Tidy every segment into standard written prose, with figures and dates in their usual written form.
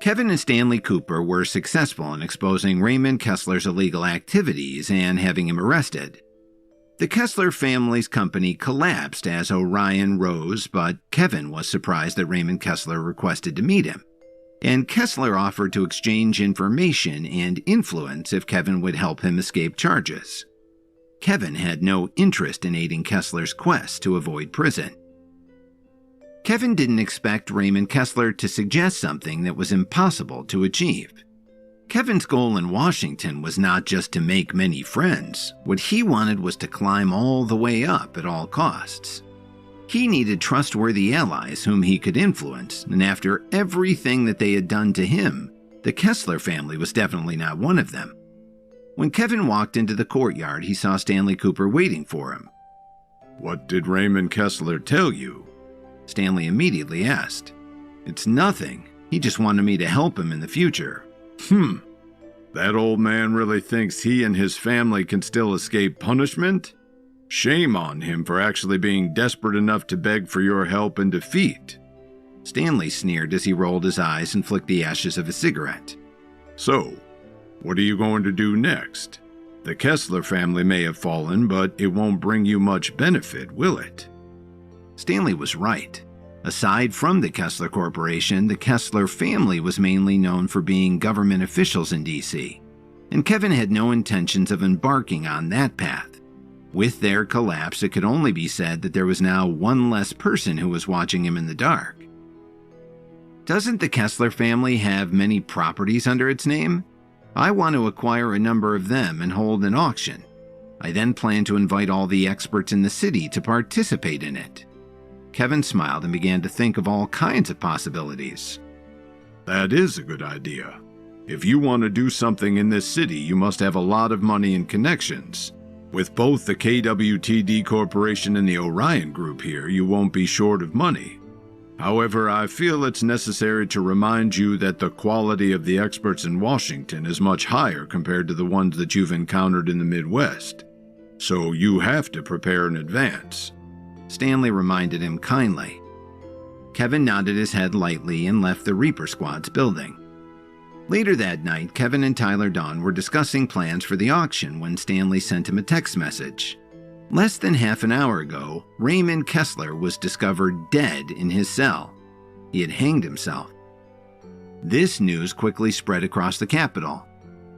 Kevin and Stanley Cooper were successful in exposing Raymond Kessler's illegal activities and having him arrested. The Kessler family's company collapsed as Orion rose, but Kevin was surprised that Raymond Kessler requested to meet him, and Kessler offered to exchange information and influence if Kevin would help him escape charges. Kevin had no interest in aiding Kessler's quest to avoid prison. Kevin didn't expect Raymond Kessler to suggest something that was impossible to achieve. Kevin's goal in Washington was not just to make many friends. What he wanted was to climb all the way up at all costs. He needed trustworthy allies whom he could influence, and after everything that they had done to him, the Kessler family was definitely not one of them. When Kevin walked into the courtyard, he saw Stanley Cooper waiting for him. "What did Raymond Kessler tell you?" Stanley immediately asked. "It's nothing. He just wanted me to help him in the future." That old man really thinks he and his family can still escape punishment? Shame on him for actually being desperate enough to beg for your help and defeat." Stanley sneered as he rolled his eyes and flicked the ashes of his cigarette. "So, what are you going to do next? The Kessler family may have fallen, but it won't bring you much benefit, will it?" Stanley was right. Aside from the Kessler Corporation, the Kessler family was mainly known for being government officials in D.C., and Kevin had no intentions of embarking on that path. With their collapse, it could only be said that there was now one less person who was watching him in the dark. "Doesn't the Kessler family have many properties under its name? I want to acquire a number of them and hold an auction. I then plan to invite all the experts in the city to participate in it." Kevin smiled and began to think of all kinds of possibilities. "That is a good idea. If you want to do something in this city, you must have a lot of money and connections. With both the KWTD Corporation and the Orion Group here, you won't be short of money. However, I feel it's necessary to remind you that the quality of the experts in Washington is much higher compared to the ones that you've encountered in the Midwest. So you have to prepare in advance." Stanley reminded him kindly. Kevin nodded his head lightly and left the Reaper Squad's building. Later that night, Kevin and Tyler Dawn were discussing plans for the auction when Stanley sent him a text message. Less than half an hour ago, Raymond Kessler was discovered dead in his cell. He had hanged himself. This news quickly spread across the capital.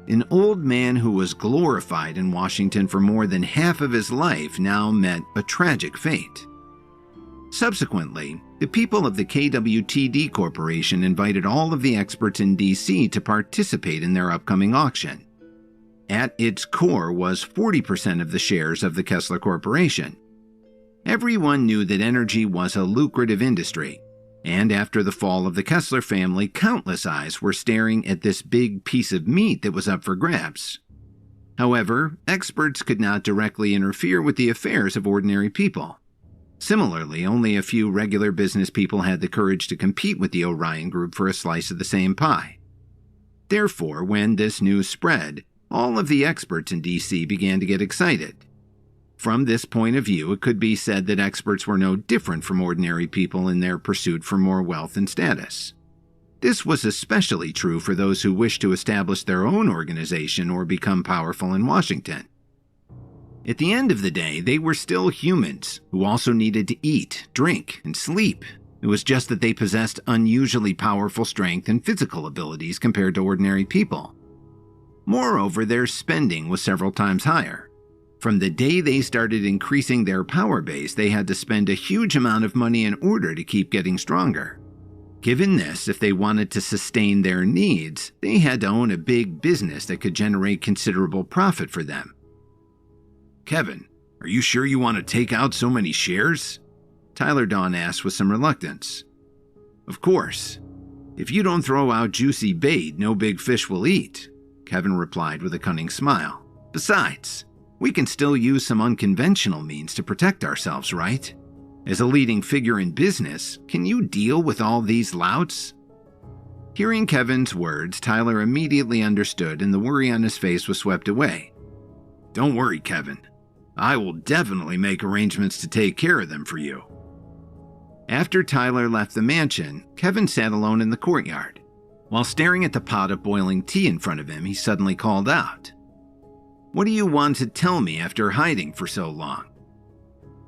An old man who was glorified in Washington for more than half of his life now met a tragic fate. Subsequently, the people of the KWTD Corporation invited all of the experts in D.C. to participate in their upcoming auction. At its core was 40% of the shares of the Kessler Corporation. Everyone knew that energy was a lucrative industry, and after the fall of the Kessler family, countless eyes were staring at this big piece of meat that was up for grabs. However, experts could not directly interfere with the affairs of ordinary people. Similarly, only a few regular business people had the courage to compete with the Orion Group for a slice of the same pie. Therefore, when this news spread, all of the experts in D.C. began to get excited. From this point of view, it could be said that experts were no different from ordinary people in their pursuit for more wealth and status. This was especially true for those who wished to establish their own organization or become powerful in Washington. At the end of the day, they were still humans who also needed to eat, drink, and sleep. It was just that they possessed unusually powerful strength and physical abilities compared to ordinary people. Moreover, their spending was several times higher. From the day they started increasing their power base, they had to spend a huge amount of money in order to keep getting stronger. Given this, if they wanted to sustain their needs, they had to own a big business that could generate considerable profit for them. "Kevin, are you sure you want to take out so many shares?" Tyler Dawn asked with some reluctance. "Of course. If you don't throw out juicy bait, no big fish will eat," Kevin replied with a cunning smile. "Besides, we can still use some unconventional means to protect ourselves, right? As a leading figure in business, can you deal with all these louts?" Hearing Kevin's words, Tyler immediately understood and the worry on his face was swept away. "Don't worry, Kevin. I will definitely make arrangements to take care of them for you." After Tyler left the mansion, Kevin sat alone in the courtyard. While staring at the pot of boiling tea in front of him, he suddenly called out, "What do you want to tell me after hiding for so long?"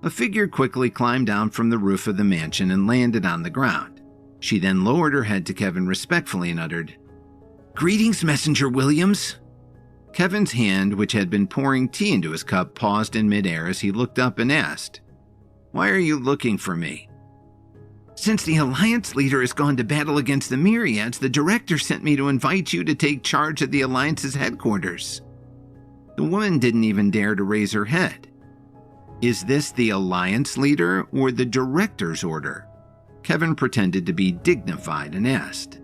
A figure quickly climbed down from the roof of the mansion and landed on the ground. She then lowered her head to Kevin respectfully and uttered, "Greetings, Messenger Williams." Kevin's hand, which had been pouring tea into his cup, paused in midair as he looked up and asked, "Why are you looking for me?" "Since the Alliance leader has gone to battle against the Myriads, the director sent me to invite you to take charge of the Alliance's headquarters." The woman didn't even dare to raise her head. "Is this the Alliance leader or the director's order?" Kevin pretended to be dignified and asked.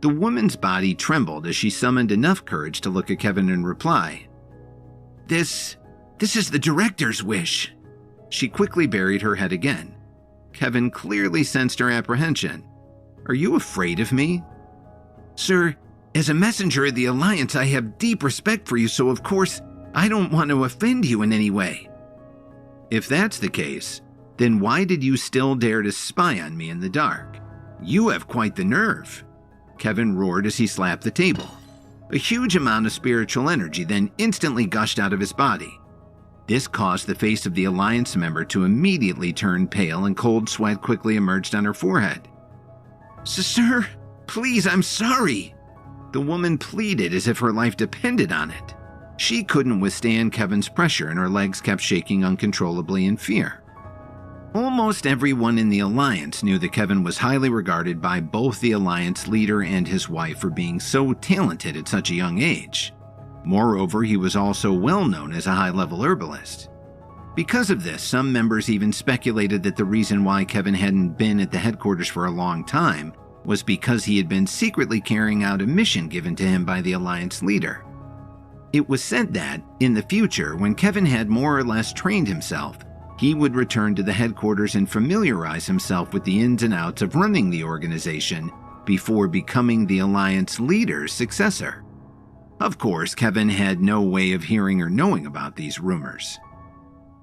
The woman's body trembled as she summoned enough courage to look at Kevin and reply, This is the director's wish." She quickly buried her head again. Kevin clearly sensed her apprehension. "Are you afraid of me?" "Sir, as a messenger of the Alliance, I have deep respect for you, so of course I don't want to offend you in any way." "If that's the case, then why did you still dare to spy on me in the dark? You have quite the nerve," Kevin roared as he slapped the table. A huge amount of spiritual energy then instantly gushed out of his body. This caused the face of the Alliance member to immediately turn pale, and cold sweat quickly emerged on her forehead. "Sir, please, I'm sorry." The woman pleaded as if her life depended on it. She couldn't withstand Kevin's pressure, and her legs kept shaking uncontrollably in fear. Almost everyone in the Alliance knew that Kevin was highly regarded by both the Alliance leader and his wife for being so talented at such a young age. Moreover, he was also well known as a high-level herbalist. Because of this, some members even speculated that the reason why Kevin hadn't been at the headquarters for a long time was because he had been secretly carrying out a mission given to him by the Alliance leader. It was said that, in the future, when Kevin had more or less trained himself, he would return to the headquarters and familiarize himself with the ins and outs of running the organization before becoming the Alliance leader's successor. Of course, Kevin had no way of hearing or knowing about these rumors.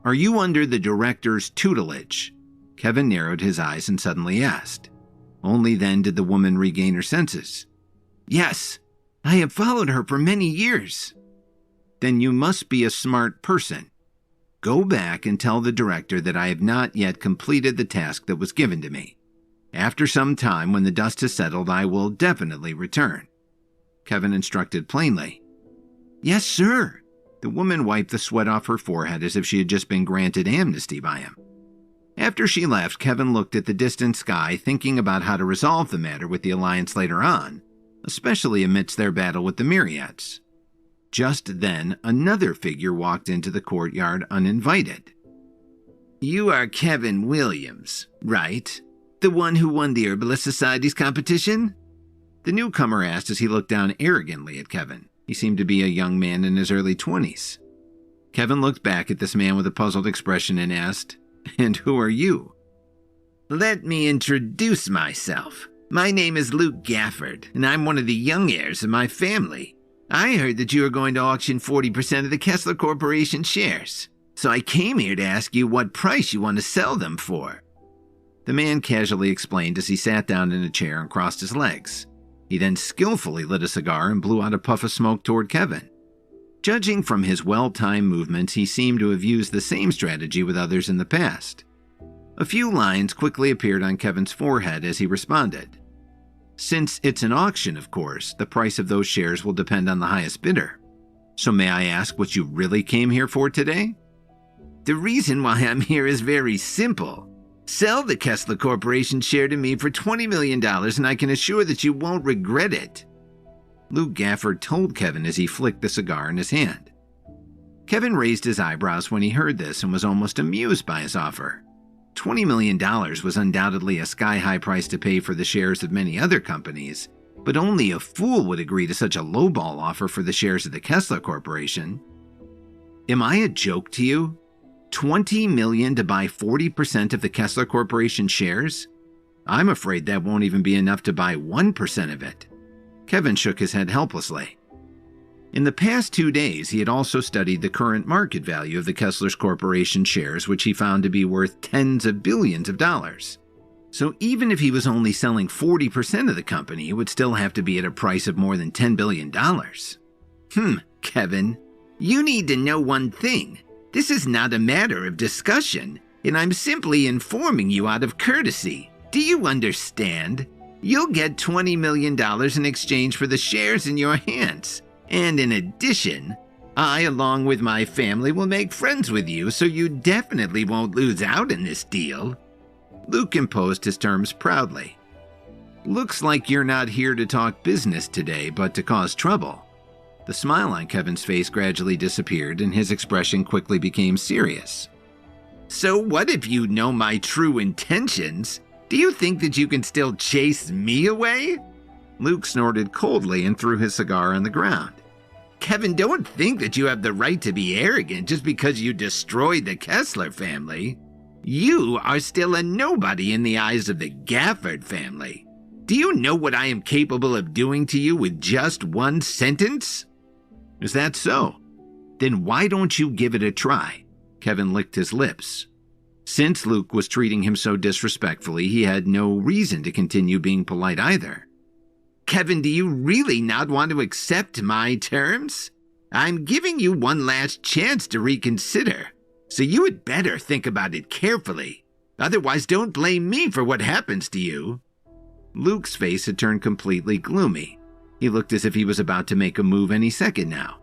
"Are you under the director's tutelage?" Kevin narrowed his eyes and suddenly asked. Only then did the woman regain her senses. "Yes, I have followed her for many years." "Then you must be a smart person. Go back and tell the director that I have not yet completed the task that was given to me. After some time, when the dust has settled, I will definitely return," Kevin instructed plainly. "Yes, sir." The woman wiped the sweat off her forehead as if she had just been granted amnesty by him. After she left, Kevin looked at the distant sky, thinking about how to resolve the matter with the Alliance later on, especially amidst their battle with the Myriads. Just then, another figure walked into the courtyard uninvited. "You are Kevin Williams, right? The one who won the Herbalist Society's competition?" The newcomer asked as he looked down arrogantly at Kevin. He seemed to be a young man in his early 20s. Kevin looked back at this man with a puzzled expression and asked, "And who are you?" "Let me introduce myself. My name is Luke Gafford, and I'm one of the young heirs of my family. I heard that you were going to auction 40% of the Kessler Corporation shares, so I came here to ask you what price you want to sell them for." The man casually explained as he sat down in a chair and crossed his legs. He then skillfully lit a cigar and blew out a puff of smoke toward Kevin. Judging from his well-timed movements, he seemed to have used the same strategy with others in the past. A few lines quickly appeared on Kevin's forehead as he responded. "Since it's an auction, of course, the price of those shares will depend on the highest bidder. So may I ask what you really came here for today?" "The reason why I'm here is very simple. Sell the Kessler Corporation share to me for $20 million, and I can assure that you won't regret it," Luke Gafford told Kevin as he flicked the cigar in his hand. Kevin raised his eyebrows when he heard this and was almost amused by his offer. $20 million was undoubtedly a sky-high price to pay for the shares of many other companies, but only a fool would agree to such a lowball offer for the shares of the Kessler Corporation. "Am I a joke to you? $20 million to buy 40% of the Kessler Corporation shares? I'm afraid that won't even be enough to buy 1% of it." Kevin shook his head helplessly. In the past 2 days, he had also studied the current market value of the Kessler Corporation shares, which he found to be worth tens of billions of dollars. So even if he was only selling 40% of the company, it would still have to be at a price of more than $10 billion. Kevin, you need to know one thing. This is not a matter of discussion, and I'm simply informing you out of courtesy. Do you understand? You'll get $20 million in exchange for the shares in your hands. And in addition, I, along with my family, will make friends with you, so you definitely won't lose out in this deal. Luke imposed his terms proudly. Looks like you're not here to talk business today, but to cause trouble. The smile on Kevin's face gradually disappeared, and his expression quickly became serious. So what if you know my true intentions? Do you think that you can still chase me away? Luke snorted coldly and threw his cigar on the ground. Kevin, don't think that you have the right to be arrogant just because you destroyed the Kessler family. You are still a nobody in the eyes of the Gafford family. Do you know what I am capable of doing to you with just one sentence? Is that so? Then why don't you give it a try? Kevin licked his lips. Since Luke was treating him so disrespectfully, he had no reason to continue being polite either. Kevin, do you really not want to accept my terms? I'm giving you one last chance to reconsider, so you had better think about it carefully. Otherwise, don't blame me for what happens to you. Luke's face had turned completely gloomy. He looked as if he was about to make a move any second now.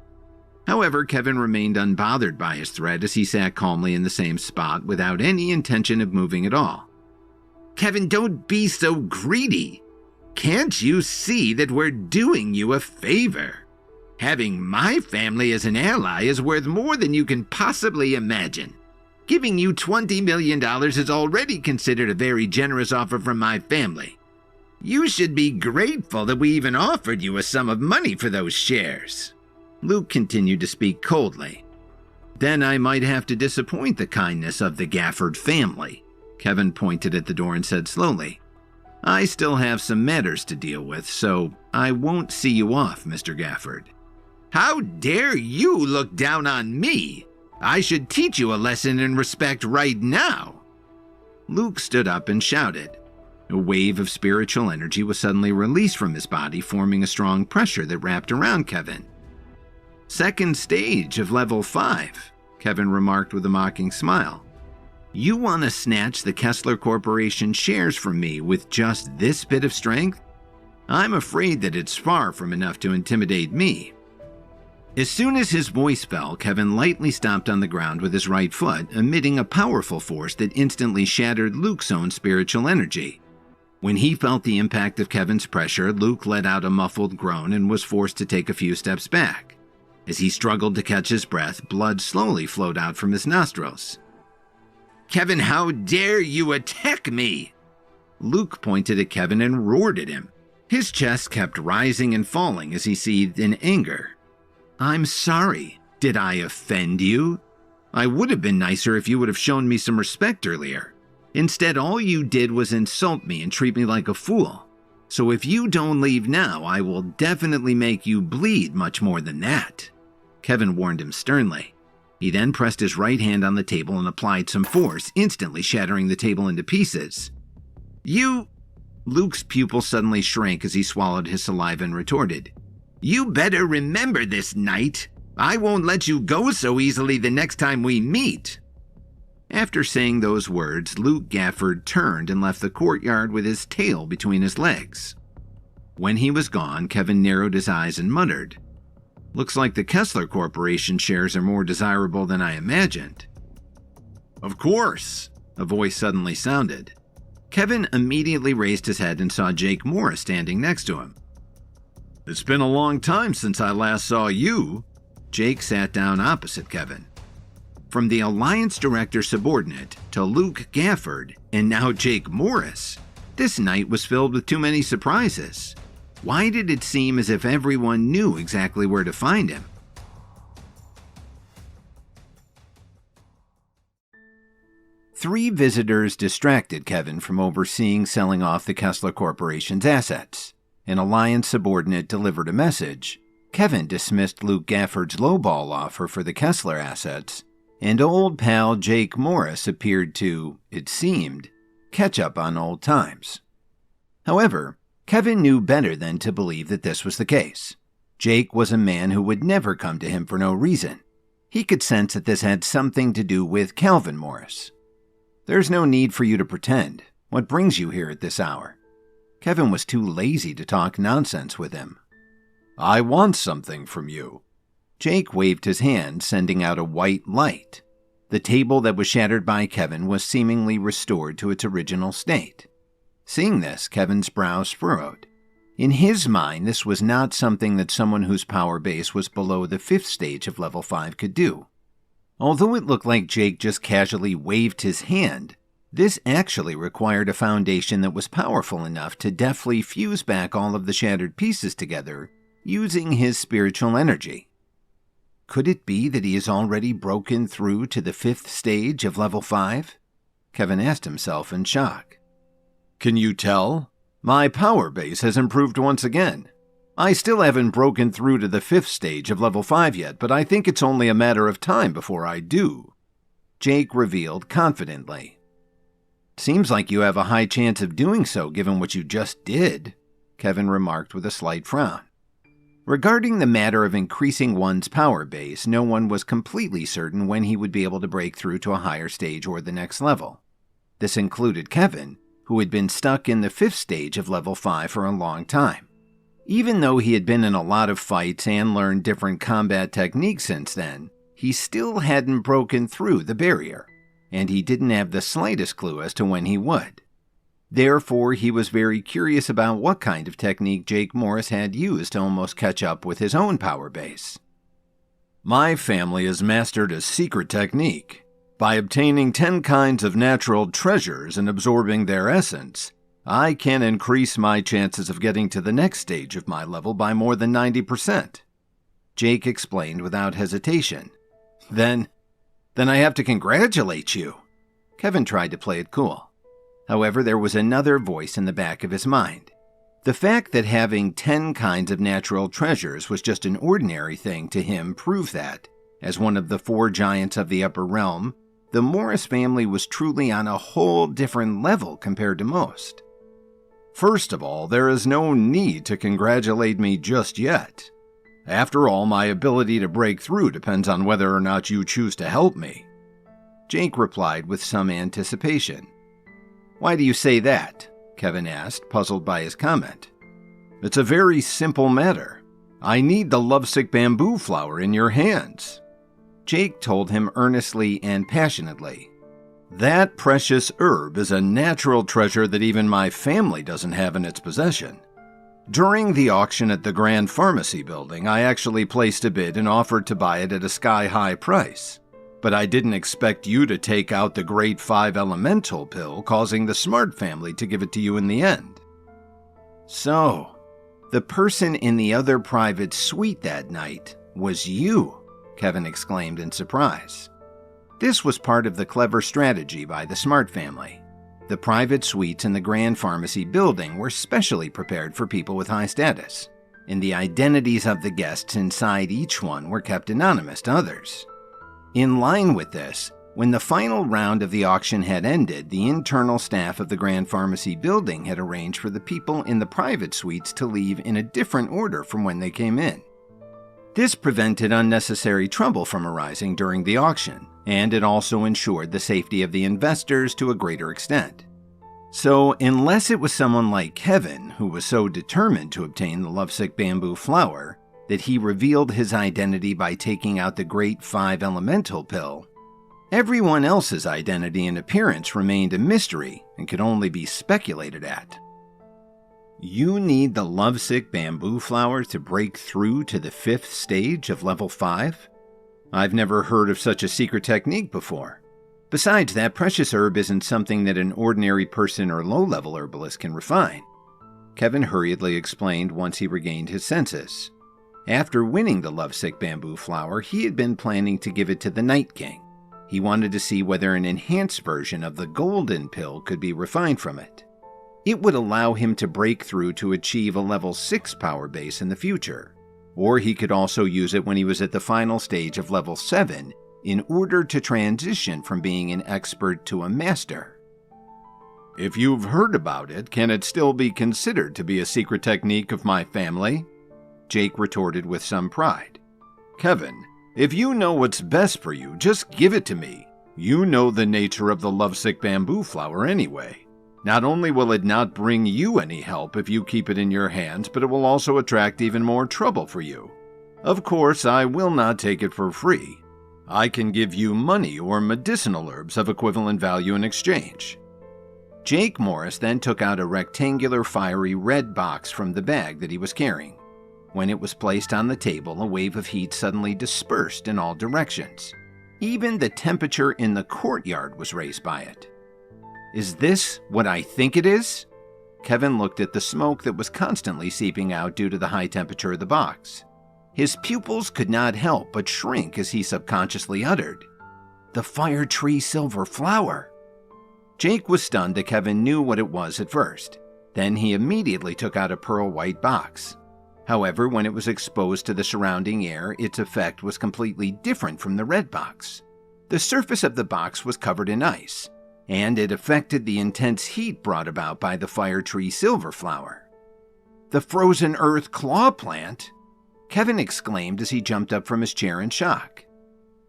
However, Kevin remained unbothered by his threat as he sat calmly in the same spot without any intention of moving at all. Kevin, don't be so greedy. Can't you see that we're doing you a favor? Having my family as an ally is worth more than you can possibly imagine. Giving you $20 million is already considered a very generous offer from my family. You should be grateful that we even offered you a sum of money for those shares. Luke continued to speak coldly. Then I might have to disappoint the kindness of the Gafford family. Kevin pointed at the door and said slowly, I still have some matters to deal with, so I won't see you off, Mr. Gafford. How dare you look down on me? I should teach you a lesson in respect right now. Luke stood up and shouted. A wave of spiritual energy was suddenly released from his body, forming a strong pressure that wrapped around Kevin. Second stage of level 5, Kevin remarked with a mocking smile. You want to snatch the Kessler Corporation shares from me with just this bit of strength? I'm afraid that it's far from enough to intimidate me. As soon as his voice fell, Kevin lightly stomped on the ground with his right foot, emitting a powerful force that instantly shattered Luke's own spiritual energy. When he felt the impact of Kevin's pressure, Luke let out a muffled groan and was forced to take a few steps back. As he struggled to catch his breath, blood slowly flowed out from his nostrils. Kevin, how dare you attack me? Luke pointed at Kevin and roared at him. His chest kept rising and falling as he seethed in anger. I'm sorry. Did I offend you? I would have been nicer if you would have shown me some respect earlier. Instead, all you did was insult me and treat me like a fool. So if you don't leave now, I will definitely make you bleed much more than that. Kevin warned him sternly. He then pressed his right hand on the table and applied some force, instantly shattering the table into pieces. You... Luke's pupil suddenly shrank as he swallowed his saliva and retorted. You better remember this, Knight. I won't let you go so easily the next time we meet. After saying those words, Luke Gafford turned and left the courtyard with his tail between his legs. When he was gone, Kevin narrowed his eyes and muttered, Looks like the Kessler Corporation shares are more desirable than I imagined. Of course, a voice suddenly sounded. Kevin immediately raised his head and saw Jake Morris standing next to him. It's been a long time since I last saw you. Jake sat down opposite Kevin. From the Alliance Director subordinate to Luke Gafford and now Jake Morris, this night was filled with too many surprises. Why did it seem as if everyone knew exactly where to find him? Three visitors distracted Kevin from overseeing selling off the Kessler Corporation's assets. An Alliance subordinate delivered a message. Kevin dismissed Luke Gafford's lowball offer for the Kessler assets, and old pal Jake Morris appeared to, it seemed, catch up on old times. However, Kevin knew better than to believe that this was the case. Jake was a man who would never come to him for no reason. He could sense that this had something to do with Calvin Morris. "There's no need for you to pretend. What brings you here at this hour?" Kevin was too lazy to talk nonsense with him. "I want something from you." Jake waved his hand, sending out a white light. The table that was shattered by Kevin was seemingly restored to its original state. Seeing this, Kevin's brows furrowed. In his mind, this was not something that someone whose power base was below the 5th stage of level 5 could do. Although it looked like Jake just casually waved his hand, this actually required a foundation that was powerful enough to deftly fuse back all of the shattered pieces together using his spiritual energy. Could it be that he has already broken through to the 5th stage of level 5? Kevin asked himself in shock. "Can you tell? My power base has improved once again. I still haven't broken through to the 5th stage of level 5 yet, but I think it's only a matter of time before I do," Jake revealed confidently. "Seems like you have a high chance of doing so given what you just did," Kevin remarked with a slight frown. Regarding the matter of increasing one's power base, no one was completely certain when he would be able to break through to a higher stage or the next level. This included Kevin, who had been stuck in the 5th stage of level 5 for a long time. Even though he had been in a lot of fights and learned different combat techniques since then, he still hadn't broken through the barrier, and he didn't have the slightest clue as to when he would. Therefore, he was very curious about what kind of technique Jake Morris had used to almost catch up with his own power base. "My family has mastered a secret technique. By obtaining 10 kinds of natural treasures and absorbing their essence, I can increase my chances of getting to the next stage of my level by more than 90%. Jake explained without hesitation. Then I have to congratulate you." Kevin tried to play it cool. However, there was another voice in the back of his mind. The fact that having 10 kinds of natural treasures was just an ordinary thing to him proved that, as one of the 4 giants of the upper realm, the Morris family was truly on a whole different level compared to most. "First of all, there is no need to congratulate me just yet. After all, my ability to break through depends on whether or not you choose to help me," Jake replied with some anticipation. "Why do you say that?" Kevin asked, puzzled by his comment. "It's a very simple matter. I need the lovesick bamboo flower in your hands," Jake told him earnestly and passionately. "That precious herb is a natural treasure that even my family doesn't have in its possession. During the auction at the Grand Pharmacy building, I actually placed a bid and offered to buy it at a sky-high price. But I didn't expect you to take out the Grade 5 Elemental pill, causing the Smart family to give it to you in the end." "So, the person in the other private suite that night was you," Kevin exclaimed in surprise. This was part of the clever strategy by the Smart family. The private suites in the Grand Pharmacy building were specially prepared for people with high status, and the identities of the guests inside each one were kept anonymous to others. In line with this, when the final round of the auction had ended, the internal staff of the Grand Pharmacy building had arranged for the people in the private suites to leave in a different order from when they came in. This prevented unnecessary trouble from arising during the auction, and it also ensured the safety of the investors to a greater extent. So, unless it was someone like Kevin, who was so determined to obtain the lovesick bamboo flower, that he revealed his identity by taking out the Great 5 Elemental pill, everyone else's identity and appearance remained a mystery and could only be speculated at. You need the lovesick bamboo flower to break through to the 5th stage of level 5? I've never heard of such a secret technique before. Besides, that precious herb isn't something that an ordinary person or low-level herbalist can refine. Kevin hurriedly explained once he regained his senses. After winning the lovesick bamboo flower, he had been planning to give it to the Night King. He wanted to see whether an enhanced version of the golden pill could be refined from it. It would allow him to break through to achieve a level 6 power base in the future, or he could also use it when he was at the final stage of level 7 in order to transition from being an expert to a master. If you've heard about it, can it still be considered to be a secret technique of my family? Jake retorted with some pride. Kevin, if you know what's best for you, just give it to me. You know the nature of the lovesick bamboo flower anyway. Not only will it not bring you any help if you keep it in your hands, but it will also attract even more trouble for you. Of course, I will not take it for free. I can give you money or medicinal herbs of equivalent value in exchange. Jake Morris then took out a rectangular fiery red box from the bag that he was carrying. When it was placed on the table, a wave of heat suddenly dispersed in all directions. Even the temperature in the courtyard was raised by it. Is this what I think it is? Kevin looked at the smoke that was constantly seeping out due to the high temperature of the box. His pupils could not help but shrink as he subconsciously uttered, "The fire tree silver flower." Jake was stunned that Kevin knew what it was at first. Then he immediately took out a pearl white box. However, when it was exposed to the surrounding air, its effect was completely different from the red box. The surface of the box was covered in ice, and it affected the intense heat brought about by the fire tree silver flower. The frozen earth claw plant? Kevin exclaimed as he jumped up from his chair in shock.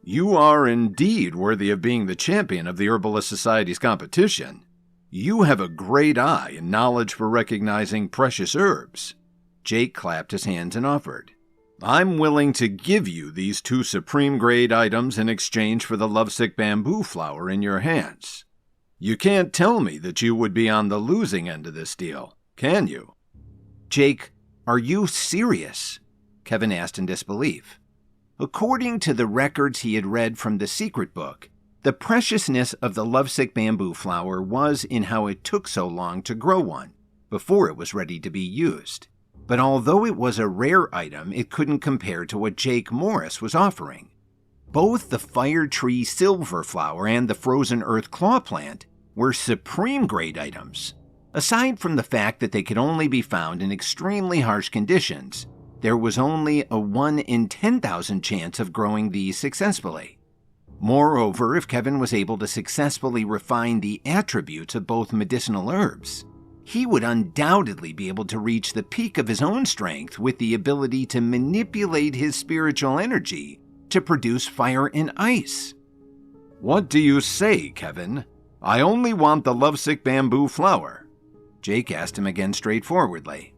You are indeed worthy of being the champion of the Herbalist Society's competition. You have a great eye and knowledge for recognizing precious herbs. Jake clapped his hands and offered, I'm willing to give you these 2 supreme-grade items in exchange for the lovesick bamboo flower in your hands. You can't tell me that you would be on the losing end of this deal, can you? Jake, are you serious? Kevin asked in disbelief. According to the records he had read from the secret book, the preciousness of the lovesick bamboo flower was in how it took so long to grow one before it was ready to be used. But although it was a rare item, it couldn't compare to what Jake Morris was offering. Both the fire tree silver flower and the frozen earth claw plant were supreme grade items. Aside from the fact that they could only be found in extremely harsh conditions, there was only a 1 in 10,000 chance of growing these successfully. Moreover, if Kevin was able to successfully refine the attributes of both medicinal herbs, he would undoubtedly be able to reach the peak of his own strength with the ability to manipulate his spiritual energy to produce fire and ice. What do you say, Kevin? I only want the lovesick bamboo flower. Jake asked him again straightforwardly.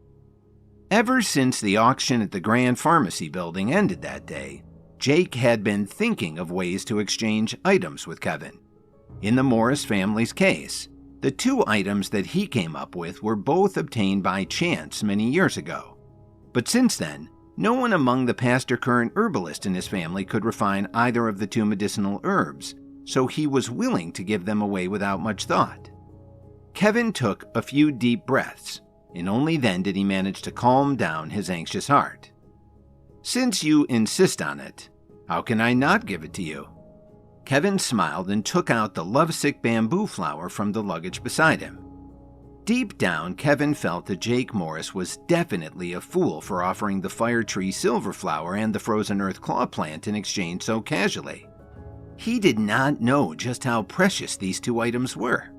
Ever since the auction at the Grand Pharmacy building ended that day, Jake had been thinking of ways to exchange items with Kevin. In the Morris family's case, the 2 items that he came up with were both obtained by chance many years ago. But since then, no one among the past or current herbalists in his family could refine either of the 2 medicinal herbs, so he was willing to give them away without much thought. Kevin took a few deep breaths, and only then did he manage to calm down his anxious heart. Since you insist on it, how can I not give it to you? Kevin smiled and took out the lovesick bamboo flower from the luggage beside him. Deep down, Kevin felt that Jake Morris was definitely a fool for offering the fire tree silver flower and the frozen earth claw plant in exchange so casually. He did not know just how precious these 2 items were.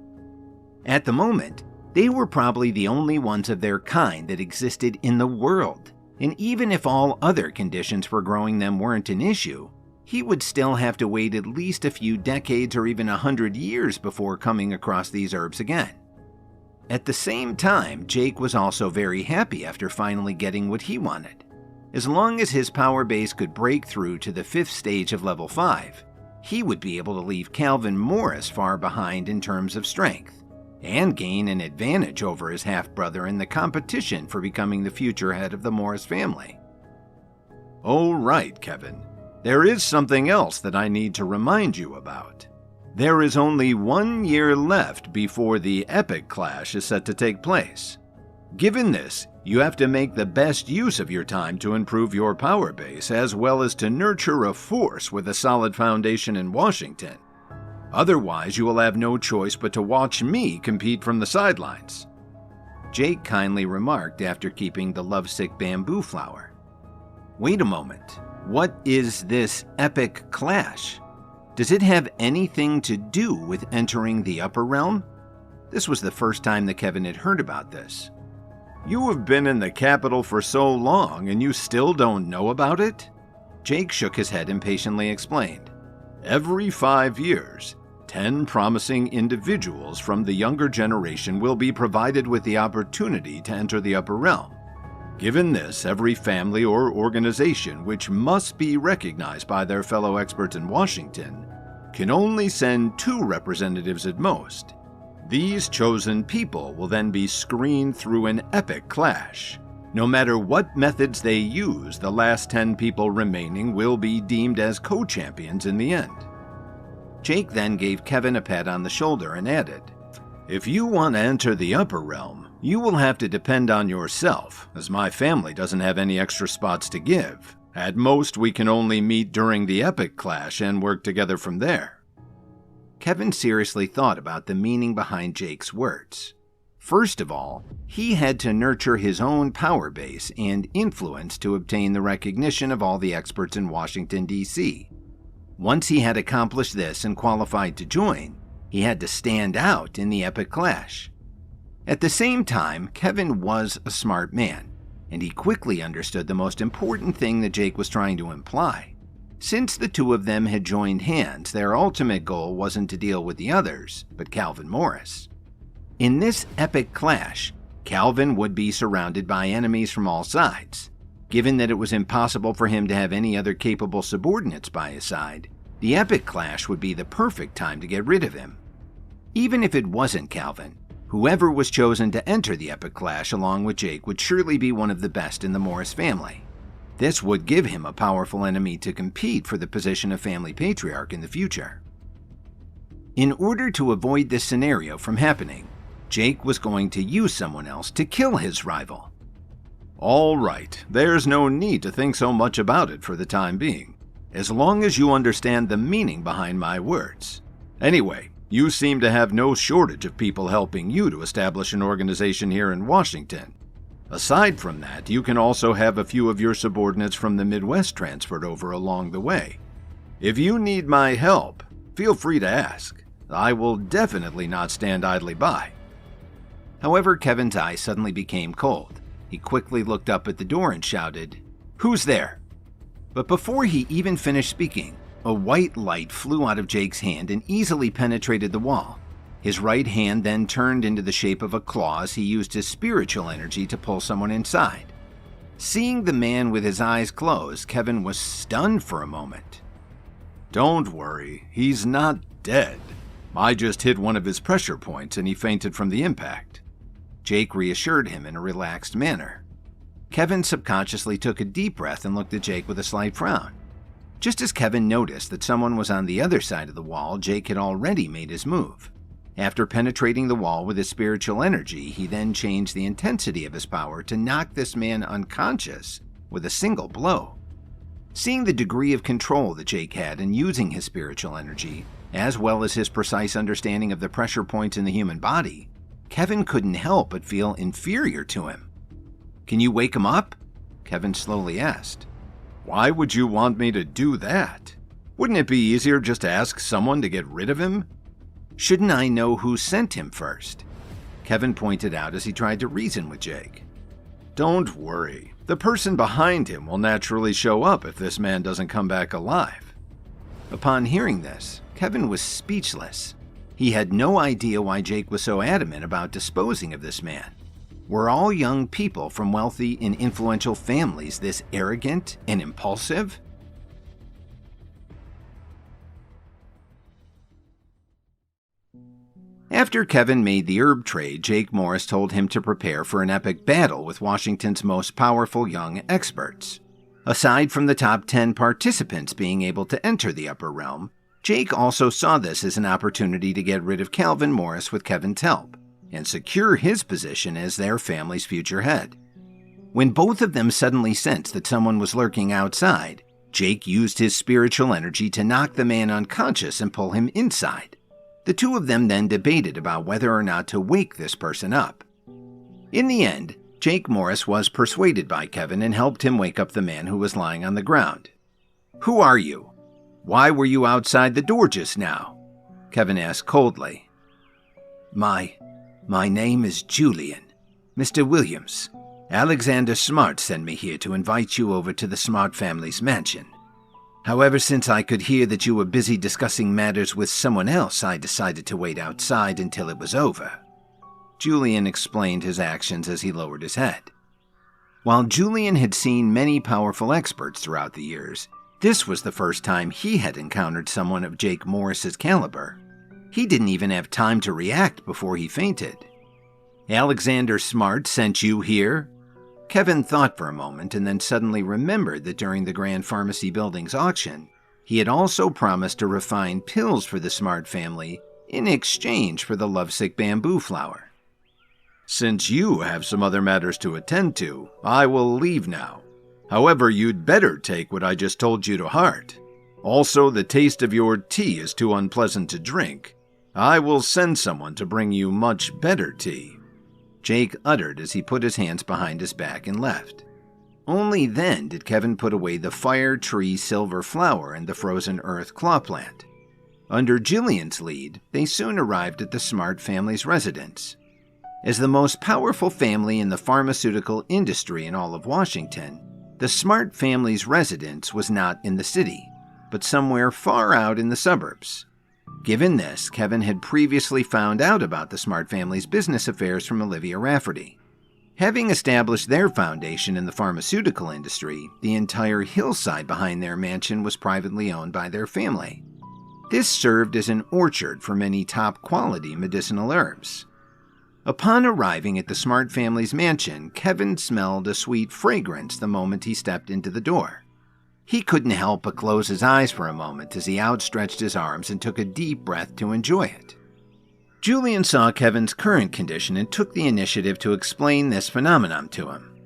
At the moment, they were probably the only ones of their kind that existed in the world, and even if all other conditions for growing them weren't an issue, he would still have to wait at least a few decades or even 100 years before coming across these herbs again. At the same time, Jake was also very happy after finally getting what he wanted. As long as his power base could break through to the 5th stage of level 5, he would be able to leave Calvin Morris far behind in terms of strength, and gain an advantage over his half-brother in the competition for becoming the future head of the Morris family. Oh, right, Kevin. There is something else that I need to remind you about. There is only 1 year left before the epic clash is set to take place. Given this, you have to make the best use of your time to improve your power base as well as to nurture a force with a solid foundation in Washington. Otherwise, you will have no choice but to watch me compete from the sidelines. Jake kindly remarked after keeping the lovesick bamboo flower. Wait a moment. What is this epic clash? Does it have anything to do with entering the upper realm? This was the first time that Kevin had heard about this. You have been in the capital for so long and you still don't know about it? Jake shook his head and patiently explained. Every 5 years, 10 promising individuals from the younger generation will be provided with the opportunity to enter the upper realm. Given this, every family or organization which must be recognized by their fellow experts in Washington can only send 2 representatives at most. These chosen people will then be screened through an epic clash. No matter what methods they use, the last 10 people remaining will be deemed as co-champions in the end. Jake then gave Kevin a pat on the shoulder and added, If you want to enter the upper realm, you will have to depend on yourself, as my family doesn't have any extra spots to give. At most, we can only meet during the epic clash and work together from there. Kevin seriously thought about the meaning behind Jake's words. First of all, he had to nurture his own power base and influence to obtain the recognition of all the experts in Washington, D.C. Once he had accomplished this and qualified to join, he had to stand out in the epic clash. At the same time, Kevin was a smart man, and he quickly understood the most important thing that Jake was trying to imply. Since the 2 of them had joined hands, their ultimate goal wasn't to deal with the others, but Calvin Morris. In this epic clash, Calvin would be surrounded by enemies from all sides. Given that it was impossible for him to have any other capable subordinates by his side, the epic clash would be the perfect time to get rid of him. Even if it wasn't Calvin, whoever was chosen to enter the epic clash along with Jake would surely be one of the best in the Morris family. This would give him a powerful enemy to compete for the position of family patriarch in the future. In order to avoid this scenario from happening, Jake was going to use someone else to kill his rival. All right, there's no need to think so much about it for the time being, as long as you understand the meaning behind my words. Anyway, you seem to have no shortage of people helping you to establish an organization here in Washington. Aside from that, you can also have a few of your subordinates from the Midwest transferred over along the way. If you need my help, feel free to ask. I will definitely not stand idly by. However, Kevin's eyes suddenly became cold. He quickly looked up at the door and shouted, "Who's there?" But before he even finished speaking, a white light flew out of Jake's hand and easily penetrated the wall. His right hand then turned into the shape of a claw as he used his spiritual energy to pull someone inside. Seeing the man with his eyes closed, Kevin was stunned for a moment. Don't worry, he's not dead. I just hit one of his pressure points and he fainted from the impact. Jake reassured him in a relaxed manner. Kevin subconsciously took a deep breath and looked at Jake with a slight frown. Just as Kevin noticed that someone was on the other side of the wall, Jake had already made his move. After penetrating the wall with his spiritual energy, he then changed the intensity of his power to knock this man unconscious with a single blow. Seeing the degree of control that Jake had in using his spiritual energy, as well as his precise understanding of the pressure points in the human body, Kevin couldn't help but feel inferior to him. "Can you wake him up?" Kevin slowly asked. Why would you want me to do that? Wouldn't it be easier just to ask someone to get rid of him? "Shouldn't I know who sent him first?" Kevin pointed out as he tried to reason with Jake. Don't worry. The person behind him will naturally show up if this man doesn't come back alive. Upon hearing this, Kevin was speechless. He had no idea why Jake was so adamant about disposing of this man. Were all young people from wealthy and influential families this arrogant and impulsive? After Kevin made the herb trade, Jake Morris told him to prepare for an epic battle with Washington's most powerful young experts. Aside from the top 10 participants being able to enter the upper realm, Jake also saw this as an opportunity to get rid of Calvin Morris with Kevin's help and secure his position as their family's future head. When both of them suddenly sensed that someone was lurking outside, Jake used his spiritual energy to knock the man unconscious and pull him inside. The two of them then debated about whether or not to wake this person up. In the end, Jake Morris was persuaded by Kevin and helped him wake up the man who was lying on the ground. "Who are you? Why were you outside the door just now?" Kevin asked coldly. My name is Julian. Mr. Williams, Alexander Smart sent me here to invite you over to the Smart family's mansion. However, since I could hear that you were busy discussing matters with someone else, I decided to wait outside until it was over." Julian explained his actions as he lowered his head. While Julian had seen many powerful experts throughout the years, this was the first time he had encountered someone of Jake Morris's caliber. He didn't even have time to react before he fainted. "Alexander Smart sent you here?" Kevin thought for a moment and then suddenly remembered that during the Grand Pharmacy Building's auction, he had also promised to refine pills for the Smart family in exchange for the lovesick bamboo flower. "Since you have some other matters to attend to, I will leave now. However, you'd better take what I just told you to heart. Also, the taste of your tea is too unpleasant to drink. I will send someone to bring you much better tea," Jake uttered as he put his hands behind his back and left. Only then did Kevin put away the fire tree silver flower and the frozen earth claw plant. Under Jillian's lead, they soon arrived at the Smart family's residence. As the most powerful family in the pharmaceutical industry in all of Washington, the Smart family's residence was not in the city, but somewhere far out in the suburbs. Given this, Kevin had previously found out about the Smart family's business affairs from Olivia Rafferty. Having established their foundation in the pharmaceutical industry, the entire hillside behind their mansion was privately owned by their family. This served as an orchard for many top-quality medicinal herbs. Upon arriving at the Smart family's mansion, Kevin smelled a sweet fragrance the moment he stepped into the door. He couldn't help but close his eyes for a moment as he outstretched his arms and took a deep breath to enjoy it. Julian saw Kevin's current condition and took the initiative to explain this phenomenon to him.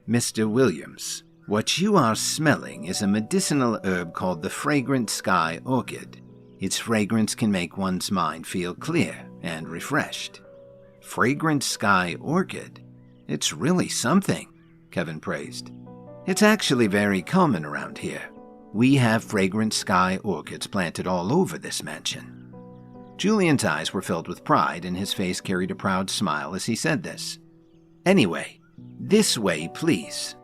"Mr. Williams, what you are smelling is a medicinal herb called the fragrant sky orchid. Its fragrance can make one's mind feel clear and refreshed." "Fragrant sky orchid? It's really something," Kevin praised. "It's actually very common around here. We have fragrant sky orchids planted all over this mansion." Julian's eyes were filled with pride and his face carried a proud smile as he said this. "Anyway, this way, please."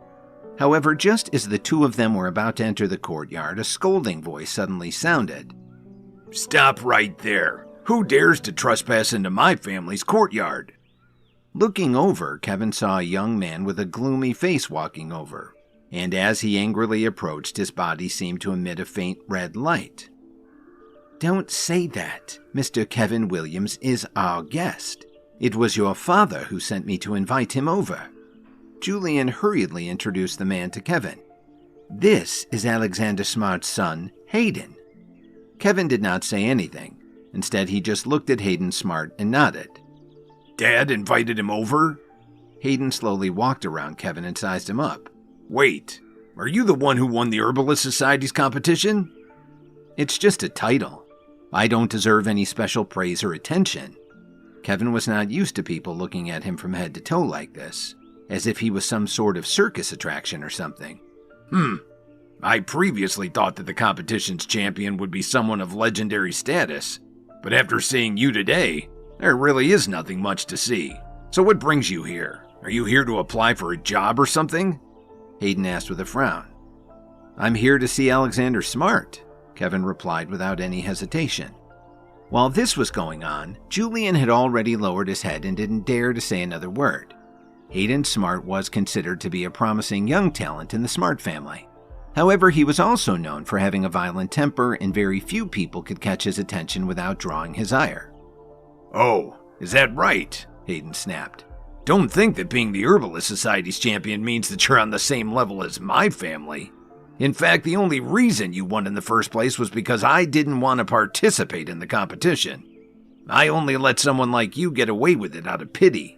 However, just as the two of them were about to enter the courtyard, a scolding voice suddenly sounded. "Stop right there! Who dares to trespass into my family's courtyard?" Looking over, Kevin saw a young man with a gloomy face walking over, and as he angrily approached, his body seemed to emit a faint red light. "Don't say that. Mr. Kevin Williams is our guest. It was your father who sent me to invite him over." Julian hurriedly introduced the man to Kevin. "This is Alexander Smart's son, Hayden." Kevin did not say anything. Instead, he just looked at Hayden Smart and nodded. "Dad invited him over?" Hayden slowly walked around Kevin and sized him up. "Wait, are you the one who won the Herbalist Society's competition?" "It's just a title. I don't deserve any special praise or attention." Kevin was not used to people looking at him from head to toe like this, as if he was some sort of circus attraction or something. I previously thought that the competition's champion would be someone of legendary status, but after seeing you today, there really is nothing much to see. So what brings you here? Are you here to apply for a job or something?" Hayden asked with a frown. "I'm here to see Alexander Smart," Kevin replied without any hesitation. While this was going on, Julian had already lowered his head and didn't dare to say another word. Hayden Smart was considered to be a promising young talent in the Smart family. However, he was also known for having a violent temper, and very few people could catch his attention without drawing his ire. "Oh, is that right?" Hayden snapped. "Don't think that being the Herbalist Society's champion means that you're on the same level as my family. In fact, the only reason you won in the first place was because I didn't want to participate in the competition. I only let someone like you get away with it out of pity.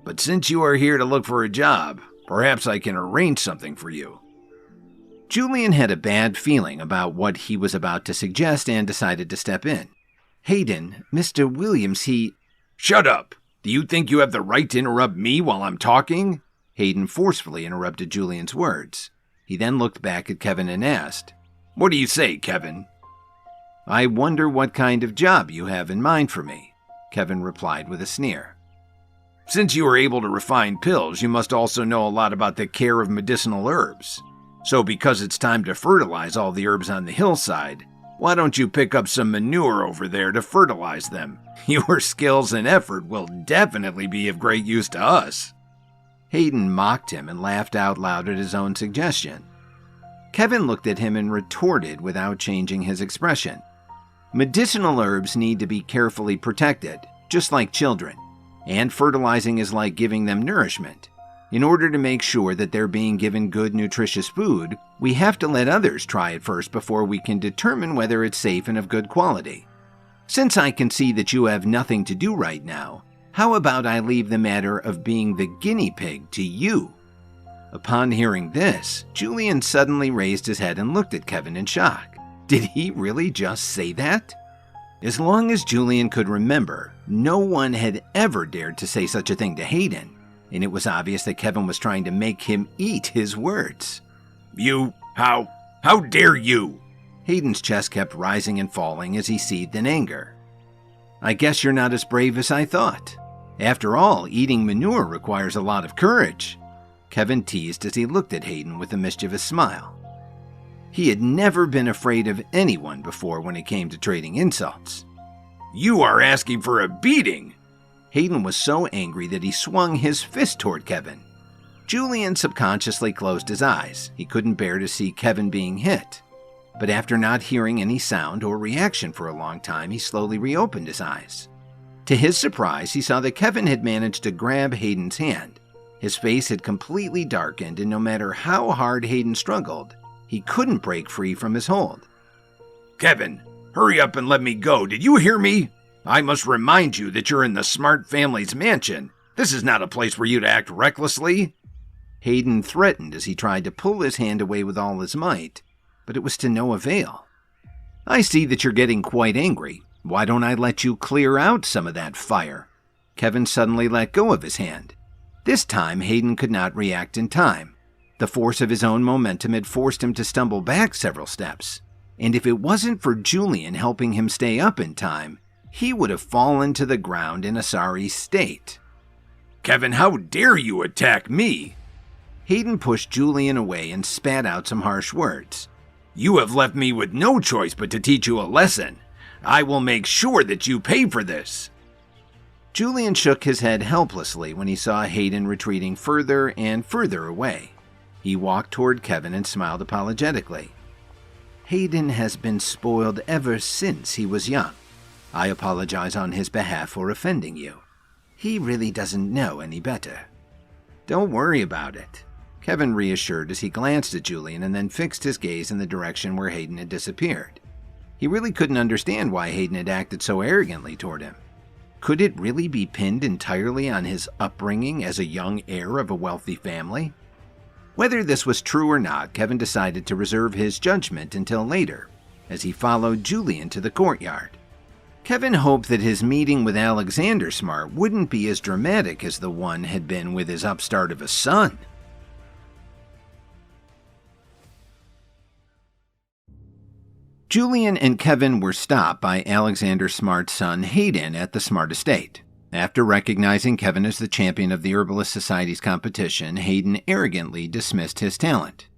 But since you are here to look for a job, perhaps I can arrange something for you." Julian had a bad feeling about what he was about to suggest and decided to step in. "Hayden, Mr. Williams, he—" "Shut up! Do you think you have the right to interrupt me while I'm talking?" Hayden forcefully interrupted Julian's words. He then looked back at Kevin and asked, "What do you say, Kevin?" "I wonder what kind of job you have in mind for me," Kevin replied with a sneer. Since you are able to refine pills, you must also know a lot about the care of medicinal herbs. So because it's time to fertilize all the herbs on the hillside, why don't you pick up some manure over there to fertilize them? Your skills and effort will definitely be of great use to us." Hayden mocked him and laughed out loud at his own suggestion. Kevin looked at him and retorted without changing his expression. Medicinal herbs need to be carefully protected, just like children, and fertilizing is like giving them nourishment. In order to make sure that they're being given good, nutritious food, we have to let others try it first before we can determine whether it's safe and of good quality. Since I can see that you have nothing to do right now, how about I leave the matter of being the guinea pig to you?" Upon hearing this, Julian suddenly raised his head and looked at Kevin in shock. Did he really just say that? As long as Julian could remember, no one had ever dared to say such a thing to Hayden, and it was obvious that Kevin was trying to make him eat his words. How dare you?" Hayden's chest kept rising and falling as he seethed in anger. "I guess you're not as brave as I thought. After all, eating manure requires a lot of courage," Kevin teased as he looked at Hayden with a mischievous smile. He had never been afraid of anyone before when it came to trading insults. "You are asking for a beating!" Hayden was so angry that he swung his fist toward Kevin. Julian subconsciously closed his eyes. He couldn't bear to see Kevin being hit. But after not hearing any sound or reaction for a long time, he slowly reopened his eyes. To his surprise, he saw that Kevin had managed to grab Hayden's hand. His face had completely darkened, and no matter how hard Hayden struggled, he couldn't break free from his hold. "Kevin, hurry up and let me go. Did you hear me? I must remind you that you're in the Smart family's mansion. This is not a place for you to act recklessly." Hayden threatened as he tried to pull his hand away with all his might, but it was to no avail. "I see that you're getting quite angry. Why don't I let you clear out some of that fire?" Kevin suddenly let go of his hand. This time, Hayden could not react in time. The force of his own momentum had forced him to stumble back several steps, and if it wasn't for Julian helping him stay up in time, he would have fallen to the ground in a sorry state. "Kevin, how dare you attack me?" Hayden pushed Julian away and spat out some harsh words. "You have left me with no choice but to teach you a lesson. I will make sure that you pay for this." Julian shook his head helplessly when he saw Hayden retreating further and further away. He walked toward Kevin and smiled apologetically. "Hayden has been spoiled ever since he was young. I apologize on his behalf for offending you. He really doesn't know any better." "Don't worry about it," Kevin reassured as he glanced at Julian and then fixed his gaze in the direction where Hayden had disappeared. He really couldn't understand why Hayden had acted so arrogantly toward him. Could it really be pinned entirely on his upbringing as a young heir of a wealthy family? Whether this was true or not, Kevin decided to reserve his judgment until later, as he followed Julian to the courtyard. Kevin hoped that his meeting with Alexander Smart wouldn't be as dramatic as the one had been with his upstart of a son. Julian and Kevin were stopped by Alexander Smart's son Hayden at the Smart estate. After recognizing Kevin as the champion of the Herbalist Society's competition, Hayden arrogantly dismissed his talent.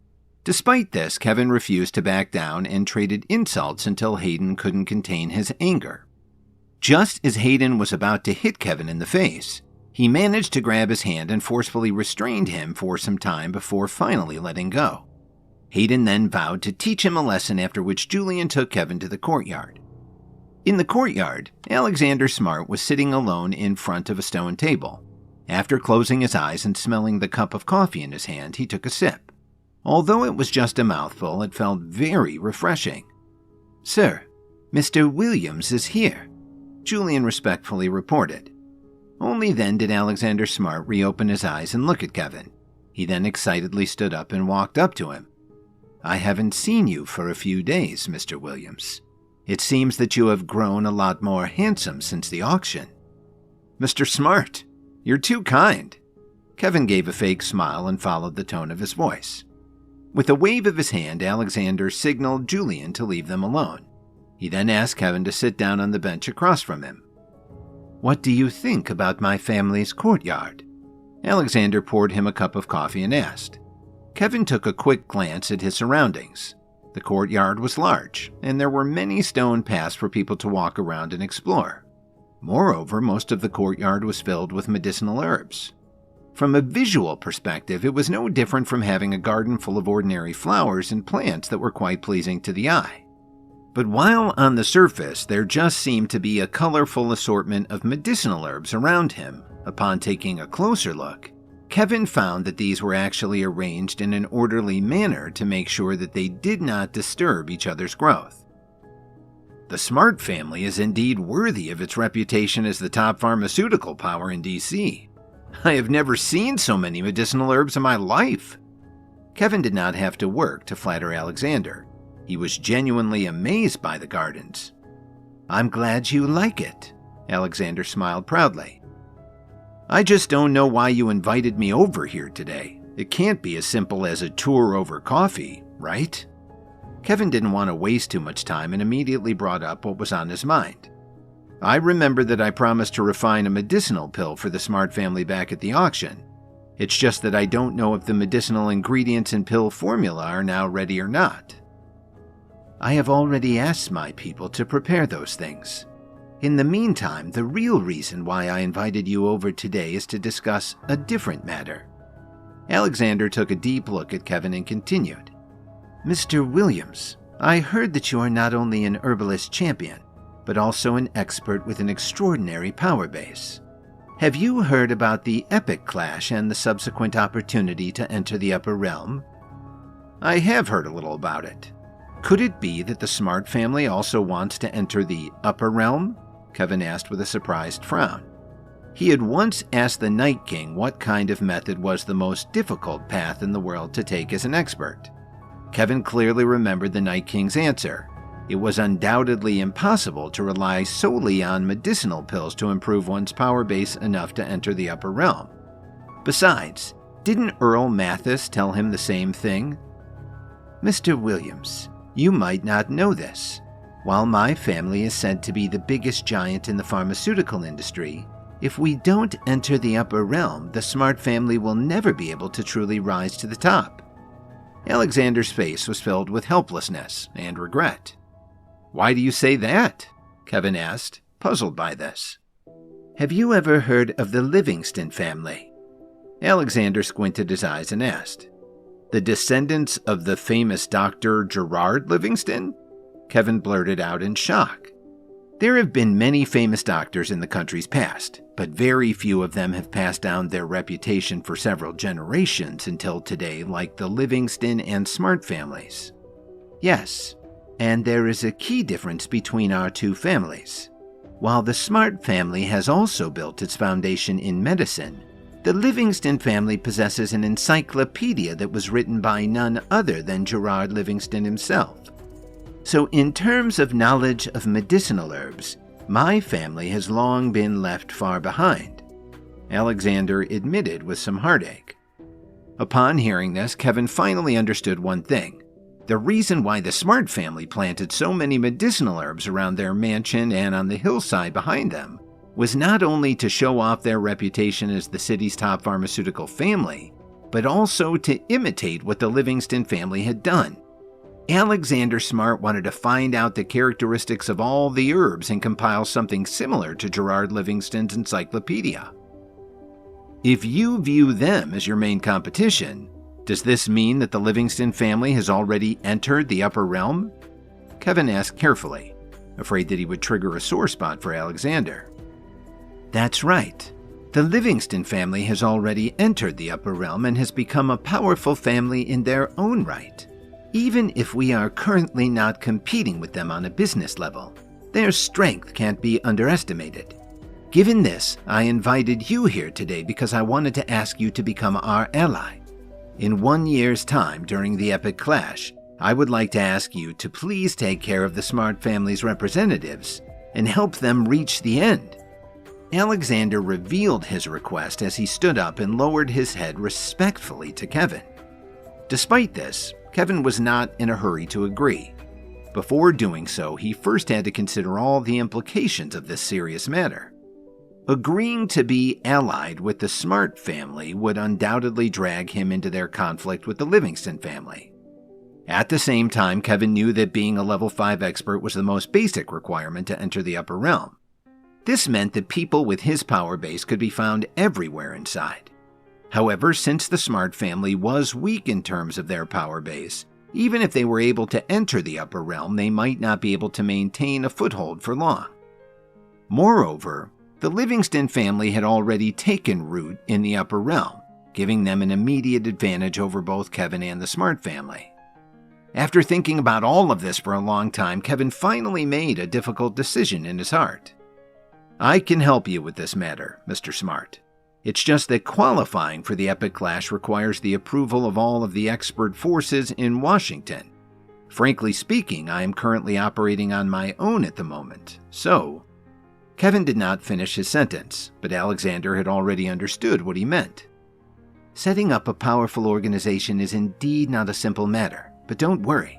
Despite this, Kevin refused to back down and traded insults until Hayden couldn't contain his anger. Just as Hayden was about to hit Kevin in the face, he managed to grab his hand and forcefully restrained him for some time before finally letting go. Hayden then vowed to teach him a lesson, after which Julian took Kevin to the courtyard. In the courtyard, Alexander Smart was sitting alone in front of a stone table. After closing his eyes and smelling the cup of coffee in his hand, he took a sip. Although it was just a mouthful, it felt very refreshing. "Sir, Mr. Williams is here," Julian respectfully reported. Only then did Alexander Smart reopen his eyes and look at Kevin. He then excitedly stood up and walked up to him. "I haven't seen you for a few days, Mr. Williams. It seems that you have grown a lot more handsome since the auction." "Mr. Smart, you're too kind." Kevin gave a fake smile and followed the tone of his voice. With a wave of his hand, Alexander signaled Julian to leave them alone. He then asked Kevin to sit down on the bench across from him. What do you think about my family's courtyard?" Alexander poured him a cup of coffee and asked. Kevin took a quick glance at his surroundings. The courtyard was large, and there were many stone paths for people to walk around and explore. Moreover, most of the courtyard was filled with medicinal herbs. From a visual perspective, it was no different from having a garden full of ordinary flowers and plants that were quite pleasing to the eye. But while on the surface there just seemed to be a colorful assortment of medicinal herbs around him, upon taking a closer look, Kevin found that these were actually arranged in an orderly manner to make sure that they did not disturb each other's growth. The Smart family is indeed worthy of its reputation as the top pharmaceutical power in DC. I have never seen so many medicinal herbs in my life. Kevin did not have to work to flatter Alexander. He was genuinely amazed by the gardens. "I'm glad you like it," Alexander smiled proudly. "I just don't know why you invited me over here today. It can't be as simple as a tour over coffee, right?" Kevin didn't want to waste too much time and immediately brought up what was on his mind. "I remember that I promised to refine a medicinal pill for the Smart family back at the auction. It's just that I don't know if the medicinal ingredients and pill formula are now ready or not." "I have already asked my people to prepare those things. In the meantime, the real reason why I invited you over today is to discuss a different matter." Alexander took a deep look at Kevin and continued. "Mr. Williams, I heard that you are not only an herbalist champion, but also an expert with an extraordinary power base. Have you heard about the Epic Clash and the subsequent opportunity to enter the Upper Realm?" "I have heard a little about it. Could it be that the Smart family also wants to enter the Upper Realm?" Kevin asked with a surprised frown. He had once asked the Night King what kind of method was the most difficult path in the world to take as an expert. Kevin clearly remembered the Night King's answer. It was undoubtedly impossible to rely solely on medicinal pills to improve one's power base enough to enter the Upper Realm. Besides, didn't Earl Mathis tell him the same thing? "Mr. Williams, you might not know this. While my family is said to be the biggest giant in the pharmaceutical industry, if we don't enter the Upper Realm, the Smart family will never be able to truly rise to the top." Alexander's face was filled with helplessness and regret. "Why do you say that?" Kevin asked, puzzled by this. "Have you ever heard of the Livingston family?" Alexander squinted his eyes and asked. "The descendants of the famous Dr. Gerard Livingston?" Kevin blurted out in shock. There have been many famous doctors in the country's past, but very few of them have passed down their reputation for several generations until today, like the Livingston and Smart families. Yes, and there is a key difference between our two families. While the Smart family has also built its foundation in medicine, the Livingston family possesses an encyclopedia that was written by none other than Gerard Livingston himself. So in terms of knowledge of medicinal herbs, my family has long been left far behind," Alexander admitted with some heartache. Upon hearing this, Kevin finally understood one thing. The reason why the Smart family planted so many medicinal herbs around their mansion and on the hillside behind them was not only to show off their reputation as the city's top pharmaceutical family, but also to imitate what the Livingston family had done. Alexander Smart wanted to find out the characteristics of all the herbs and compile something similar to Gerard Livingston's encyclopedia. If you view them as your main competition, does this mean that the Livingston family has already entered the Upper Realm? Kevin asked carefully, afraid that he would trigger a sore spot for Alexander. That's right. The Livingston family has already entered the Upper Realm and has become a powerful family in their own right. Even if we are currently not competing with them on a business level, their strength can't be underestimated. Given this, I invited you here today because I wanted to ask you to become our ally. In 1 year's time during the Epic Clash, I would like to ask you to please take care of the Smart family's representatives and help them reach the end. Alexander revealed his request as he stood up and lowered his head respectfully to Kevin. Despite this, Kevin was not in a hurry to agree. Before doing so, he first had to consider all the implications of this serious matter. Agreeing to be allied with the Smart family would undoubtedly drag him into their conflict with the Livingston family. At the same time, Kevin knew that being a level 5 expert was the most basic requirement to enter the upper realm. This meant that people with his power base could be found everywhere inside. However, since the Smart family was weak in terms of their power base, even if they were able to enter the upper realm, they might not be able to maintain a foothold for long. Moreover, the Livingston family had already taken root in the upper realm, giving them an immediate advantage over both Kevin and the Smart family. After thinking about all of this for a long time, Kevin finally made a difficult decision in his heart. "I can help you with this matter, Mr. Smart. It's just that qualifying for the Epic Clash requires the approval of all of the expert forces in Washington. Frankly speaking, I am currently operating on my own at the moment, so..." Kevin did not finish his sentence, but Alexander had already understood what he meant. "Setting up a powerful organization is indeed not a simple matter, but don't worry.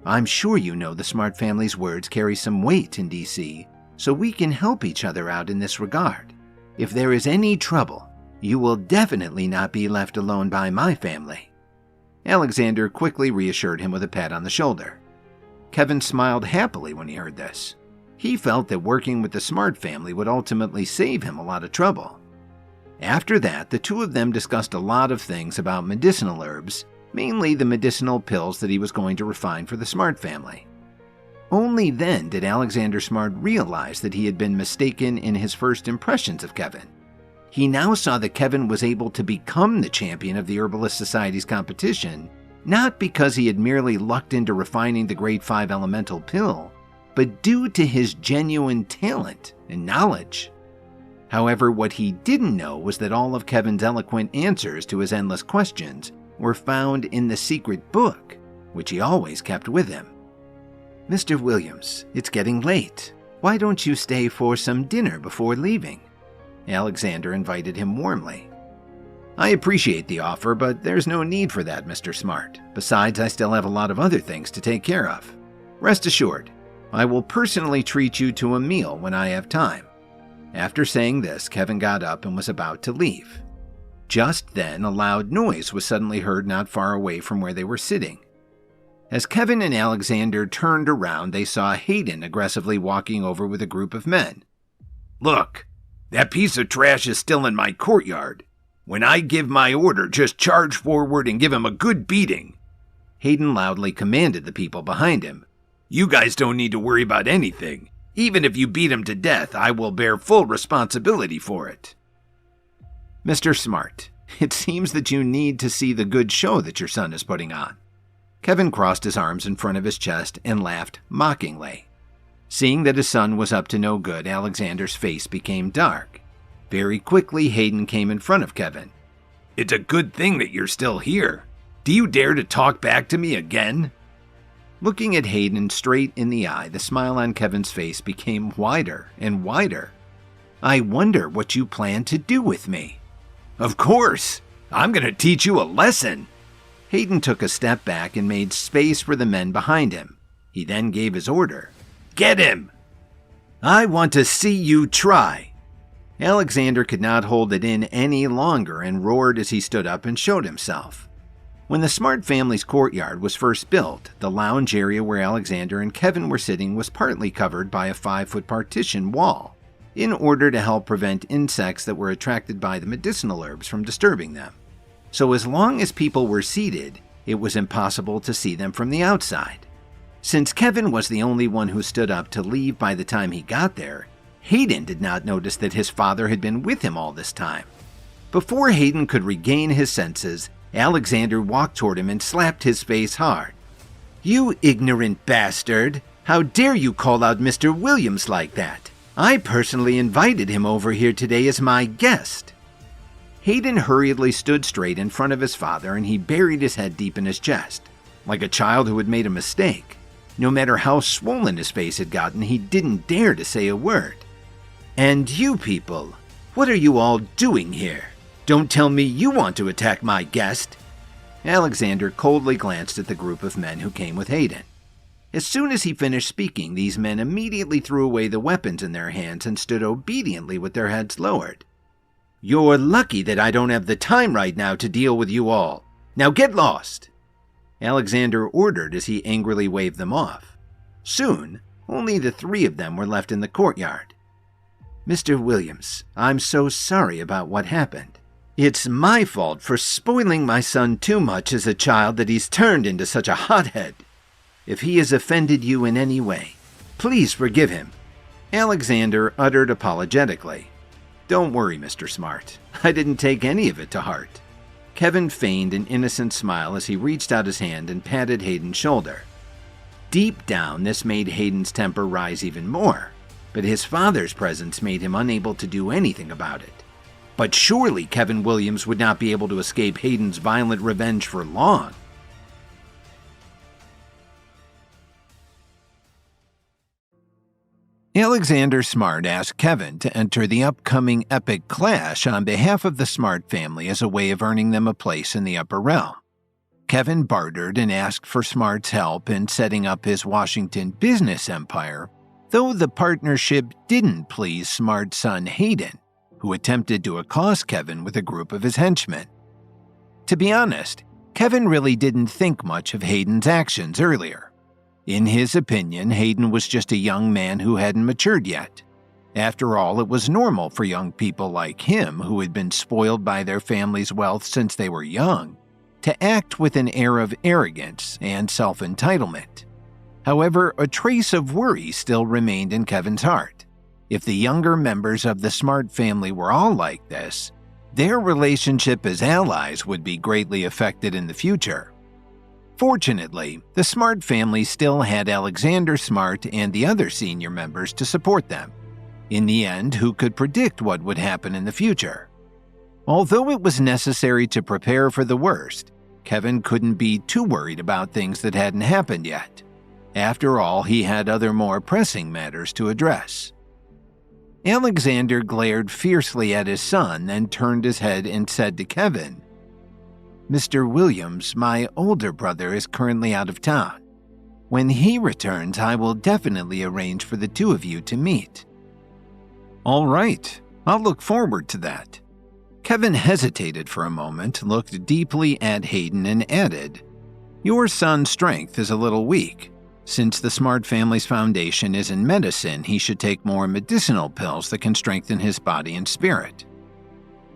I'm sure you know the Smart family's words carry some weight in DC, so we can help each other out in this regard. If there is any trouble, you will definitely not be left alone by my family." Alexander quickly reassured him with a pat on the shoulder. Kevin smiled happily when he heard this. He felt that working with the Smart family would ultimately save him a lot of trouble. After that, the two of them discussed a lot of things about medicinal herbs, mainly the medicinal pills that he was going to refine for the Smart family. Only then did Alexander Smart realize that he had been mistaken in his first impressions of Kevin. He now saw that Kevin was able to become the champion of the Herbalist Society's competition, not because he had merely lucked into refining the Grade 5 elemental pill, but due to his genuine talent and knowledge. However, what he didn't know was that all of Kevin's eloquent answers to his endless questions were found in the secret book, which he always kept with him. "Mr. Williams, it's getting late. Why don't you stay for some dinner before leaving?" Alexander invited him warmly. "I appreciate the offer, but there's no need for that, Mr. Smart. Besides, I still have a lot of other things to take care of. Rest assured, I will personally treat you to a meal when I have time." After saying this, Kevin got up and was about to leave. Just then, a loud noise was suddenly heard not far away from where they were sitting. As Kevin and Alexander turned around, they saw Hayden aggressively walking over with a group of men. "Look, that piece of trash is still in my courtyard. When I give my order, just charge forward and give him a good beating." Hayden loudly commanded the people behind him. "You guys don't need to worry about anything. Even if you beat him to death, I will bear full responsibility for it." "Mr. Smart, it seems that you need to see the good show that your son is putting on." Kevin crossed his arms in front of his chest and laughed mockingly. Seeing that his son was up to no good, Alexander's face became dark. Very quickly, Hayden came in front of Kevin. "It's a good thing that you're still here. Do you dare to talk back to me again?" Looking at Hayden straight in the eye, the smile on Kevin's face became wider and wider. "I wonder what you plan to do with me." "Of course! I'm going to teach you a lesson!" Hayden took a step back and made space for the men behind him. He then gave his order. "Get him!" "I want to see you try!" Alexander could not hold it in any longer and roared as he stood up and showed himself. When the Smart family's courtyard was first built, the lounge area where Alexander and Kevin were sitting was partly covered by a 5-foot partition wall, in order to help prevent insects that were attracted by the medicinal herbs from disturbing them. So as long as people were seated, it was impossible to see them from the outside. Since Kevin was the only one who stood up to leave by the time he got there, Hayden did not notice that his father had been with him all this time. Before Hayden could regain his senses, Alexander walked toward him and slapped his face hard. "You ignorant bastard! How dare you call out Mr. Williams like that? I personally invited him over here today as my guest." Hayden hurriedly stood straight in front of his father and he buried his head deep in his chest, like a child who had made a mistake. No matter how swollen his face had gotten, he didn't dare to say a word. "And you people, what are you all doing here? Don't tell me you want to attack my guest." Alexander coldly glanced at the group of men who came with Hayden. As soon as he finished speaking, these men immediately threw away the weapons in their hands and stood obediently with their heads lowered. "You're lucky that I don't have the time right now to deal with you all. Now get lost!" Alexander ordered as he angrily waved them off. Soon, only the three of them were left in the courtyard. "Mr. Williams, I'm so sorry about what happened. It's my fault for spoiling my son too much as a child that he's turned into such a hothead. If he has offended you in any way, please forgive him," Alexander uttered apologetically. "Don't worry, Mr. Smart. I didn't take any of it to heart." Kevin feigned an innocent smile as he reached out his hand and patted Hayden's shoulder. Deep down, this made Hayden's temper rise even more, but his father's presence made him unable to do anything about it. But surely Kevin Williams would not be able to escape Hayden's violent revenge for long. Alexander Smart asked Kevin to enter the upcoming epic clash on behalf of the Smart family as a way of earning them a place in the upper realm. Kevin bartered and asked for Smart's help in setting up his Washington business empire, though the partnership didn't please Smart's son Hayden, who attempted to accost Kevin with a group of his henchmen. To be honest, Kevin really didn't think much of Hayden's actions earlier. In his opinion, Hayden was just a young man who hadn't matured yet. After all, it was normal for young people like him, who had been spoiled by their family's wealth since they were young, to act with an air of arrogance and self-entitlement. However, a trace of worry still remained in Kevin's heart. If the younger members of the Smart family were all like this, their relationship as allies would be greatly affected in the future. Fortunately, the Smart family still had Alexander Smart and the other senior members to support them. In the end, who could predict what would happen in the future? Although it was necessary to prepare for the worst, Kevin couldn't be too worried about things that hadn't happened yet. After all, he had other more pressing matters to address. Alexander glared fiercely at his son, then turned his head and said to Kevin, "Mr. Williams, my older brother is currently out of town. When he returns, I will definitely arrange for the two of you to meet." "All right, I'll look forward to that." Kevin hesitated for a moment, looked deeply at Hayden, and added, "Your son's strength is a little weak. Since the Smart family's foundation is in medicine, he should take more medicinal pills that can strengthen his body and spirit."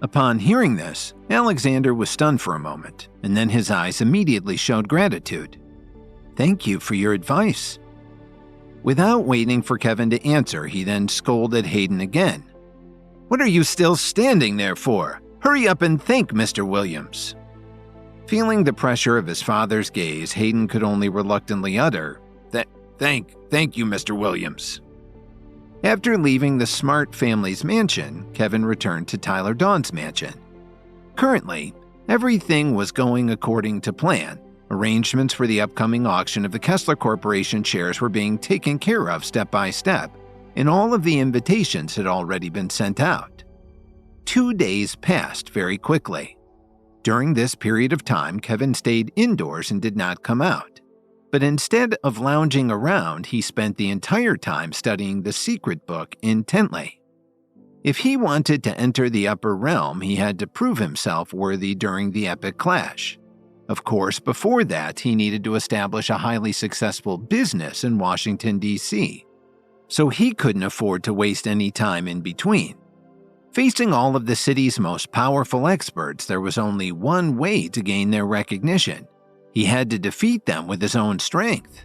Upon hearing this, Alexander was stunned for a moment, and then his eyes immediately showed gratitude. "Thank you for your advice." Without waiting for Kevin to answer, he then scolded Hayden again. "What are you still standing there for? Hurry up and think, Mr. Williams." Feeling the pressure of his father's gaze, Hayden could only reluctantly utter, Thank you, Mr. Williams." After leaving the Smart family's mansion, Kevin returned to Tyler Dawn's mansion. Currently, everything was going according to plan. Arrangements for the upcoming auction of the Kessler Corporation shares were being taken care of step by step, and all of the invitations had already been sent out. 2 days passed very quickly. During this period of time, Kevin stayed indoors and did not come out. But instead of lounging around, he spent the entire time studying the secret book intently. If he wanted to enter the upper realm, he had to prove himself worthy during the epic clash. Of course, before that, he needed to establish a highly successful business in Washington, D.C., so he couldn't afford to waste any time in between. Facing all of the city's most powerful experts, there was only one way to gain their recognition. He had to defeat them with his own strength.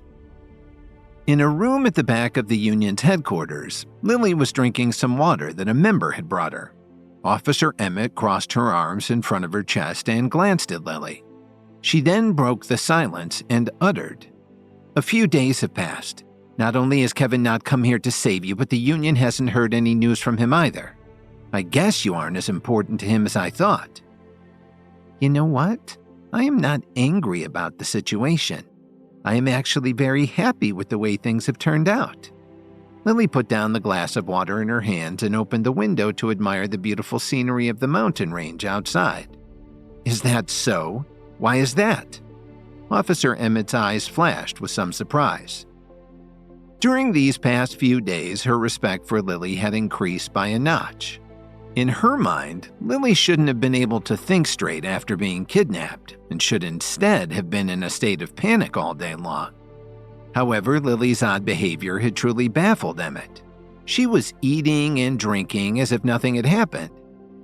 In a room at the back of the Union's headquarters, Lily was drinking some water that a member had brought her. Officer Emmett crossed her arms in front of her chest and glanced at Lily. She then broke the silence and uttered, "A few days have passed. Not only has Kevin not come here to save you, but the Union hasn't heard any news from him either. I guess you aren't as important to him as I thought." "You know what? I am not angry about the situation. I am actually very happy with the way things have turned out." Lily put down the glass of water in her hands and opened the window to admire the beautiful scenery of the mountain range outside. "Is that so? Why is that?" Officer Emmett's eyes flashed with some surprise. During these past few days, her respect for Lily had increased by a notch. In her mind, Lily shouldn't have been able to think straight after being kidnapped and should instead have been in a state of panic all day long. However, Lily's odd behavior had truly baffled Emmett. She was eating and drinking as if nothing had happened.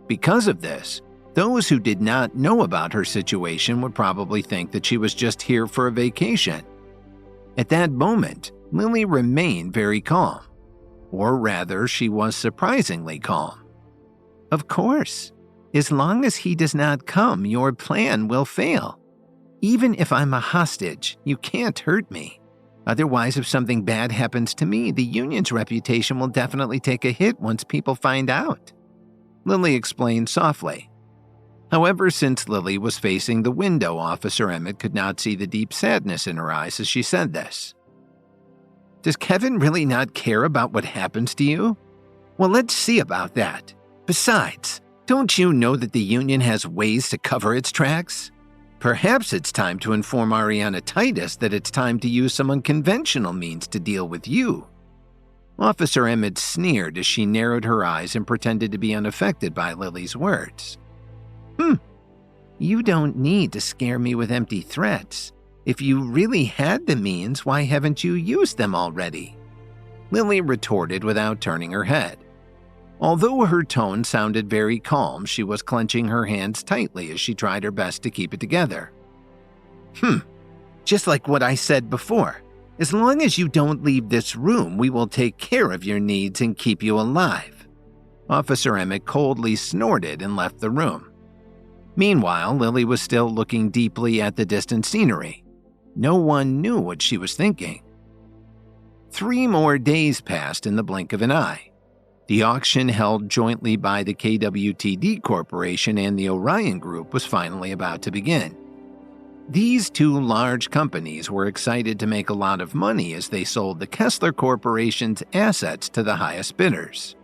Because of this, those who did not know about her situation would probably think that she was just here for a vacation. At that moment, Lily remained very calm. Or rather, she was surprisingly calm. Of course, as long as he does not come, your plan will fail. Even if I'm a hostage, you can't hurt me. Otherwise, if something bad happens to me, the union's reputation will definitely take a hit once people find out. Lily explained softly. However, since Lily was facing the window, Officer Emmett could not see the deep sadness in her eyes as she said this. Does Kevin really not care about what happens to you? Well, let's see about that. Besides, don't you know that the union has ways to cover its tracks? Perhaps it's time to inform Ariana Titus that it's time to use some unconventional means to deal with you. Officer Emmett sneered as she narrowed her eyes and pretended to be unaffected by Lily's words. You don't need to scare me with empty threats. If you really had the means, why haven't you used them already? Lily retorted without turning her head. Although her tone sounded very calm, she was clenching her hands tightly as she tried her best to keep it together. Just like what I said before. As long as you don't leave this room, we will take care of your needs and keep you alive. Officer Emmett coldly snorted and left the room. Meanwhile, Lily was still looking deeply at the distant scenery. No one knew what she was thinking. 3 more days passed in the blink of an eye. The auction held jointly by the KWTD Corporation and the Orion Group was finally about to begin. These 2 large companies were excited to make a lot of money as they sold the Kessler Corporation's assets to the highest bidders.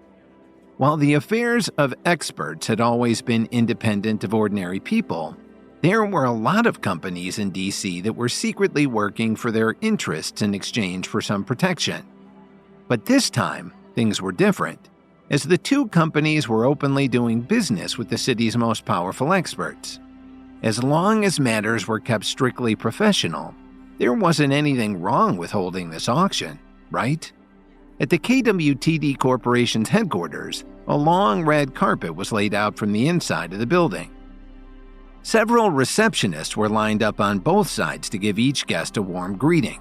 While the affairs of experts had always been independent of ordinary people, there were a lot of companies in DC that were secretly working for their interests in exchange for some protection. But this time, things were different, as the 2 companies were openly doing business with the city's most powerful experts. As long as matters were kept strictly professional, there wasn't anything wrong with holding this auction, right? At the KWTD Corporation's headquarters, a long red carpet was laid out from the inside of the building. Several receptionists were lined up on both sides to give each guest a warm greeting.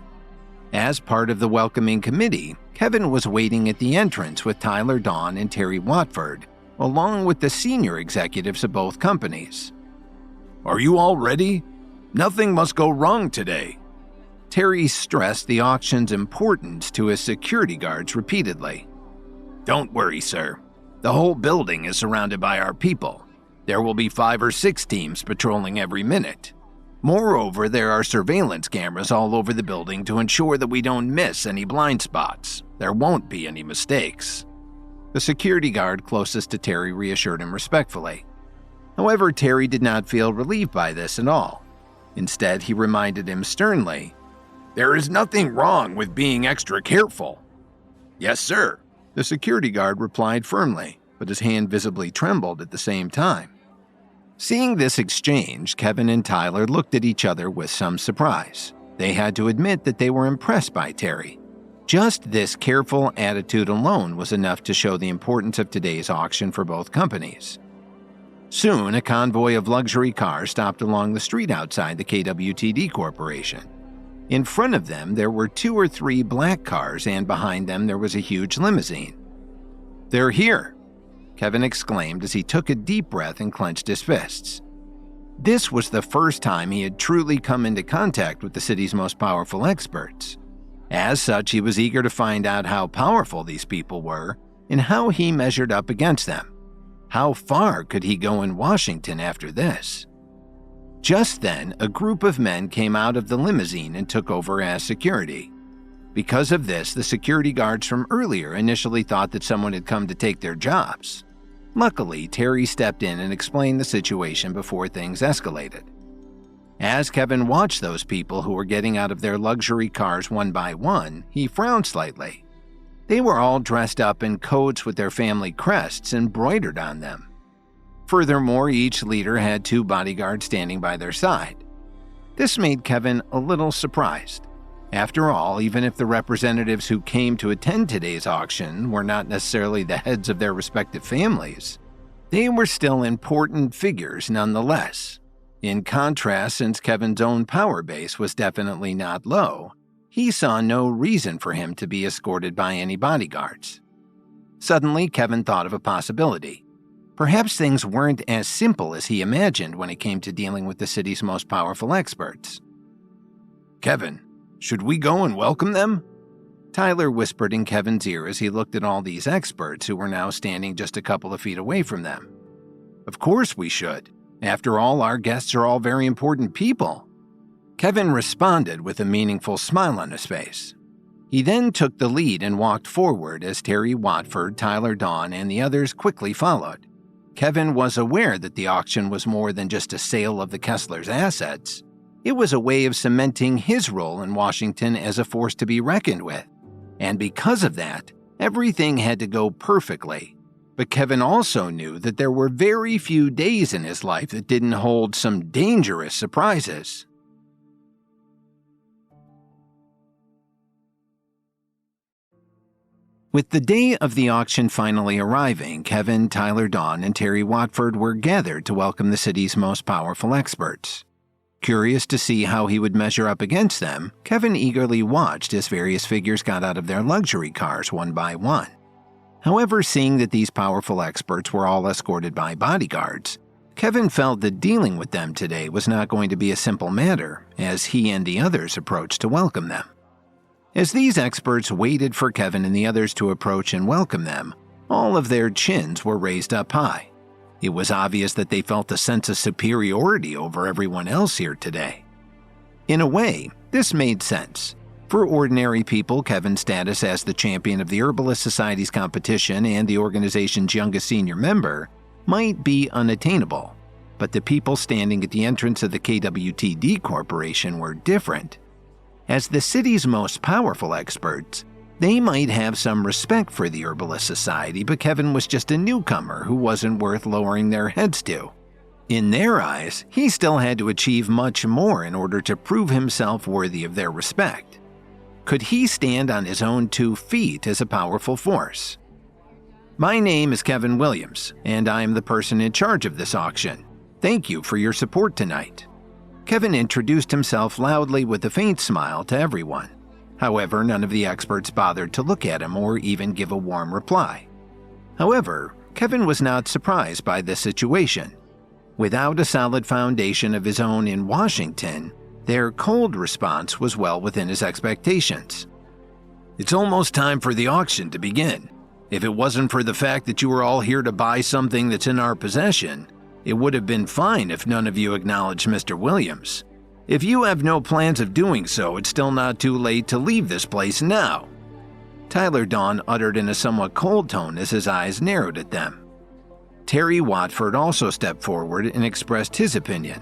As part of the welcoming committee, Kevin was waiting at the entrance with Tyler Dawn and Terry Watford, along with the senior executives of both companies. Are you all ready? Nothing must go wrong today. Terry stressed the auction's importance to his security guards repeatedly. Don't worry, sir. The whole building is surrounded by our people. There will be 5 or 6 teams patrolling every minute. Moreover, there are surveillance cameras all over the building to ensure that we don't miss any blind spots. There won't be any mistakes. The security guard closest to Terry reassured him respectfully. However, Terry did not feel relieved by this at all. Instead, he reminded him sternly, There is nothing wrong with being extra careful. Yes, sir. The security guard replied firmly, but his hand visibly trembled at the same time. Seeing this exchange, Kevin and Tyler looked at each other with some surprise. They had to admit that they were impressed by Terry. Just this careful attitude alone was enough to show the importance of today's auction for both companies. Soon, a convoy of luxury cars stopped along the street outside the KWTD Corporation. In front of them, there were 2 or 3 black cars, and behind them there was a huge limousine. "They're here!" Kevin exclaimed as he took a deep breath and clenched his fists. This was the first time he had truly come into contact with the city's most powerful experts. As such, he was eager to find out how powerful these people were and how he measured up against them. How far could he go in Washington after this? Just then, a group of men came out of the limousine and took over as security. Because of this, the security guards from earlier initially thought that someone had come to take their jobs. Luckily, Terry stepped in and explained the situation before things escalated. As Kevin watched those people who were getting out of their luxury cars one by one, he frowned slightly. They were all dressed up in coats with their family crests embroidered on them. Furthermore, each leader had 2 bodyguards standing by their side. This made Kevin a little surprised. After all, even if the representatives who came to attend today's auction were not necessarily the heads of their respective families, they were still important figures nonetheless. In contrast, since Kevin's own power base was definitely not low, he saw no reason for him to be escorted by any bodyguards. Suddenly, Kevin thought of a possibility. Perhaps things weren't as simple as he imagined when it came to dealing with the city's most powerful experts. "Kevin, should we go and welcome them?" Tyler whispered in Kevin's ear as he looked at all these experts who were now standing just a couple of feet away from them. "Of course we should. After all, our guests are all very important people." Kevin responded with a meaningful smile on his face. He then took the lead and walked forward as Terry Watford, Tyler Dawn, and the others quickly followed. Kevin was aware that the auction was more than just a sale of the Kesslers' assets. It was a way of cementing his role in Washington as a force to be reckoned with. And because of that, everything had to go perfectly. But Kevin also knew that there were very few days in his life that didn't hold some dangerous surprises. With the day of the auction finally arriving, Kevin, Tyler Dawn, and Terry Watford were gathered to welcome the city's most powerful experts. Curious to see how he would measure up against them, Kevin eagerly watched as various figures got out of their luxury cars one by one. However, seeing that these powerful experts were all escorted by bodyguards, Kevin felt that dealing with them today was not going to be a simple matter as he and the others approached to welcome them. As these experts waited for Kevin and the others to approach and welcome them, all of their chins were raised up high. It was obvious that they felt a sense of superiority over everyone else here today. In a way, this made sense. For ordinary people, Kevin's status as the champion of the Herbalist Society's competition and the organization's youngest senior member might be unattainable, but the people standing at the entrance of the KWTD Corporation were different. As the city's most powerful experts, they might have some respect for the Herbalist Society, but Kevin was just a newcomer who wasn't worth lowering their heads to. In their eyes, he still had to achieve much more in order to prove himself worthy of their respect. Could he stand on his own 2 feet as a powerful force? "My name is Kevin Williams, and I am the person in charge of this auction. Thank you for your support tonight." Kevin introduced himself loudly with a faint smile to everyone. However, none of the experts bothered to look at him or even give a warm reply. However, Kevin was not surprised by this situation. Without a solid foundation of his own in Washington, their cold response was well within his expectations. "It's almost time for the auction to begin. If it wasn't for the fact that you were all here to buy something that's in our possession, it would have been fine if none of you acknowledged Mr. Williams. If you have no plans of doing so, it's still not too late to leave this place now," Tyler Dawn uttered in a somewhat cold tone as his eyes narrowed at them. Terry Watford also stepped forward and expressed his opinion.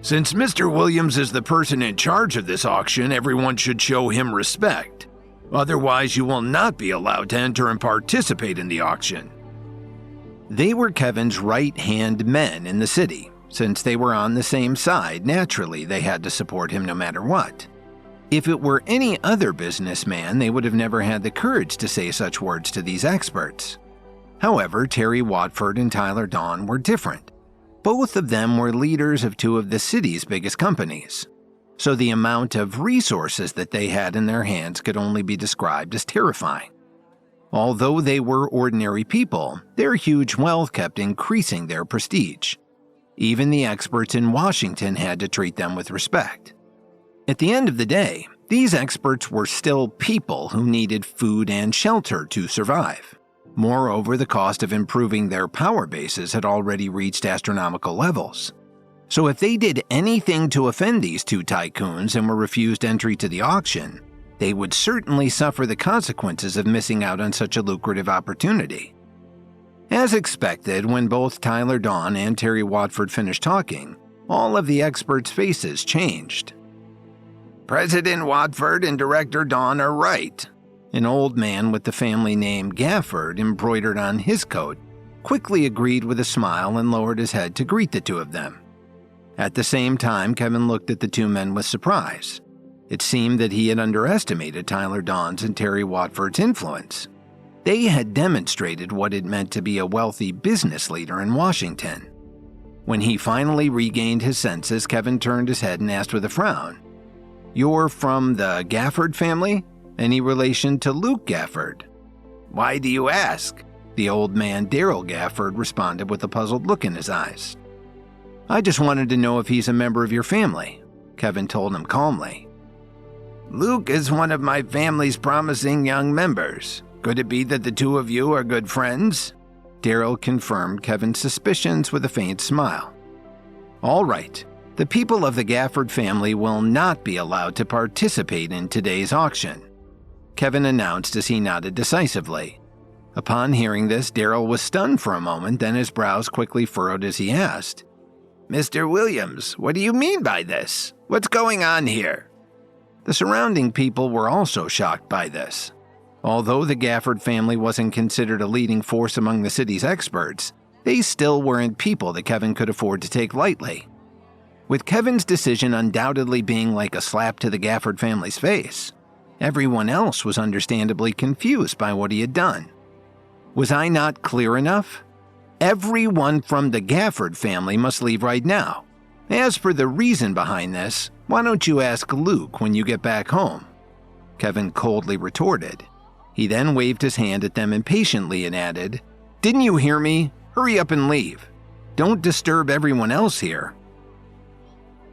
"Since Mr. Williams is the person in charge of this auction, everyone should show him respect. Otherwise, you will not be allowed to enter and participate in the auction." They were Kevin's right-hand men in the city. Since they were on the same side, naturally they had to support him no matter what. If it were any other businessman, they would have never had the courage to say such words to these experts. However, Terry Watford and Tyler Dawn were different. Both of them were leaders of 2 of the city's biggest companies. So the amount of resources that they had in their hands could only be described as terrifying. Although they were ordinary people, their huge wealth kept increasing their prestige. Even the experts in Washington had to treat them with respect. At the end of the day, these experts were still people who needed food and shelter to survive. Moreover, the cost of improving their power bases had already reached astronomical levels. So if they did anything to offend these 2 tycoons and were refused entry to the auction, they would certainly suffer the consequences of missing out on such a lucrative opportunity. As expected, when both Tyler Dawn and Terry Watford finished talking, all of the experts' faces changed. "President Watford and Director Dawn are right." An old man with the family name Gafford embroidered on his coat quickly agreed with a smile and lowered his head to greet the two of them. At the same time, Kevin looked at the two men with surprise. It seemed that he had underestimated Tyler Dawn's and Terry Watford's influence. They had demonstrated what it meant to be a wealthy business leader in Washington. When he finally regained his senses, Kevin turned his head and asked with a frown, "You're from the Gafford family? Any relation to Luke Gafford?" "Why do you ask?" The old man, Daryl Gafford, responded with a puzzled look in his eyes. "I just wanted to know if he's a member of your family," Kevin told him calmly. "Luke is one of my family's promising young members. Could it be that the two of you are good friends?" Daryl confirmed Kevin's suspicions with a faint smile. "All right. The people of the Gafford family will not be allowed to participate in today's auction," Kevin announced as he nodded decisively. Upon hearing this, Daryl was stunned for a moment, then his brows quickly furrowed as he asked, "Mr. Williams, what do you mean by this? What's going on here?" The surrounding people were also shocked by this. Although the Gafford family wasn't considered a leading force among the city's experts, they still weren't people that Kevin could afford to take lightly. With Kevin's decision undoubtedly being like a slap to the Gafford family's face, everyone else was understandably confused by what he had done. Was I not clear enough? Everyone from the Gafford family must leave right now. As for the reason behind this, why don't you ask Luke when you get back home?" Kevin coldly retorted. He then waved his hand at them impatiently and added, "Didn't you hear me? Hurry up and leave. Don't disturb everyone else here."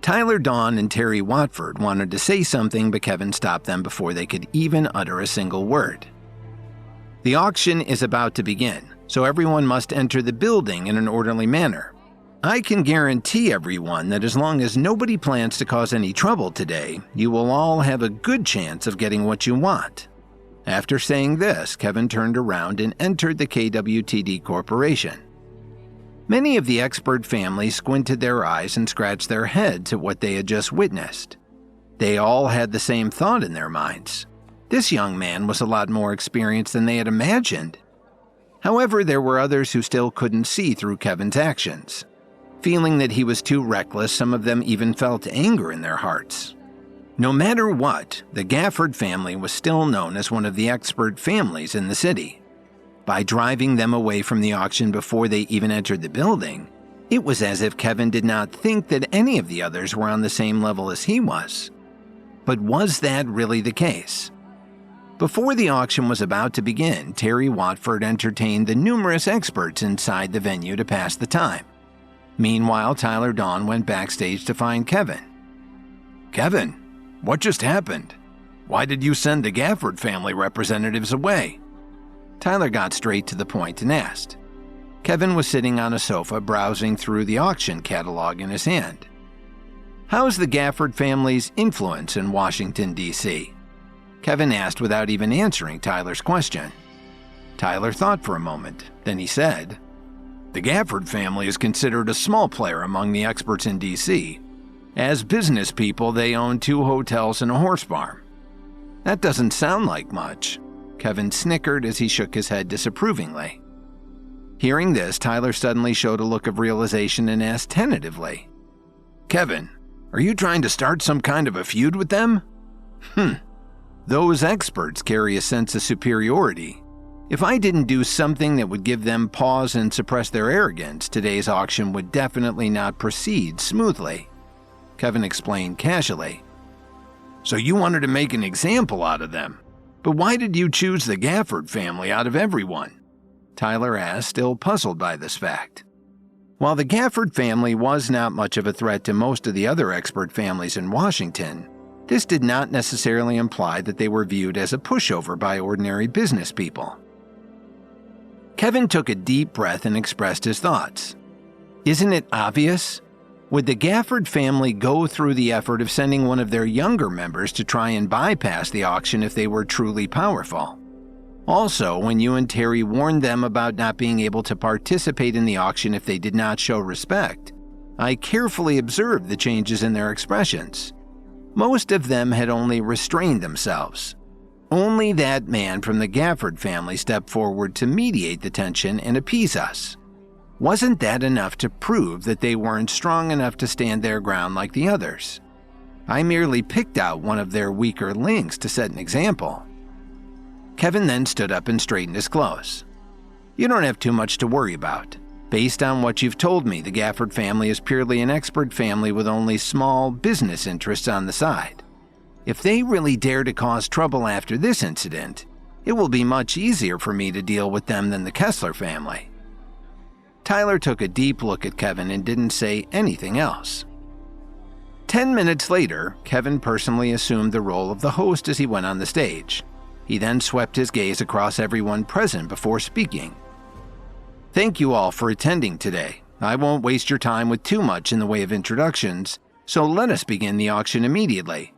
Tyler Dawn and Terry Watford wanted to say something, but Kevin stopped them before they could even utter a single word. "The auction is about to begin, so everyone must enter the building in an orderly manner. I can guarantee everyone that as long as nobody plans to cause any trouble today, you will all have a good chance of getting what you want." After saying this, Kevin turned around and entered the KWTD Corporation. Many of the expert families squinted their eyes and scratched their heads at what they had just witnessed. They all had the same thought in their minds. This young man was a lot more experienced than they had imagined. However, there were others who still couldn't see through Kevin's actions. Feeling that he was too reckless, some of them even felt anger in their hearts. No matter what, the Gafford family was still known as one of the expert families in the city. By driving them away from the auction before they even entered the building, it was as if Kevin did not think that any of the others were on the same level as he was. But was that really the case? Before the auction was about to begin, Terry Watford entertained the numerous experts inside the venue to pass the time. Meanwhile, Tyler Dawn went backstage to find Kevin. "Kevin, what just happened? Why did you send the Gafford family representatives away?" Tyler got straight to the point and asked. Kevin was sitting on a sofa browsing through the auction catalog in his hand. "How's the Gafford family's influence in Washington, D.C.?" Kevin asked without even answering Tyler's question. Tyler thought for a moment, then he said, "The Gafford family is considered a small player among the experts in D.C. As business people, they own 2 hotels and a horse farm." "That doesn't sound like much." Kevin snickered as he shook his head disapprovingly. Hearing this, Tyler suddenly showed a look of realization and asked tentatively, "Kevin, are you trying to start some kind of a feud with them?" Those experts carry a sense of superiority. If I didn't do something that would give them pause and suppress their arrogance, today's auction would definitely not proceed smoothly," Kevin explained casually. "So you wanted to make an example out of them. But why did you choose the Gafford family out of everyone?" Tyler asked, still puzzled by this fact. While the Gafford family was not much of a threat to most of the other expert families in Washington, this did not necessarily imply that they were viewed as a pushover by ordinary business people. Kevin took a deep breath and expressed his thoughts. Isn't it obvious? Would the Gafford family go through the effort of sending one of their younger members to try and bypass the auction if they were truly powerful? Also, when you and Terry warned them about not being able to participate in the auction if they did not show respect, I carefully observed the changes in their expressions. Most of them had only restrained themselves. Only that man from the Gafford family stepped forward to mediate the tension and appease us. Wasn't that enough to prove that they weren't strong enough to stand their ground like the others? I merely picked out one of their weaker links to set an example. Kevin then stood up and straightened his clothes. You don't have too much to worry about. Based on what you've told me, the Gafford family is purely an expert family with only small business interests on the side. If they really dare to cause trouble after this incident, it will be much easier for me to deal with them than the Kessler family. Tyler took a deep look at Kevin and didn't say anything else. 10 minutes later, Kevin personally assumed the role of the host as he went on the stage. He then swept his gaze across everyone present before speaking. Thank you all for attending today. I won't waste your time with too much in the way of introductions, so let us begin the auction immediately.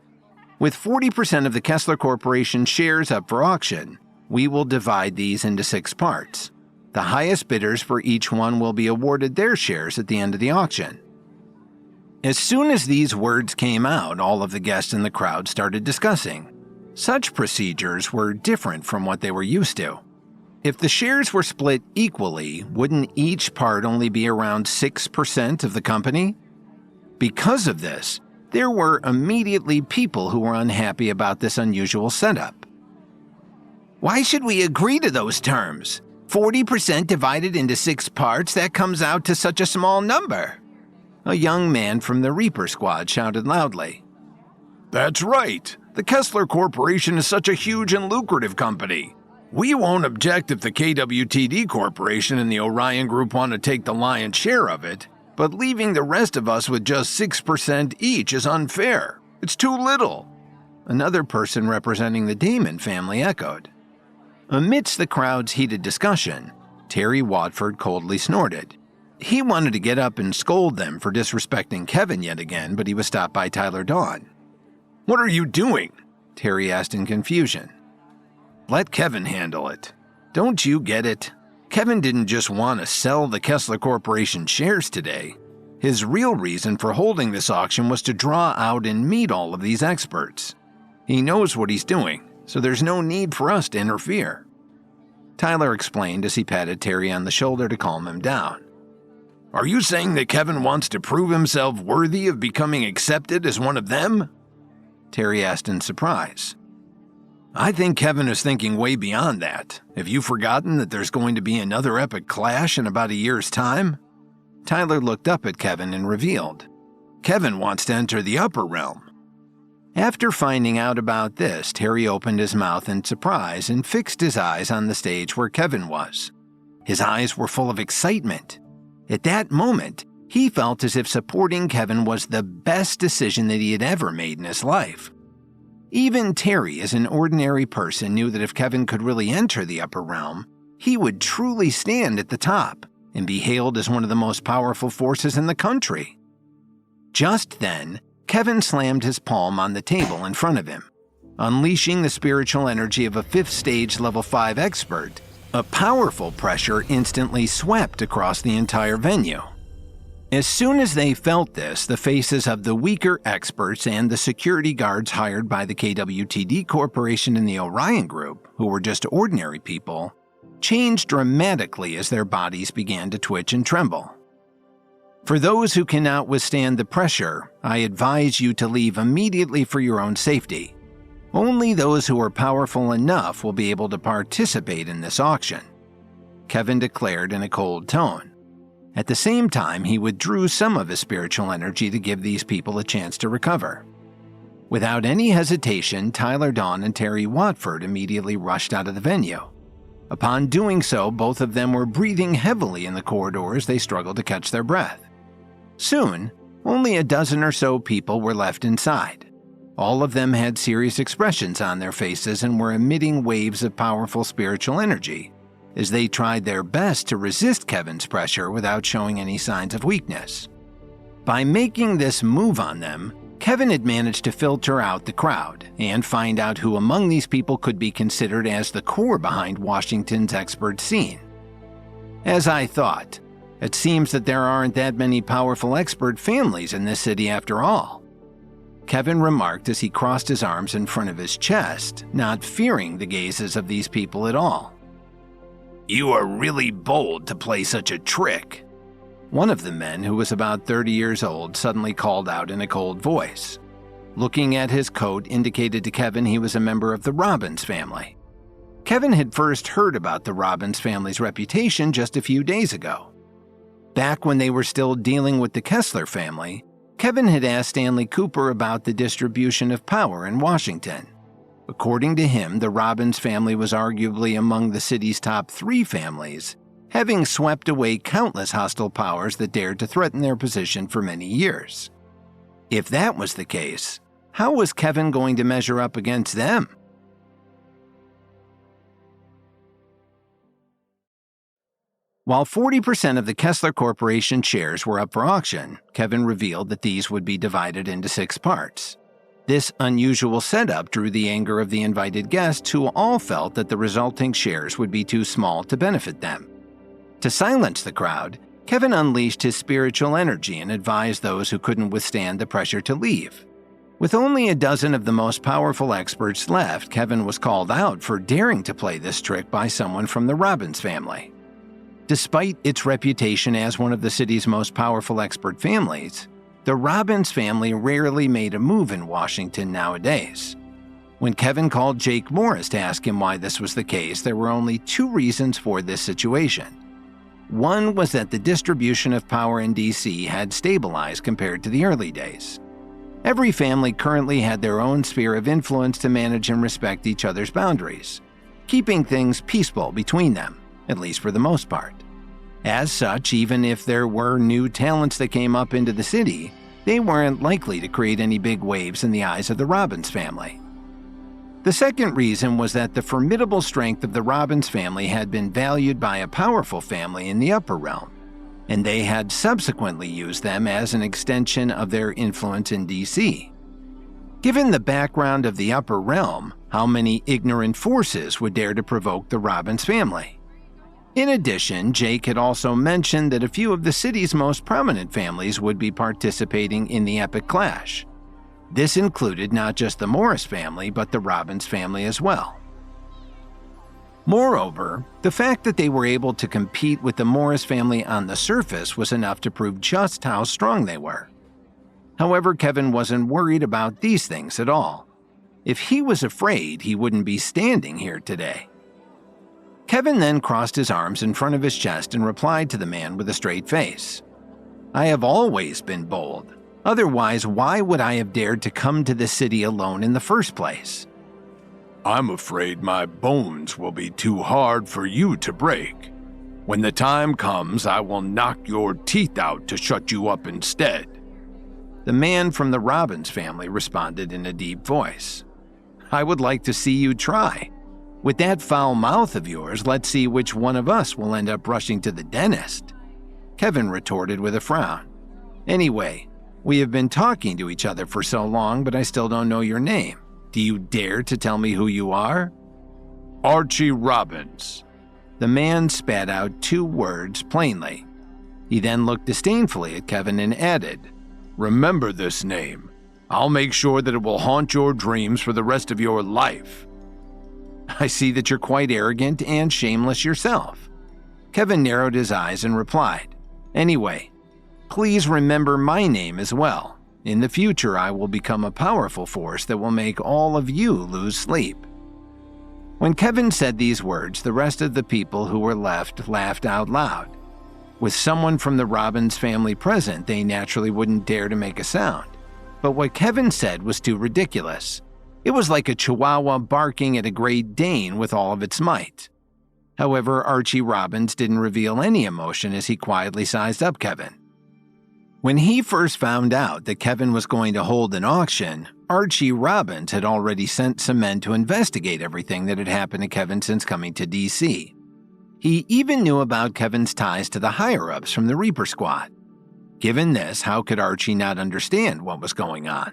With 40% of the Kessler Corporation shares up for auction, we will divide these into 6 parts. The highest bidders for each one will be awarded their shares at the end of the auction. As soon as these words came out, all of the guests in the crowd started discussing. Such procedures were different from what they were used to. If the shares were split equally, wouldn't each part only be around 6% of the company? Because of this, there were immediately people who were unhappy about this unusual setup. Why should we agree to those terms? 40% divided into 6 parts, that comes out to such a small number. A young man from the Reaper Squad shouted loudly. That's right. The Kessler Corporation is such a huge and lucrative company. We won't object if the KWTD Corporation and the Orion Group want to take the lion's share of it, but leaving the rest of us with just 6% each is unfair. It's too little. Another person representing the Damon family echoed. Amidst the crowd's heated discussion, Terry Watford coldly snorted. He wanted to get up and scold them for disrespecting Kevin yet again, but he was stopped by Tyler Dawn. What are you doing? Terry asked in confusion. Let Kevin handle it. Don't you get it? Kevin didn't just want to sell the Kessler Corporation shares today. His real reason for holding this auction was to draw out and meet all of these experts. He knows what he's doing, so there's no need for us to interfere. Tyler explained as he patted Terry on the shoulder to calm him down. Are you saying that Kevin wants to prove himself worthy of becoming accepted as one of them? Terry asked in surprise. I think Kevin is thinking way beyond that. Have you forgotten that there's going to be another epic clash in about a year's time? Tyler looked up at Kevin and revealed. Kevin wants to enter the upper realm. After finding out about this, Terry opened his mouth in surprise and fixed his eyes on the stage where Kevin was. His eyes were full of excitement. At that moment, he felt as if supporting Kevin was the best decision that he had ever made in his life. Even Terry, as an ordinary person, knew that if Kevin could really enter the upper realm, he would truly stand at the top and be hailed as one of the most powerful forces in the country. Just then, Kevin slammed his palm on the table in front of him. Unleashing the spiritual energy of a 5th stage level 5 expert, a powerful pressure instantly swept across the entire venue. As soon as they felt this, the faces of the weaker experts and the security guards hired by the KWTD Corporation and the Orion Group, who were just ordinary people, changed dramatically as their bodies began to twitch and tremble. For those who cannot withstand the pressure, I advise you to leave immediately for your own safety. Only those who are powerful enough will be able to participate in this auction, Kevin declared in a cold tone. At the same time, he withdrew some of his spiritual energy to give these people a chance to recover. Without any hesitation, Tyler Dawn and Terry Watford immediately rushed out of the venue. Upon doing so, both of them were breathing heavily in the corridor as they struggled to catch their breath. Soon, only a dozen or so people were left inside. All of them had serious expressions on their faces and were emitting waves of powerful spiritual energy, as they tried their best to resist Kevin's pressure without showing any signs of weakness. By making this move on them, Kevin had managed to filter out the crowd and find out who among these people could be considered as the core behind Washington's expert scene. As I thought, It seems that there aren't that many powerful expert families in this city after all," Kevin remarked as he crossed his arms in front of his chest, not fearing the gazes of these people at all. "You are really bold to play such a trick," one of the men, who was about 30 years old, suddenly called out in a cold voice. Looking at his coat indicated to Kevin he was a member of the Robbins family. Kevin had first heard about the Robbins family's reputation just a few days ago. Back when they were still dealing with the Kessler family, Kevin had asked Stanley Cooper about the distribution of power in Washington. According to him, the Robbins family was arguably among the city's top 3 families, having swept away countless hostile powers that dared to threaten their position for many years. If that was the case, how was Kevin going to measure up against them? While 40% of the Kessler Corporation shares were up for auction, Kevin revealed that these would be divided into 6 parts. This unusual setup drew the anger of the invited guests, who all felt that the resulting shares would be too small to benefit them. To silence the crowd, Kevin unleashed his spiritual energy and advised those who couldn't withstand the pressure to leave. With only a dozen of the most powerful experts left, Kevin was called out for daring to play this trick by someone from the Robbins family. Despite its reputation as one of the city's most powerful expert families, the Robbins family rarely made a move in Washington nowadays. When Kevin called Jake Morris to ask him why this was the case, there were only 2 reasons for this situation. One was that the distribution of power in DC had stabilized compared to the early days. Every family currently had their own sphere of influence to manage and respect each other's boundaries, keeping things peaceful between them, at least for the most part. As such, even if there were new talents that came up into the city, they weren't likely to create any big waves in the eyes of the Robbins family. The second reason was that the formidable strength of the Robbins family had been valued by a powerful family in the upper realm, and they had subsequently used them as an extension of their influence in DC. Given the background of the upper realm, how many ignorant forces would dare to provoke the Robbins family? In addition, Jake had also mentioned that a few of the city's most prominent families would be participating in the epic clash. This included not just the Morris family, but the Robbins family as well. Moreover, the fact that they were able to compete with the Morris family on the surface was enough to prove just how strong they were. However, Kevin wasn't worried about these things at all. If he was afraid, he wouldn't be standing here today. Kevin then crossed his arms in front of his chest and replied to the man with a straight face. "I have always been bold. Otherwise, why would I have dared to come to the city alone in the first place?" I'm afraid my bones will be too hard for you to break. When the time comes, I will knock your teeth out to shut you up instead. The man from the Robbins family responded in a deep voice. "I would like to see you try. With that foul mouth of yours, let's see which one of us will end up rushing to the dentist," Kevin retorted with a frown. "Anyway, we have been talking to each other for so long, but I still don't know your name. Do you dare to tell me who you are?" Archie Robbins. The man spat out 2 words plainly. He then looked disdainfully at Kevin and added, Remember this name. I'll make sure that it will haunt your dreams for the rest of your life. "I see that you're quite arrogant and shameless yourself." Kevin narrowed his eyes and replied, "Anyway, please remember my name as well. In the future, I will become a powerful force that will make all of you lose sleep." When Kevin said these words, the rest of the people who were left laughed out loud. With someone from the Robbins family present, they naturally wouldn't dare to make a sound. But what Kevin said was too ridiculous. It was like a chihuahua barking at a Great Dane with all of its might. However, Archie Robbins didn't reveal any emotion as he quietly sized up Kevin. When he first found out that Kevin was going to hold an auction, Archie Robbins had already sent some men to investigate everything that had happened to Kevin since coming to DC. He even knew about Kevin's ties to the higher-ups from the Reaper Squad. Given this, how could Archie not understand what was going on?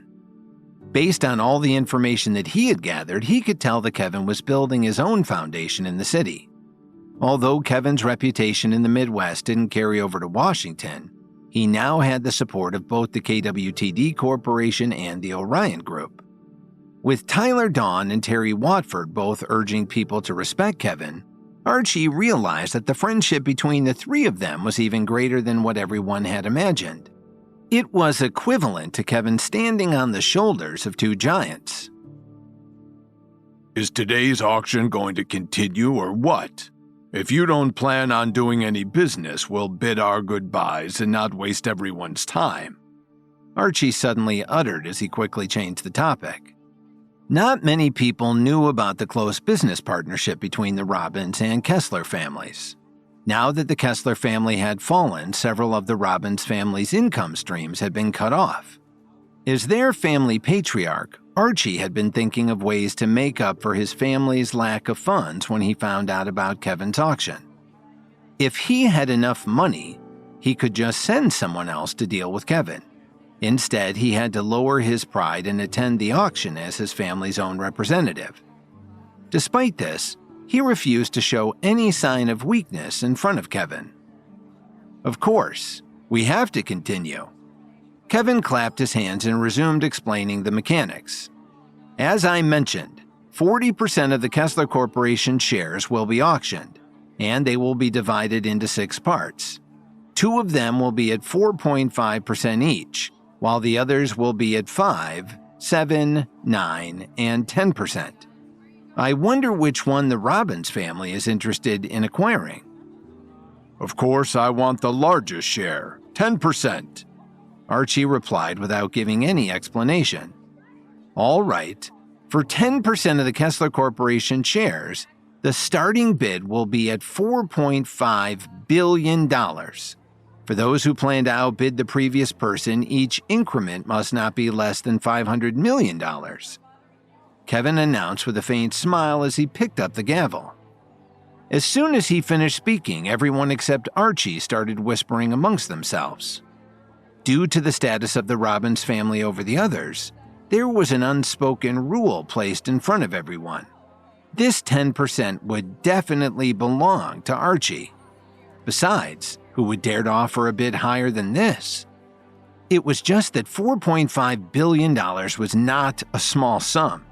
Based on all the information that he had gathered, he could tell that Kevin was building his own foundation in the city. Although Kevin's reputation in the Midwest didn't carry over to Washington, he now had the support of both the KWTD Corporation and the Orion Group. With Tyler Dawn and Terry Watford both urging people to respect Kevin, Archie realized that the friendship between the three of them was even greater than what everyone had imagined. It was equivalent to Kevin standing on the shoulders of two giants. Is today's auction going to continue or what? If you don't plan on doing any business, we'll bid our goodbyes and not waste everyone's time, Archie suddenly uttered as he quickly changed the topic. Not many people knew about the close business partnership between the Robbins and Kessler families. Now that the Kessler family had fallen, several of the Robbins family's income streams had been cut off. As their family patriarch, Archie had been thinking of ways to make up for his family's lack of funds when he found out about Kevin's auction. If he had enough money, he could just send someone else to deal with Kevin. Instead, he had to lower his pride and attend the auction as his family's own representative. Despite this, he refused to show any sign of weakness in front of Kevin. Of course, we have to continue. Kevin clapped his hands and resumed explaining the mechanics. As I mentioned, 40% of the Kessler Corporation shares will be auctioned, and they will be divided into 6 parts. 2 of them will be at 4.5% each, while the others will be at 5, 7, 9, and 10%. I wonder which one the Robbins family is interested in acquiring. Of course, I want the largest share, 10%. Archie replied without giving any explanation. All right, for 10% of the Kessler Corporation shares, the starting bid will be at $4.5 billion. For those who plan to outbid the previous person, each increment must not be less than $500 million. Kevin announced with a faint smile as he picked up the gavel. As soon as he finished speaking, everyone except Archie started whispering amongst themselves. Due to the status of the Robbins family over the others, there was an unspoken rule placed in front of everyone. This 10% would definitely belong to Archie. Besides, who would dare to offer a bid higher than this? It was just that $4.5 billion was not a small sum.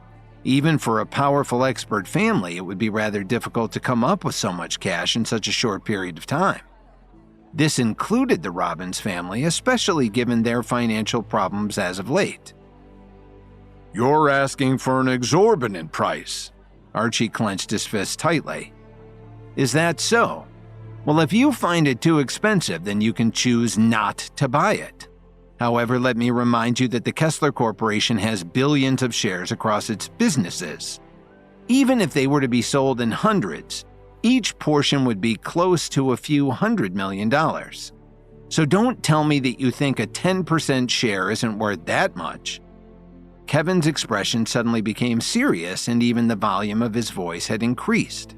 Even for a powerful expert family, it would be rather difficult to come up with so much cash in such a short period of time. This included the Robbins family, especially given their financial problems as of late. You're asking for an exorbitant price. Archie clenched his fist tightly. Is that so? Well, if you find it too expensive, then you can choose not to buy it. However, let me remind you that the Kessler Corporation has billions of shares across its businesses. Even if they were to be sold in hundreds, each portion would be close to a few $100 million. So don't tell me that you think a 10% share isn't worth that much. Kevin's expression suddenly became serious, and even the volume of his voice had increased.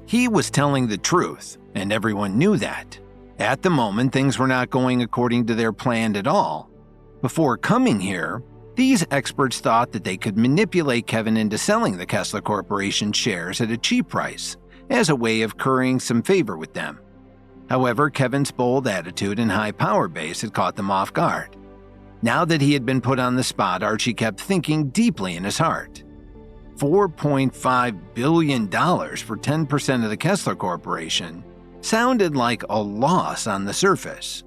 He was telling the truth, and everyone knew that. At the moment, things were not going according to their plan at all. Before coming here, these experts thought that they could manipulate Kevin into selling the Kessler Corporation shares at a cheap price, as a way of currying some favor with them. However, Kevin's bold attitude and high power base had caught them off guard. Now that he had been put on the spot, Archie kept thinking deeply in his heart. $4.5 billion for 10% of the Kessler Corporation sounded like a loss on the surface.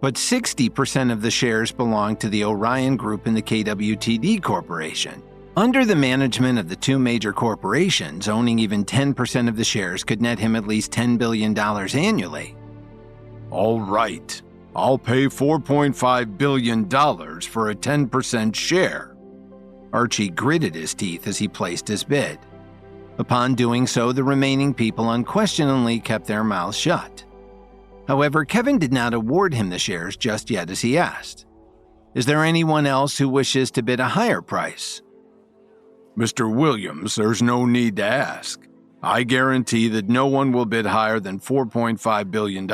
But 60% of the shares belonged to the Orion Group and the KWTD Corporation. Under the management of the 2 major corporations, owning even 10% of the shares could net him at least $10 billion annually. All right, I'll pay $4.5 billion for a 10% share. Archie gritted his teeth as he placed his bid. Upon doing so, the remaining people unquestionably kept their mouths shut. However, Kevin did not award him the shares just yet as he asked, "Is there anyone else who wishes to bid a higher price?" Mr. Williams, there's no need to ask. I guarantee that no one will bid higher than $4.5 billion.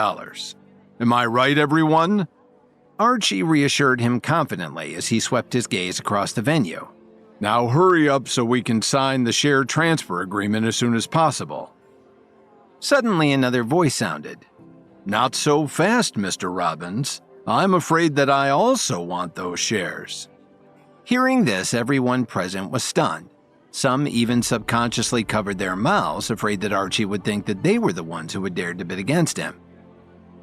Am I right, everyone? Archie reassured him confidently as he swept his gaze across the venue. Now hurry up so we can sign the share transfer agreement as soon as possible. Suddenly another voice sounded. "Not so fast, Mr. Robbins. I'm afraid that I also want those shares." Hearing this, everyone present was stunned. Some even subconsciously covered their mouths, afraid that Archie would think that they were the ones who had dared to bid against him.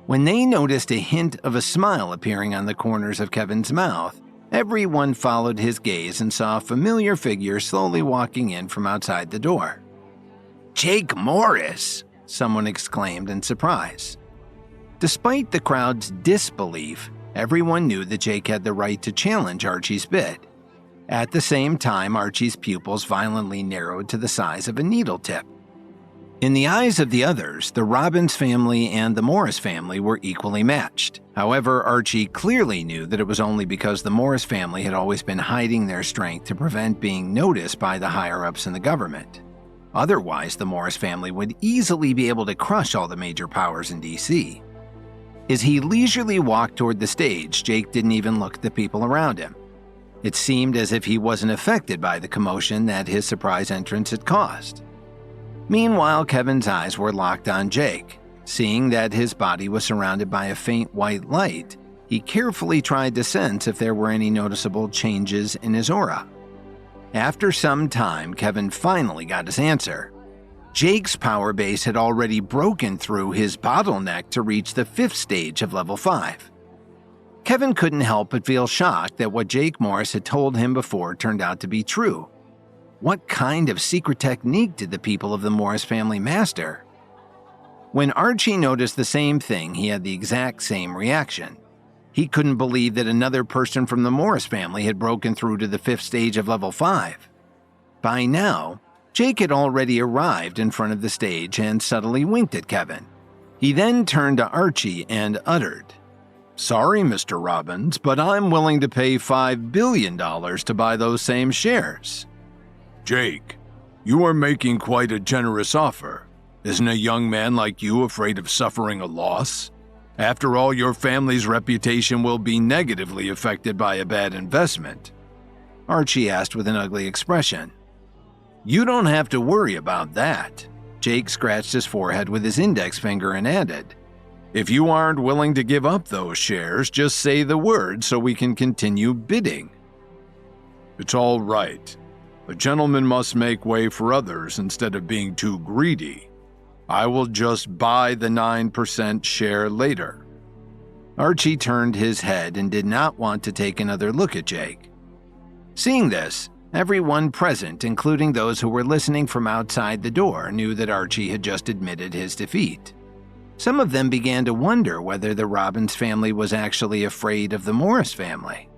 When they noticed a hint of a smile appearing on the corners of Kevin's mouth, everyone followed his gaze and saw a familiar figure slowly walking in from outside the door. "Jake Morris!" someone exclaimed in surprise. Despite the crowd's disbelief, everyone knew that Jake had the right to challenge Archie's bid. At the same time, Archie's pupils violently narrowed to the size of a needle tip. In the eyes of the others, the Robbins family and the Morris family were equally matched. However, Archie clearly knew that it was only because the Morris family had always been hiding their strength to prevent being noticed by the higher-ups in the government. Otherwise, the Morris family would easily be able to crush all the major powers in DC. As he leisurely walked toward the stage, Jake didn't even look at the people around him. It seemed as if he wasn't affected by the commotion that his surprise entrance had caused. Meanwhile, Kevin's eyes were locked on Jake. Seeing that his body was surrounded by a faint white light, he carefully tried to sense if there were any noticeable changes in his aura. After some time, Kevin finally got his answer. Jake's power base had already broken through his bottleneck to reach the 5th stage of level 5. Kevin couldn't help but feel shocked that what Jake Morris had told him before turned out to be true. What kind of secret technique did the people of the Morris family master? When Archie noticed the same thing, he had the exact same reaction. He couldn't believe that another person from the Morris family had broken through to the 5th stage of level 5. By now, Jake had already arrived in front of the stage and subtly winked at Kevin. He then turned to Archie and uttered, "Sorry, Mr. Robbins, but I'm willing to pay $5 billion to buy those same shares." "Jake, you are making quite a generous offer. Isn't a young man like you afraid of suffering a loss? After all, your family's reputation will be negatively affected by a bad investment," Archie asked with an ugly expression. "You don't have to worry about that." Jake scratched his forehead with his index finger and added, "If you aren't willing to give up those shares, just say the word so we can continue bidding." "It's all right. A gentleman must make way for others instead of being too greedy. I will just buy the 9% share later." Archie turned his head and did not want to take another look at Jake. Seeing this, everyone present, including those who were listening from outside the door, knew that Archie had just admitted his defeat. Some of them began to wonder whether the Robbins family was actually afraid of the Morris family.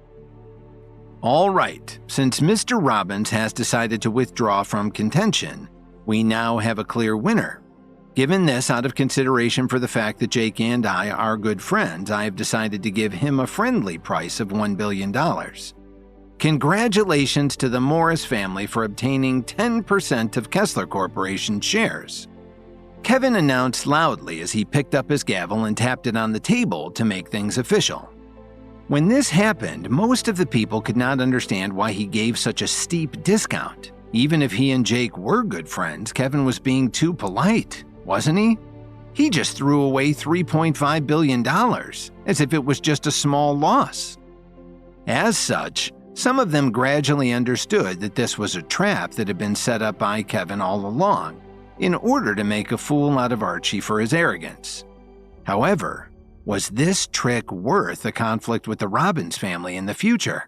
All right, since Mr. Robbins has decided to withdraw from contention, we now have a clear winner. Given this, out of consideration for the fact that Jake and I are good friends, I have decided to give him a friendly price of $1 billion. Congratulations to the Morris family for obtaining 10% of Kessler Corporation shares. Kevin announced loudly as he picked up his gavel and tapped it on the table to make things official. When this happened, most of the people could not understand why he gave such a steep discount. Even if he and Jake were good friends, Kevin was being too polite, wasn't he? He just threw away $3.5 billion, as if it was just a small loss. As such, some of them gradually understood that this was a trap that had been set up by Kevin all along, in order to make a fool out of Archie for his arrogance. However, was this trick worth a conflict with the Robbins family in the future?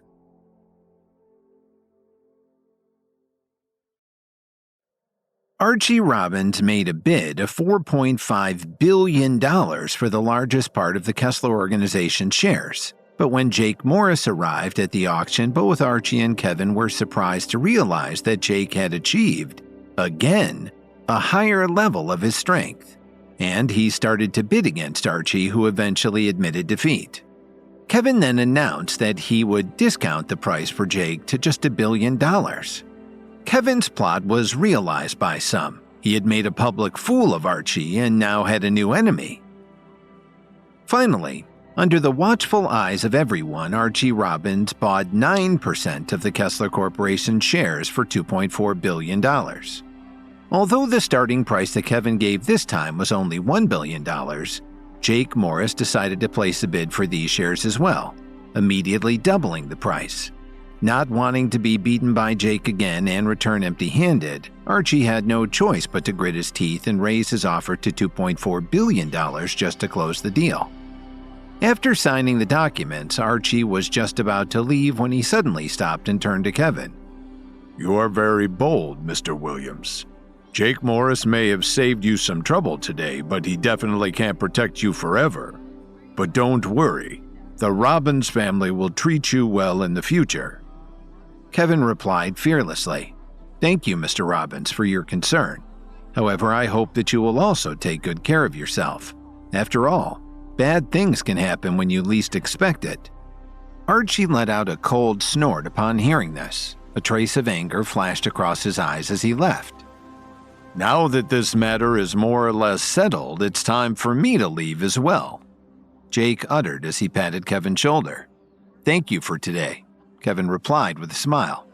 Archie Robbins made a bid of $4.5 billion for the largest part of the Kessler Organization shares. But when Jake Morris arrived at the auction, both Archie and Kevin were surprised to realize that Jake had achieved, again, a higher level of his strength. And he started to bid against Archie, who eventually admitted defeat. Kevin then announced that he would discount the price for Jake to just $1 billion. Kevin's plot was realized by some. He had made a public fool of Archie and now had a new enemy. Finally, under the watchful eyes of everyone, Archie Robbins bought 9% of the Kessler Corporation shares for $2.4 billion. Although the starting price that Kevin gave this time was only $1 billion, Jake Morris decided to place a bid for these shares as well, immediately doubling the price. Not wanting to be beaten by Jake again and return empty-handed, Archie had no choice but to grit his teeth and raise his offer to $2.4 billion just to close the deal. After signing the documents, Archie was just about to leave when he suddenly stopped and turned to Kevin. "You are very bold, Mr. Williams. Jake Morris may have saved you some trouble today, but he definitely can't protect you forever. But don't worry, the Robbins family will treat you well in the future." Kevin replied fearlessly, "Thank you, Mr. Robbins, for your concern. However, I hope that you will also take good care of yourself. After all, bad things can happen when you least expect it." Archie let out a cold snort upon hearing this. A trace of anger flashed across his eyes as he left. "Now that this matter is more or less settled, it's time for me to leave as well," Jake uttered as he patted Kevin's shoulder. "Thank you for today," Kevin replied with a smile.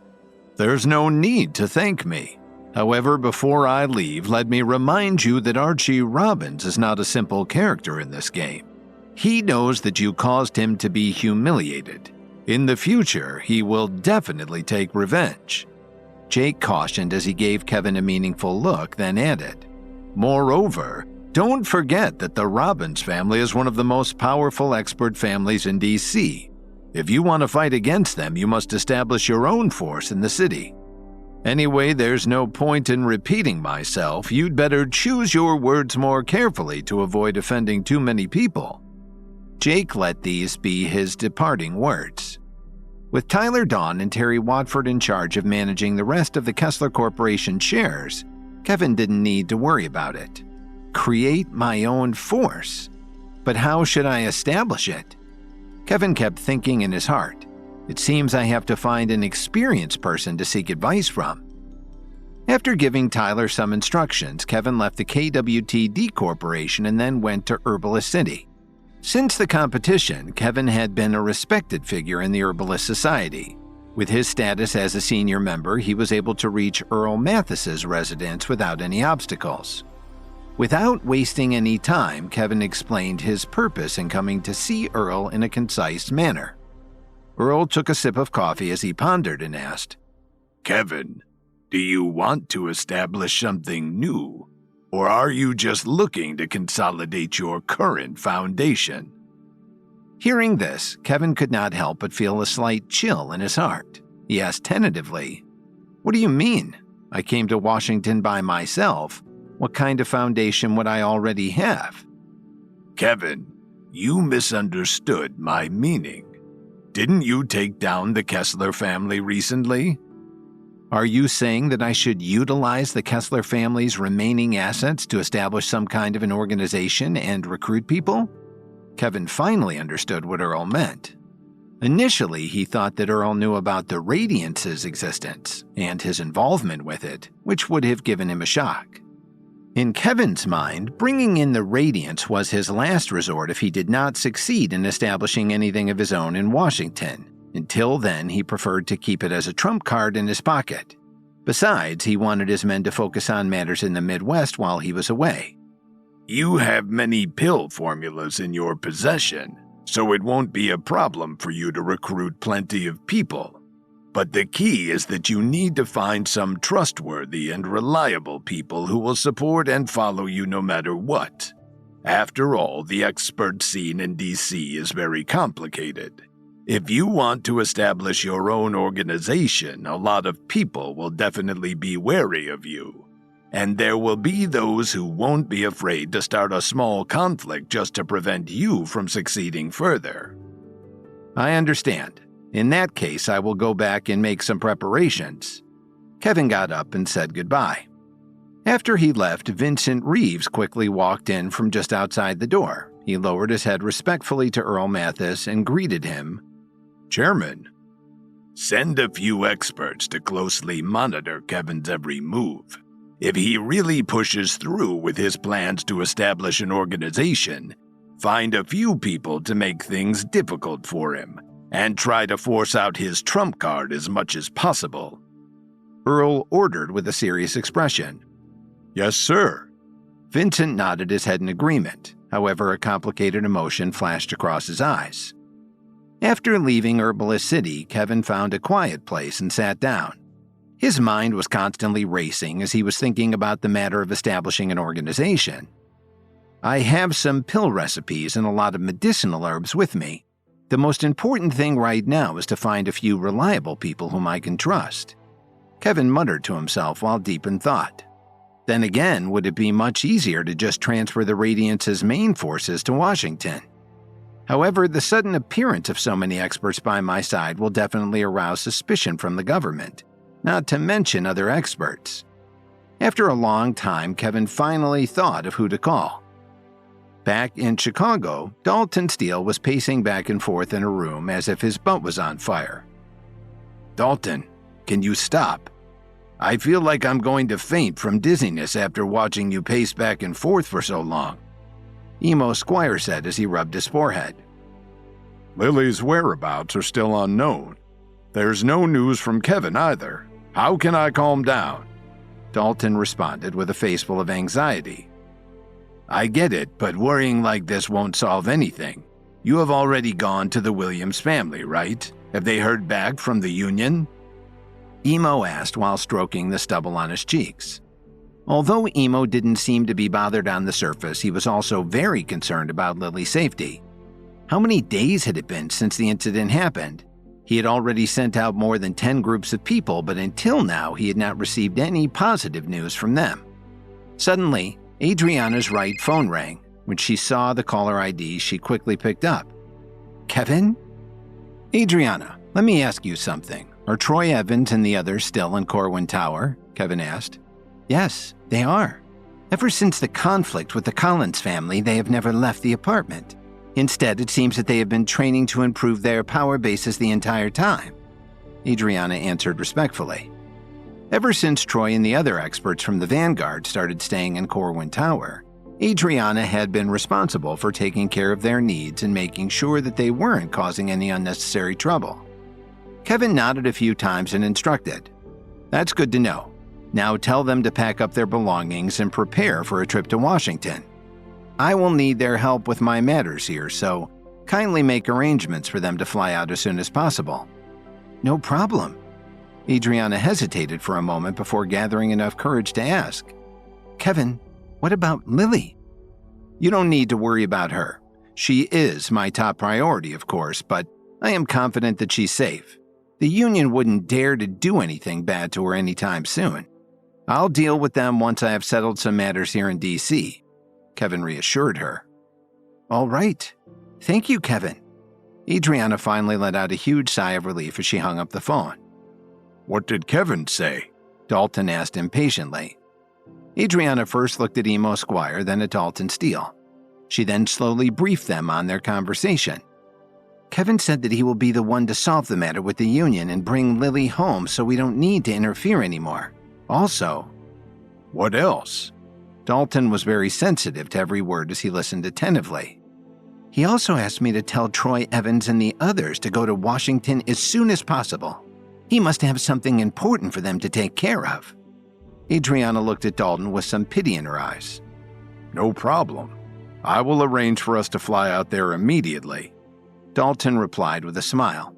"There's no need to thank me. However, before I leave, let me remind you that Archie Robbins is not a simple character in this game. He knows that you caused him to be humiliated. In the future, he will definitely take revenge." Jake cautioned as he gave Kevin a meaningful look, then added, "Moreover, don't forget that the Robbins family is one of the most powerful expert families in DC. If you want to fight against them, you must establish your own force in the city. Anyway, there's no point in repeating myself. You'd better choose your words more carefully to avoid offending too many people." Jake let these be his departing words. With Tyler Dawn and Terry Watford in charge of managing the rest of the Kessler Corporation shares, Kevin didn't need to worry about it. Create my own force? But how should I establish it? Kevin kept thinking in his heart. It seems I have to find an experienced person to seek advice from. After giving Tyler some instructions, Kevin left the KWTD Corporation and then went to Herbalist City. Since the competition, Kevin had been a respected figure in the Herbalist Society. With his status as a senior member, he was able to reach Earl Mathis's residence without any obstacles. Without wasting any time, Kevin explained his purpose in coming to see Earl in a concise manner. Earl took a sip of coffee as he pondered and asked, "Kevin, do you want to establish something new? Or are you just looking to consolidate your current foundation?" Hearing this, Kevin could not help but feel a slight chill in his heart. He asked tentatively, "What do you mean? I came to Washington by myself. What kind of foundation would I already have?" "Kevin, you misunderstood my meaning. Didn't you take down the Kessler family recently?" "Are you saying that I should utilize the Kessler family's remaining assets to establish some kind of an organization and recruit people?" Kevin finally understood what Earl meant. Initially, he thought that Earl knew about the Radiance's existence and his involvement with it, which would have given him a shock. In Kevin's mind, bringing in the Radiance was his last resort if he did not succeed in establishing anything of his own in Washington. Until then, he preferred to keep it as a trump card in his pocket. Besides, he wanted his men to focus on matters in the Midwest while he was away. "You have many pill formulas in your possession, so it won't be a problem for you to recruit plenty of people. But the key is that you need to find some trustworthy and reliable people who will support and follow you no matter what. After all, the expert scene in DC is very complicated. If you want to establish your own organization, a lot of people will definitely be wary of you. And there will be those who won't be afraid to start a small conflict just to prevent you from succeeding further." "I understand. In that case, I will go back and make some preparations." Kevin got up and said goodbye. After he left, Vincent Reeves quickly walked in from just outside the door. He lowered his head respectfully to Earl Mathis and greeted him. "Chairman, send a few experts to closely monitor Kevin's every move. If he really pushes through with his plans to establish an organization, find a few people to make things difficult for him, and try to force out his trump card as much as possible." Earl ordered with a serious expression. Yes, sir. Vincent nodded his head in agreement. However, a complicated emotion flashed across his eyes. After leaving Herbalist City, Kevin found a quiet place and sat down. His mind was constantly racing as he was thinking about the matter of establishing an organization. I have some pill recipes and a lot of medicinal herbs with me. The most important thing right now is to find a few reliable people whom I can trust. Kevin muttered to himself while deep in thought. Then again, would it be much easier to just transfer the Radiance's main forces to Washington? However, the sudden appearance of so many experts by my side will definitely arouse suspicion from the government, not to mention other experts. After a long time, Kevin finally thought of who to call. Back in Chicago, Dalton Steele was pacing back and forth in a room as if his butt was on fire. "Dalton, can you stop? I feel like I'm going to faint from dizziness after watching you pace back and forth for so long," Emo Squire said as he rubbed his forehead. Lily's whereabouts are still unknown. There's no news from Kevin either. How can I calm down? Dalton responded with a face full of anxiety. I get it, but worrying like this won't solve anything. You have already gone to the Williams family, right? Have they heard back from the Union? Emo asked while stroking the stubble on his cheeks. Although Emo didn't seem to be bothered on the surface, he was also very concerned about Lily's safety. How many days had it been since the incident happened? He had already sent out more than 10 groups of people, but until now he had not received any positive news from them. Suddenly, Adriana's right phone rang. When she saw the caller ID, she quickly picked up. Kevin? Adriana, let me ask you something. Are Troy Evans and the others still in Corwin Tower? Kevin asked. Yes, they are. Ever since the conflict with the Collins family, they have never left the apartment. Instead, it seems that they have been training to improve their power bases the entire time. Adriana answered respectfully. Ever since Troy and the other experts from the Vanguard started staying in Corwin Tower, Adriana had been responsible for taking care of their needs and making sure that they weren't causing any unnecessary trouble. Kevin nodded a few times and instructed, That's good to know. Now tell them to pack up their belongings and prepare for a trip to Washington. I will need their help with my matters here, so kindly make arrangements for them to fly out as soon as possible. No problem. Adriana hesitated for a moment before gathering enough courage to ask, Kevin, what about Lily? You don't need to worry about her. She is my top priority, of course, but I am confident that she's safe. The Union wouldn't dare to do anything bad to her anytime soon. I'll deal with them once I have settled some matters here in D.C., Kevin reassured her. All right. Thank you, Kevin. Adriana finally let out a huge sigh of relief as she hung up the phone. What did Kevin say? Dalton asked impatiently. Adriana first looked at Emo Squire, then at Dalton Steele. She then slowly briefed them on their conversation. Kevin said that he will be the one to solve the matter with the Union and bring Lily home so we don't need to interfere anymore. Also, what else? Dalton was very sensitive to every word as he listened attentively. He also asked me to tell Troy Evans and the others to go to Washington as soon as possible. He must have something important for them to take care of. Adriana looked at Dalton with some pity in her eyes. No problem. I will arrange for us to fly out there immediately, Dalton replied with a smile.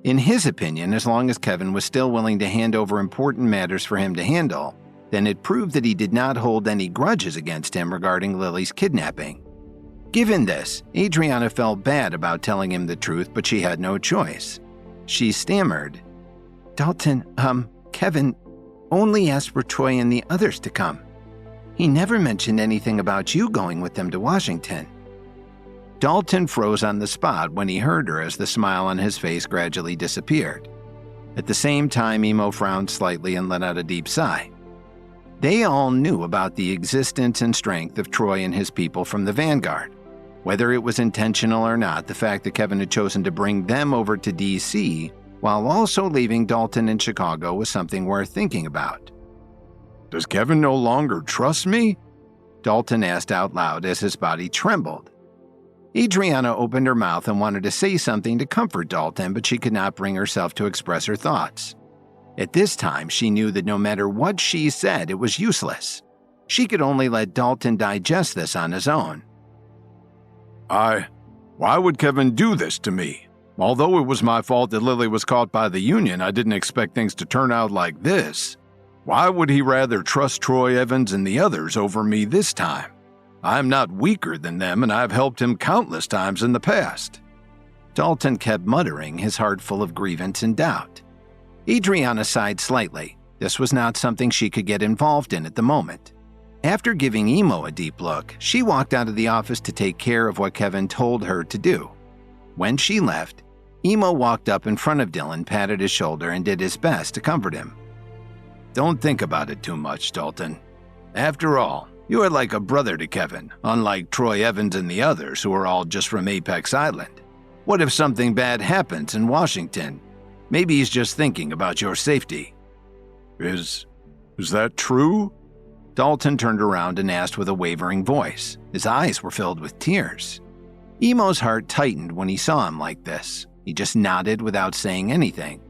In his opinion, as long as Kevin was still willing to hand over important matters for him to handle, then it proved that he did not hold any grudges against him regarding Lily's kidnapping. Given this, Adriana felt bad about telling him the truth, but she had no choice. She stammered, Dalton, Kevin only asked for Troy and the others to come. He never mentioned anything about you going with them to Washington. Dalton froze on the spot when he heard her as the smile on his face gradually disappeared. At the same time, Emo frowned slightly and let out a deep sigh. They all knew about the existence and strength of Troy and his people from the Vanguard. Whether it was intentional or not, the fact that Kevin had chosen to bring them over to D.C. while also leaving Dalton in Chicago was something worth thinking about. Does Kevin no longer trust me? Dalton asked out loud as his body trembled. Adriana opened her mouth and wanted to say something to comfort Dalton, but she could not bring herself to express her thoughts. At this time, she knew that no matter what she said, it was useless. She could only let Dalton digest this on his own. Why would Kevin do this to me? Although it was my fault that Lily was caught by the Union, I didn't expect things to turn out like this. Why would he rather trust Troy Evans and the others over me this time? I'm not weaker than them, and I've helped him countless times in the past. Dalton kept muttering, his heart full of grievance and doubt. Adriana sighed slightly. This was not something she could get involved in at the moment. After giving Emo a deep look, she walked out of the office to take care of what Kevin told her to do. When she left, Emo walked up in front of Dylan, patted his shoulder, and did his best to comfort him. Don't think about it too much, Dalton. After all, you are like a brother to Kevin, unlike Troy Evans and the others who are all just from Apex Island. What if something bad happens in Washington? Maybe he's just thinking about your safety. Is that true? Dalton turned around and asked with a wavering voice. His eyes were filled with tears. Emo's heart tightened when he saw him like this. He just nodded without saying anything.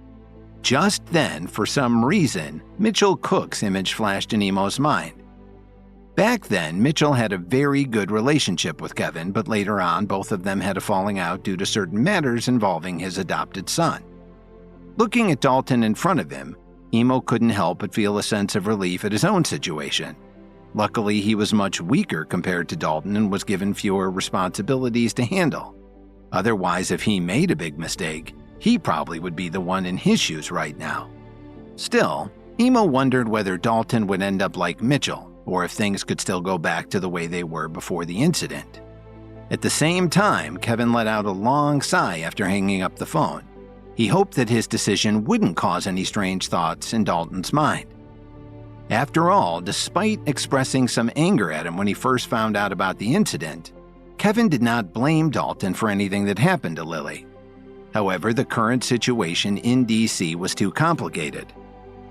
Just then, for some reason, Mitchell Cook's image flashed in Emo's mind. Back then, Mitchell had a very good relationship with Kevin, but later on, both of them had a falling out due to certain matters involving his adopted son. Looking at Dalton in front of him, Emo couldn't help but feel a sense of relief at his own situation. Luckily, he was much weaker compared to Dalton and was given fewer responsibilities to handle. Otherwise, if he made a big mistake, he probably would be the one in his shoes right now. Still, Emo wondered whether Dalton would end up like Mitchell, or if things could still go back to the way they were before the incident. At the same time, Kevin let out a long sigh after hanging up the phone. He hoped that his decision wouldn't cause any strange thoughts in Dalton's mind. After all, despite expressing some anger at him when he first found out about the incident, Kevin did not blame Dalton for anything that happened to Lily. However, the current situation in DC was too complicated.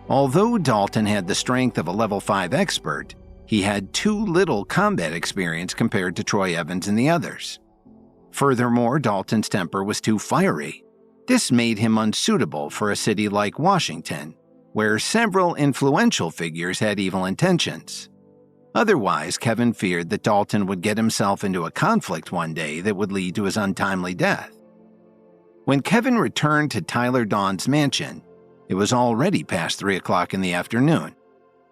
Although Dalton had the strength of a level 5 expert, he had too little combat experience compared to Troy Evans and the others. Furthermore, Dalton's temper was too fiery. This made him unsuitable for a city like Washington, where several influential figures had evil intentions. Otherwise, Kevin feared that Dalton would get himself into a conflict one day that would lead to his untimely death. When Kevin returned to Tyler Dawn's mansion, it was already past 3 o'clock in the afternoon.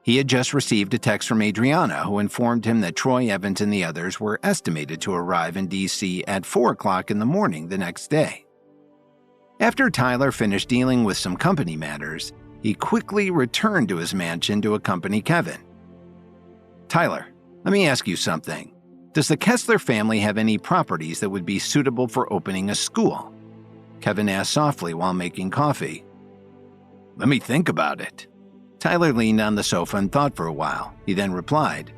He had just received a text from Adriana, who informed him that Troy Evans and the others were estimated to arrive in DC at 4 o'clock in the morning the next day. After Tyler finished dealing with some company matters, he quickly returned to his mansion to accompany Kevin. Tyler, let me ask you something. Does the Kessler family have any properties that would be suitable for opening a school? Kevin asked softly while making coffee. Let me think about it. Tyler leaned on the sofa and thought for a while. He then replied,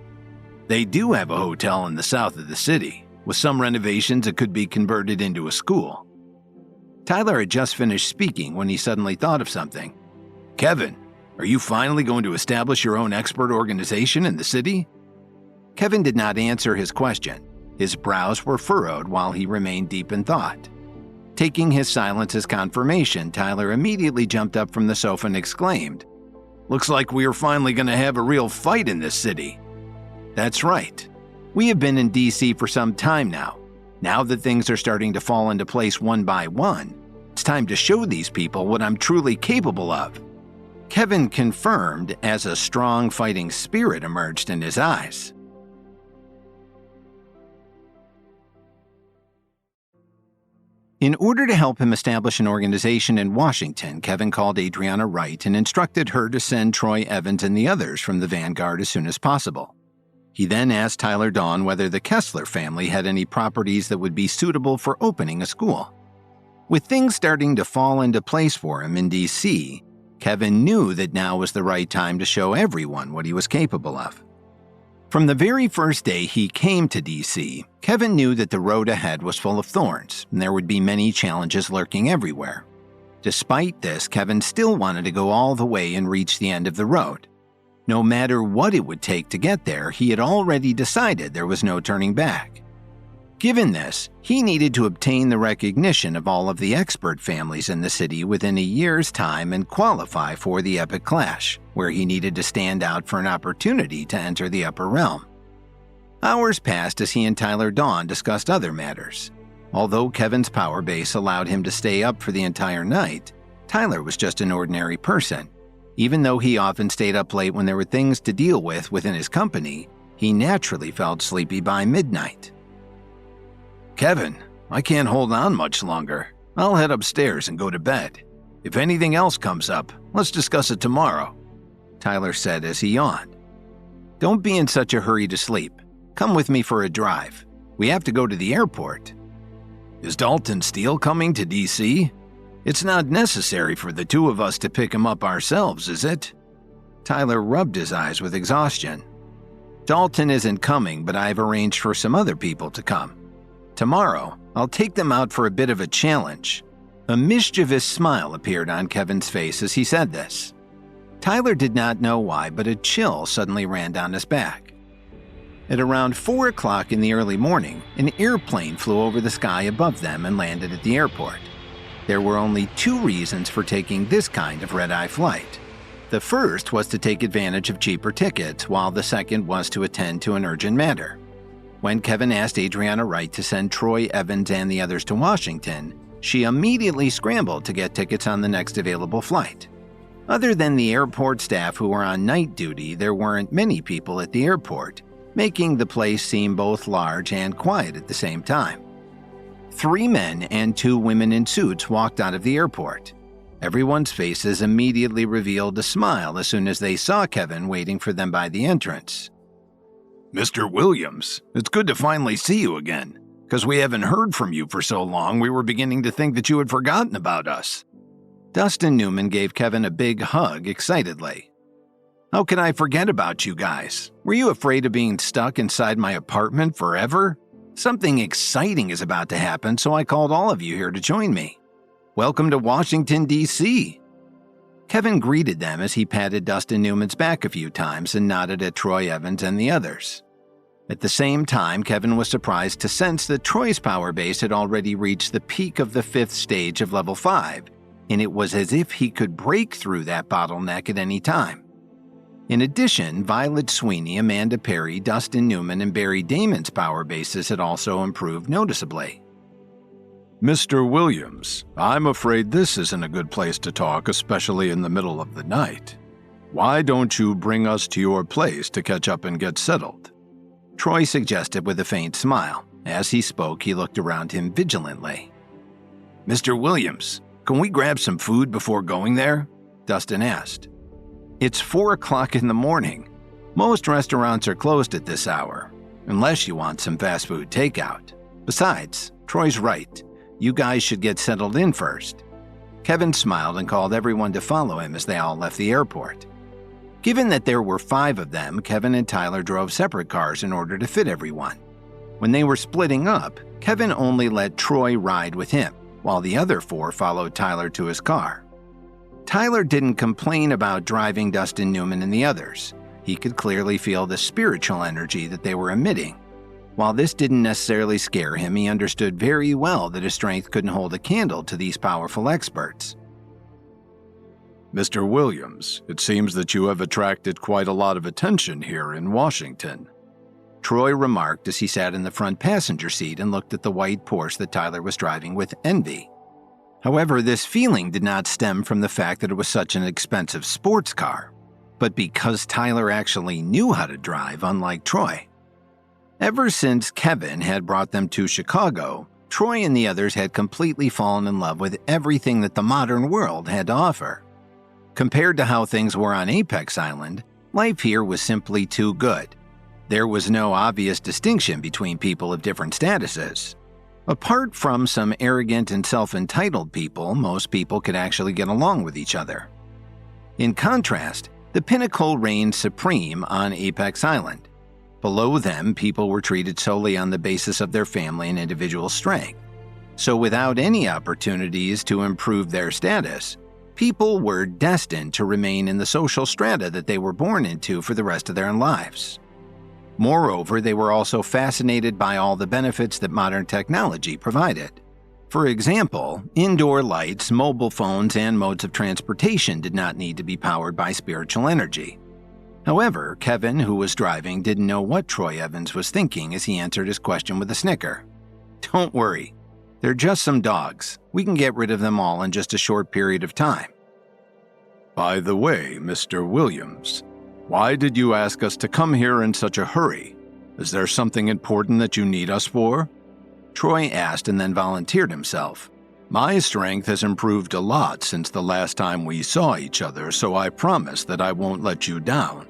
They do have a hotel in the south of the city. With some renovations, it could be converted into a school. Tyler had just finished speaking when he suddenly thought of something. Kevin, are you finally going to establish your own expert organization in the city? Kevin did not answer his question. His brows were furrowed while he remained deep in thought. Taking his silence as confirmation, Tyler immediately jumped up from the sofa and exclaimed, Looks like we are finally going to have a real fight in this city. That's right. We have been in DC for some time now. Now that things are starting to fall into place one by one, it's time to show these people what I'm truly capable of. Kevin confirmed as a strong fighting spirit emerged in his eyes. In order to help him establish an organization in Washington, Kevin called Adriana Wright and instructed her to send Troy Evans and the others from the Vanguard as soon as possible. He then asked Tyler Dawn whether the Kessler family had any properties that would be suitable for opening a school. With things starting to fall into place for him in DC, Kevin knew that now was the right time to show everyone what he was capable of. From the very first day he came to DC, Kevin knew that the road ahead was full of thorns, and there would be many challenges lurking everywhere. Despite this, Kevin still wanted to go all the way and reach the end of the road. No matter what it would take to get there, he had already decided there was no turning back. Given this, he needed to obtain the recognition of all of the expert families in the city within a year's time and qualify for the Epic Clash, where he needed to stand out for an opportunity to enter the upper realm. Hours passed as he and Tyler Dawn discussed other matters. Although Kevin's power base allowed him to stay up for the entire night, Tyler was just an ordinary person. Even though he often stayed up late when there were things to deal with within his company, he naturally felt sleepy by midnight. Kevin, I can't hold on much longer. I'll head upstairs and go to bed. If anything else comes up, let's discuss it tomorrow, Tyler said as he yawned. Don't be in such a hurry to sleep. Come with me for a drive. We have to go to the airport. Is Dalton Steele coming to DC? It's not necessary for the two of us to pick him up ourselves, is it? Tyler rubbed his eyes with exhaustion. Dalton isn't coming, but I've arranged for some other people to come. Tomorrow, I'll take them out for a bit of a challenge. A mischievous smile appeared on Kevin's face as he said this. Tyler did not know why, but a chill suddenly ran down his back. At around 4 o'clock in the early morning, an airplane flew over the sky above them and landed at the airport. There were only 2 reasons for taking this kind of red-eye flight. The first was to take advantage of cheaper tickets, while the second was to attend to an urgent matter. When Kevin asked Adriana Wright to send Troy Evans and the others to Washington, she immediately scrambled to get tickets on the next available flight. Other than the airport staff who were on night duty, there weren't many people at the airport, making the place seem both large and quiet at the same time. 3 men and 2 women in suits walked out of the airport. Everyone's faces immediately revealed a smile as soon as they saw Kevin waiting for them by the entrance. Mr. Williams, it's good to finally see you again. Because we haven't heard from you for so long, we were beginning to think that you had forgotten about us. Dustin Newman gave Kevin a big hug excitedly. How could I forget about you guys? Were you afraid of being stuck inside my apartment forever? Something exciting is about to happen, so I called all of you here to join me. Welcome to Washington, D.C. Kevin greeted them as he patted Dustin Newman's back a few times and nodded at Troy Evans and the others. At the same time, Kevin was surprised to sense that Troy's power base had already reached the peak of the 5th stage of level 5, and it was as if he could break through that bottleneck at any time. In addition, Violet Sweeney, Amanda Perry, Dustin Newman, and Barry Damon's power bases had also improved noticeably. Mr. Williams, I'm afraid this isn't a good place to talk, especially in the middle of the night. Why don't you bring us to your place to catch up and get settled? Troy suggested with a faint smile. As he spoke, he looked around him vigilantly. Mr. Williams, can we grab some food before going there? Dustin asked. It's 4 o'clock in the morning. Most restaurants are closed at this hour, unless you want some fast food takeout. Besides, Troy's right. You guys should get settled in first. Kevin smiled and called everyone to follow him as they all left the airport. Given that there were 5 of them, Kevin and Tyler drove separate cars in order to fit everyone. When they were splitting up, Kevin only let Troy ride with him, while the other 4 followed Tyler to his car. Tyler didn't complain about driving Dustin Newman and the others. He could clearly feel the spiritual energy that they were emitting. While this didn't necessarily scare him, he understood very well that his strength couldn't hold a candle to these powerful experts. Mr. Williams, it seems that you have attracted quite a lot of attention here in Washington, Troy remarked as he sat in the front passenger seat and looked at the white Porsche that Tyler was driving with envy. However, this feeling did not stem from the fact that it was such an expensive sports car, but because Tyler actually knew how to drive, unlike Troy. Ever since Kevin had brought them to Chicago, Troy and the others had completely fallen in love with everything that the modern world had to offer. Compared to how things were on Apex Island, life here was simply too good. There was no obvious distinction between people of different statuses. Apart from some arrogant and self-entitled people, most people could actually get along with each other. In contrast, the pinnacle reigned supreme on Apex Island. Below them, people were treated solely on the basis of their family and individual strength. So without any opportunities to improve their status, people were destined to remain in the social strata that they were born into for the rest of their lives. Moreover, they were also fascinated by all the benefits that modern technology provided. For example, indoor lights, mobile phones, and modes of transportation did not need to be powered by spiritual energy. However, Kevin, who was driving, didn't know what Troy Evans was thinking as he answered his question with a snicker. "Don't worry. They're just some dogs. We can get rid of them all in just a short period of time." By the way, Mr. Williams, why did you ask us to come here in such a hurry? Is there something important that you need us for? Troy asked and then volunteered himself. My strength has improved a lot since the last time we saw each other, so I promise that I won't let you down.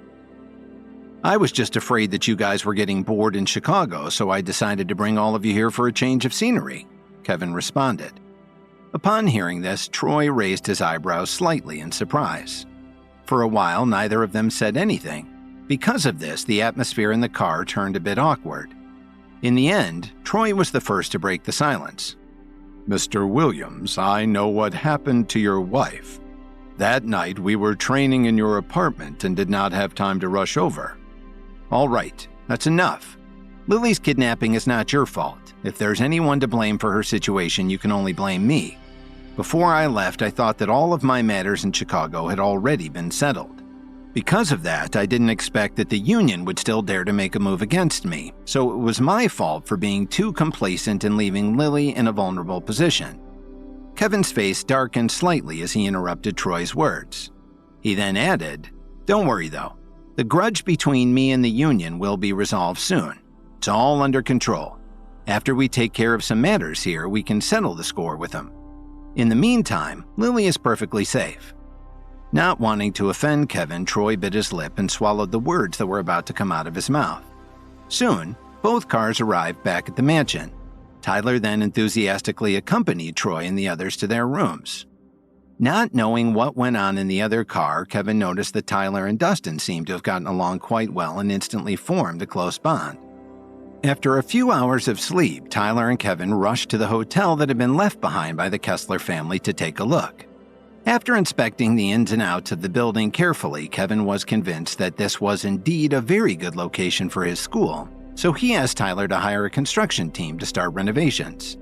I was just afraid that you guys were getting bored in Chicago, so I decided to bring all of you here for a change of scenery, Kevin responded. Upon hearing this, Troy raised his eyebrows slightly in surprise. For a while, neither of them said anything. Because of this, the atmosphere in the car turned a bit awkward. In the end, Troy was the first to break the silence. Mr. Williams, I know what happened to your wife. That night we were training in your apartment and did not have time to rush over. All right, that's enough. Lily's kidnapping is not your fault. If there's anyone to blame for her situation, you can only blame me. Before I left, I thought that all of my matters in Chicago had already been settled. Because of that, I didn't expect that the Union would still dare to make a move against me, so it was my fault for being too complacent and leaving Lily in a vulnerable position. Kevin's face darkened slightly as he interrupted Troy's words. He then added, "Don't worry though. The grudge between me and the Union will be resolved soon. It's all under control. After we take care of some matters here, we can settle the score with them. In the meantime, Lily is perfectly safe." Not wanting to offend Kevin, Troy bit his lip and swallowed the words that were about to come out of his mouth. Soon, both cars arrived back at the mansion. Tyler then enthusiastically accompanied Troy and the others to their rooms. Not knowing what went on in the other car, Kevin noticed that Tyler and Dustin seemed to have gotten along quite well and instantly formed a close bond. After a few hours of sleep, Tyler and Kevin rushed to the hotel that had been left behind by the Kessler family to take a look. After inspecting the ins and outs of the building carefully, Kevin was convinced that this was indeed a very good location for his school, so he asked Tyler to hire a construction team to start renovations.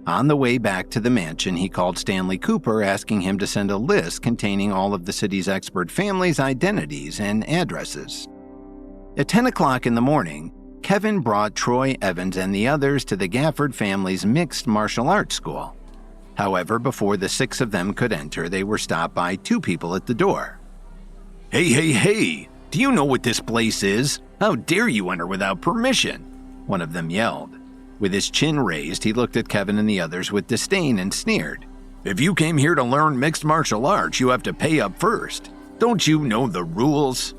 On the way back to the mansion, he called Stanley Cooper, asking him to send a list containing all of the city's expert families' identities and addresses. At 10 o'clock in the morning, Kevin brought Troy Evans and the others to the Gafford family's mixed martial arts school. However, before the 6 of them could enter, they were stopped by 2 people at the door. Hey, do you know what this place is? How dare you enter without permission? One of them yelled. With his chin raised, he looked at Kevin and the others with disdain and sneered. "If you came here to learn mixed martial arts, you have to pay up first. Don't you know the rules?"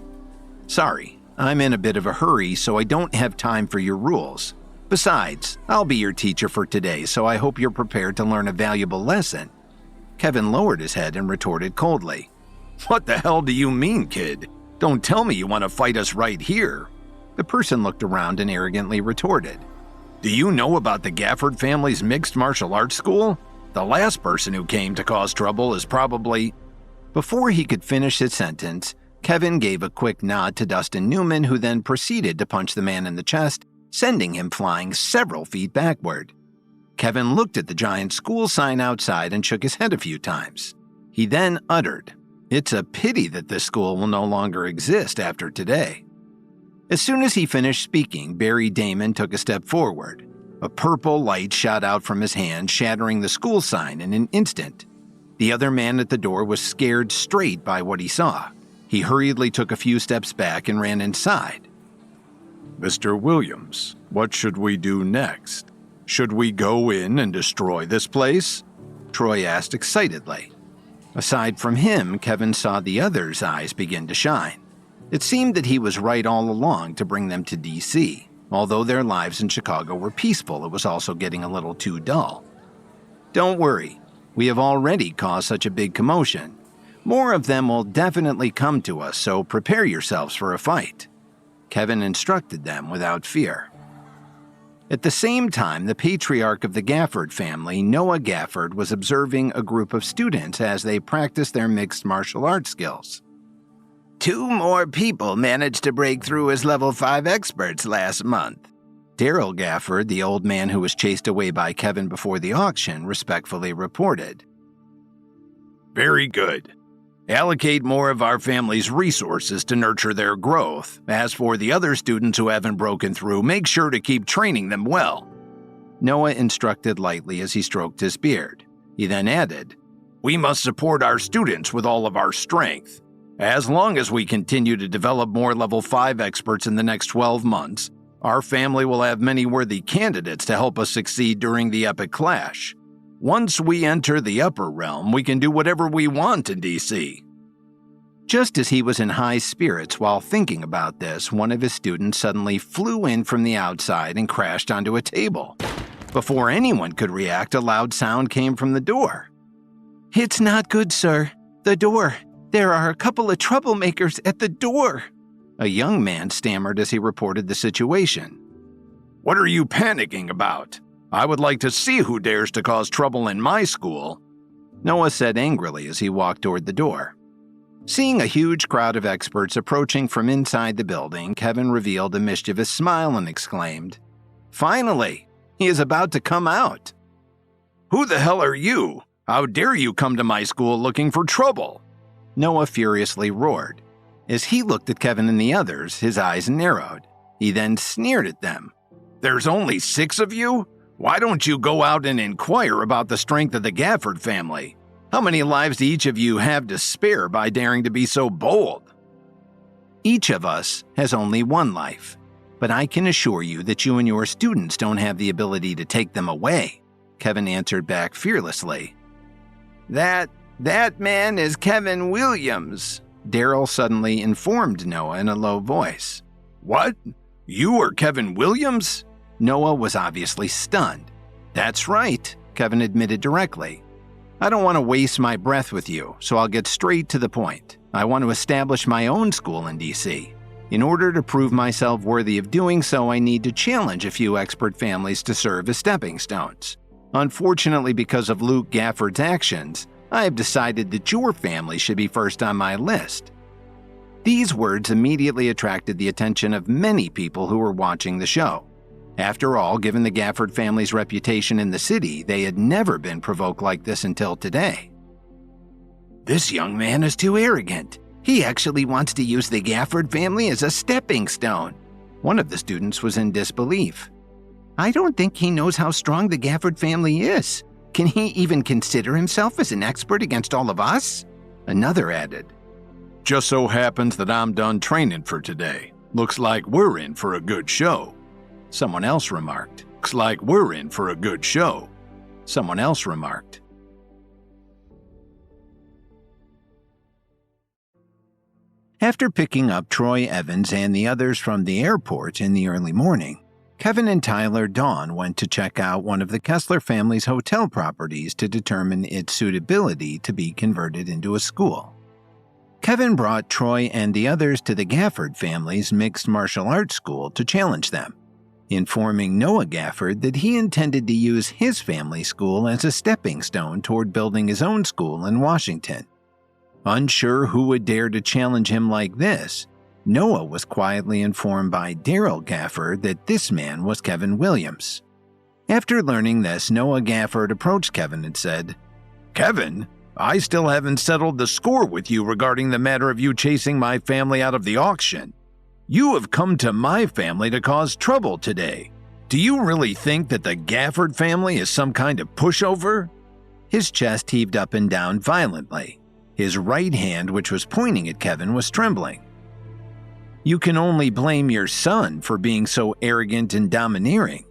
"Sorry, I'm in a bit of a hurry, so I don't have time for your rules. Besides, I'll be your teacher for today, so I hope you're prepared to learn a valuable lesson." Kevin lowered his head and retorted coldly. "What the hell do you mean, kid? Don't tell me you want to fight us right here." The person looked around and arrogantly retorted. "Do you know about the Gafford family's mixed martial arts school? The last person who came to cause trouble is probably—" Before he could finish his sentence, Kevin gave a quick nod to Dustin Newman, who then proceeded to punch the man in the chest, sending him flying several feet backward. Kevin looked at the giant school sign outside and shook his head a few times. He then uttered, "It's a pity that this school will no longer exist after today." As soon as he finished speaking, Barry Damon took a step forward. A purple light shot out from his hand, shattering the school sign in an instant. The other man at the door was scared straight by what he saw. He hurriedly took a few steps back and ran inside. "Mr. Williams, what should we do next? Should we go in and destroy this place?" Troy asked excitedly. Aside from him, Kevin saw the others' eyes begin to shine. It seemed that he was right all along to bring them to D.C. Although their lives in Chicago were peaceful, it was also getting a little too dull. "Don't worry, we have already caused such a big commotion. More of them will definitely come to us, so prepare yourselves for a fight." Kevin instructed them without fear. At the same time, the patriarch of the Gafford family, Noah Gafford, was observing a group of students as they practiced their mixed martial arts skills. 2 more people managed to break through as level 5 experts last month. Daryl Gafford, the old man who was chased away by Kevin before the auction, respectfully reported. Very good. Allocate more of our family's resources to nurture their growth. As for the other students who haven't broken through, make sure to keep training them well. Noah instructed lightly as he stroked his beard. He then added, We must support our students with all of our strength. As long as we continue to develop more level 5 experts in the next 12 months, our family will have many worthy candidates to help us succeed during the epic clash. Once we enter the upper realm, we can do whatever we want in DC. Just as he was in high spirits while thinking about this, one of his students suddenly flew in from the outside and crashed onto a table. Before anyone could react, a loud sound came from the door. "It's not good, sir. The door. There are a couple of troublemakers at the door," a young man stammered as he reported the situation. What are you panicking about? I would like to see who dares to cause trouble in my school, Noah said angrily as he walked toward the door. Seeing a huge crowd of experts approaching from inside the building, Kevin revealed a mischievous smile and exclaimed, "Finally! He is about to come out." Who the hell are you? How dare you come to my school looking for trouble? Noah furiously roared. As he looked at Kevin and the others, his eyes narrowed. He then sneered at them. There's only 6 of you? Why don't you go out and inquire about the strength of the Gafford family? How many lives do each of you have to spare by daring to be so bold? Each of us has only one life, but I can assure you that you and your students don't have the ability to take them away, Kevin answered back fearlessly. That man is Kevin Williams, Daryl suddenly informed Noah in a low voice. What? You are Kevin Williams? Noah was obviously stunned. That's right, Kevin admitted directly. I don't want to waste my breath with you, so I'll get straight to the point. I want to establish my own school in DC. In order to prove myself worthy of doing so, I need to challenge a few expert families to serve as stepping stones. Unfortunately, because of Luke Gafford's actions, I have decided that your family should be first on my list. These words immediately attracted the attention of many people who were watching the show. After all, given the Gafford family's reputation in the city, they had never been provoked like this until today. This young man is too arrogant. He actually wants to use the Gafford family as a stepping stone. One of the students was in disbelief. I don't think he knows how strong the Gafford family is. Can he even consider himself as an expert against all of us? Another added. Just so happens that I'm done training for today. Looks like we're in for a good show. Someone else remarked. Looks like we're in for a good show. Someone else remarked. After picking up Troy Evans and the others from the airport in the early morning, Kevin and Tyler Dawn went to check out one of the Kessler family's hotel properties to determine its suitability to be converted into a school. Kevin brought Troy and the others to the Gafford family's mixed martial arts school to challenge them, informing Noah Gafford that he intended to use his family school as a stepping stone toward building his own school in Washington. Unsure who would dare to challenge him like this, Noah was quietly informed by Daryl Gafford that this man was Kevin Williams. After learning this, Noah Gafford approached Kevin and said, Kevin, I still haven't settled the score with you regarding the matter of you chasing my family out of the auction. You have come to my family to cause trouble today. Do you really think that the Gafford family is some kind of pushover? His chest heaved up and down violently. His right hand, which was pointing at Kevin, was trembling. You can only blame your son for being so arrogant and domineering.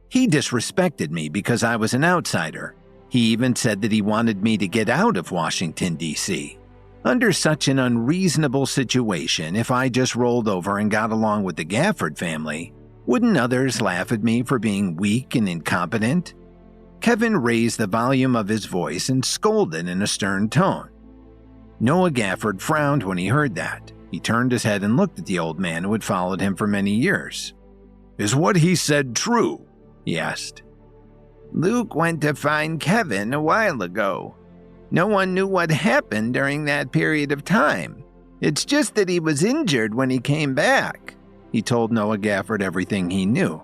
He disrespected me because I was an outsider. He even said that he wanted me to get out of Washington, D.C. Under such an unreasonable situation, if I just rolled over and got along with the Gafford family, wouldn't others laugh at me for being weak and incompetent? Kevin raised the volume of his voice and scolded in a stern tone. Noah Gafford frowned when he heard that. He turned his head and looked at the old man who had followed him for many years. Is what he said true? He asked. Luke went to find Kevin a while ago. No one knew what happened during that period of time. It's just that he was injured when he came back. He told Noah Gafford everything he knew.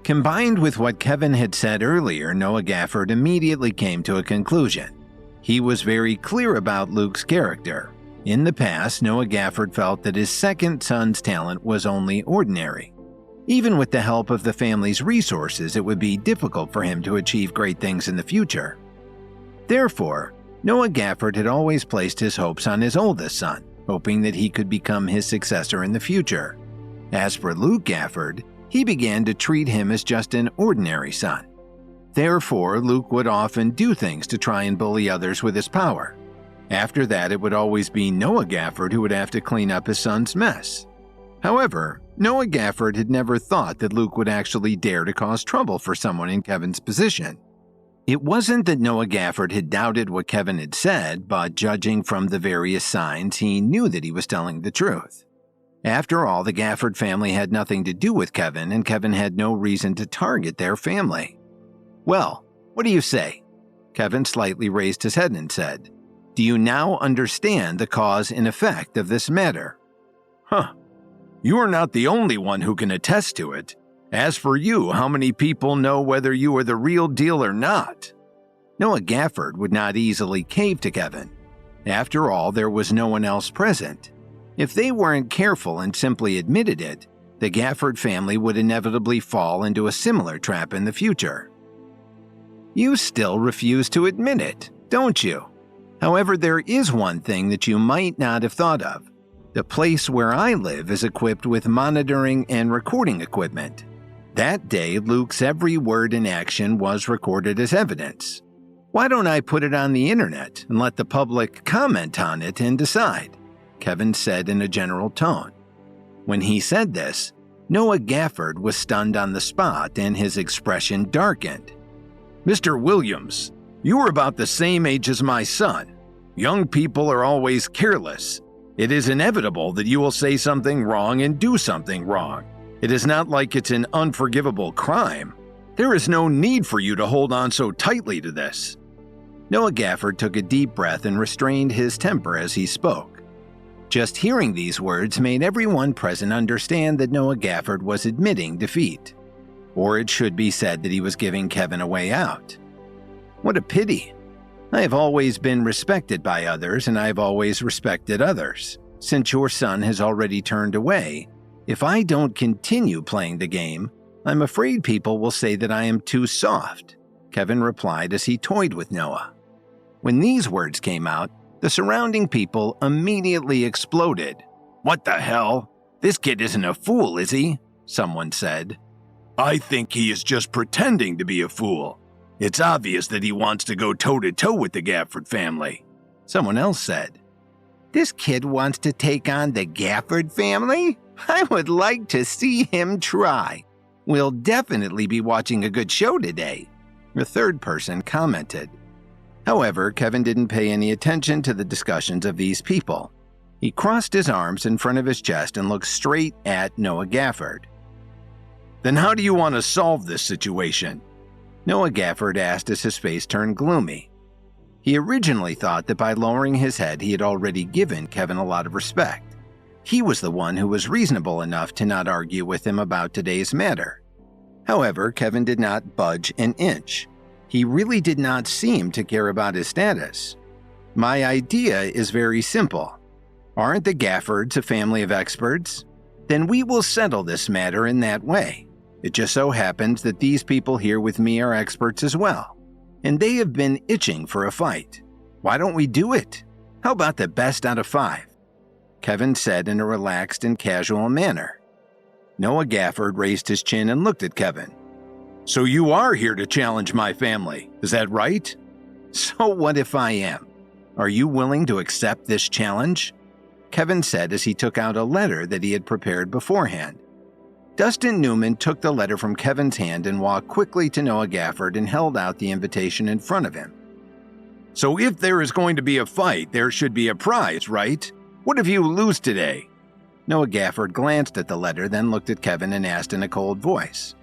Combined with what Kevin had said earlier, Noah Gafford immediately came to a conclusion. He was very clear about Luke's character. In the past, Noah Gafford felt that his second son's talent was only ordinary. Even with the help of the family's resources, it would be difficult for him to achieve great things in the future. Therefore, Noah Gafford had always placed his hopes on his oldest son, hoping that he could become his successor in the future. As for Luke Gafford, he began to treat him as just an ordinary son. Therefore, Luke would often do things to try and bully others with his power. After that, it would always be Noah Gafford who would have to clean up his son's mess. However, Noah Gafford had never thought that Luke would actually dare to cause trouble for someone in Kevin's position. It wasn't that Noah Gafford had doubted what Kevin had said, but judging from the various signs, he knew that he was telling the truth. After all, the Gafford family had nothing to do with Kevin, and Kevin had no reason to target their family. Well, what do you say? Kevin slightly raised his head and said, "Do you now understand the cause and effect of this matter?" Huh. You are not the only one who can attest to it. As for you, how many people know whether you are the real deal or not? Noah Gafford would not easily cave to Kevin. After all, there was no one else present. If they weren't careful and simply admitted it, the Gafford family would inevitably fall into a similar trap in the future. You still refuse to admit it, don't you? However, there is one thing that you might not have thought of. The place where I live is equipped with monitoring and recording equipment. That day, Luke's every word and action was recorded as evidence. Why don't I put it on the internet and let the public comment on it and decide? Kevin said in a general tone. When he said this, Noah Gafford was stunned on the spot and his expression darkened. Mr. Williams, you are about the same age as my son. Young people are always careless. It is inevitable that you will say something wrong and do something wrong. It is not like it's an unforgivable crime. There is no need for you to hold on so tightly to this. Noah Gafford took a deep breath and restrained his temper as he spoke. Just hearing these words made everyone present understand that Noah Gafford was admitting defeat. Or it should be said that he was giving Kevin a way out. What a pity. I have always been respected by others, and I have always respected others. Since your son has already turned away, if I don't continue playing the game, I'm afraid people will say that I am too soft, Kevin replied as he toyed with Noah. When these words came out, the surrounding people immediately exploded. What the hell? This kid isn't a fool, is he? Someone said. I think he is just pretending to be a fool. It's obvious that he wants to go toe-to-toe with the Gafford family. Someone else said. This kid wants to take on the Gafford family? I would like to see him try. We'll definitely be watching a good show today, the third person commented. However, Kevin didn't pay any attention to the discussions of these people. He crossed his arms in front of his chest and looked straight at Noah Gafford. Then how do you want to solve this situation? Noah Gafford asked as his face turned gloomy. He originally thought that by lowering his head he had already given Kevin a lot of respect. He was the one who was reasonable enough to not argue with him about today's matter. However, Kevin did not budge an inch. He really did not seem to care about his status. My idea is very simple. Aren't the Gaffords a family of experts? Then we will settle this matter in that way. It just so happens that these people here with me are experts as well, and they have been itching for a fight. Why don't we do it? How about the best out of 5? Kevin said in a relaxed and casual manner. Noah Gafford raised his chin and looked at Kevin. So you are here to challenge my family, is that right? So what if I am? Are you willing to accept this challenge? Kevin said as he took out a letter that he had prepared beforehand. Dustin Newman took the letter from Kevin's hand and walked quickly to Noah Gafford and held out the invitation in front of him. So if there is going to be a fight, there should be a prize, right? What if you lose today? Noah Gafford glanced at the letter, then looked at Kevin and asked in a cold voice.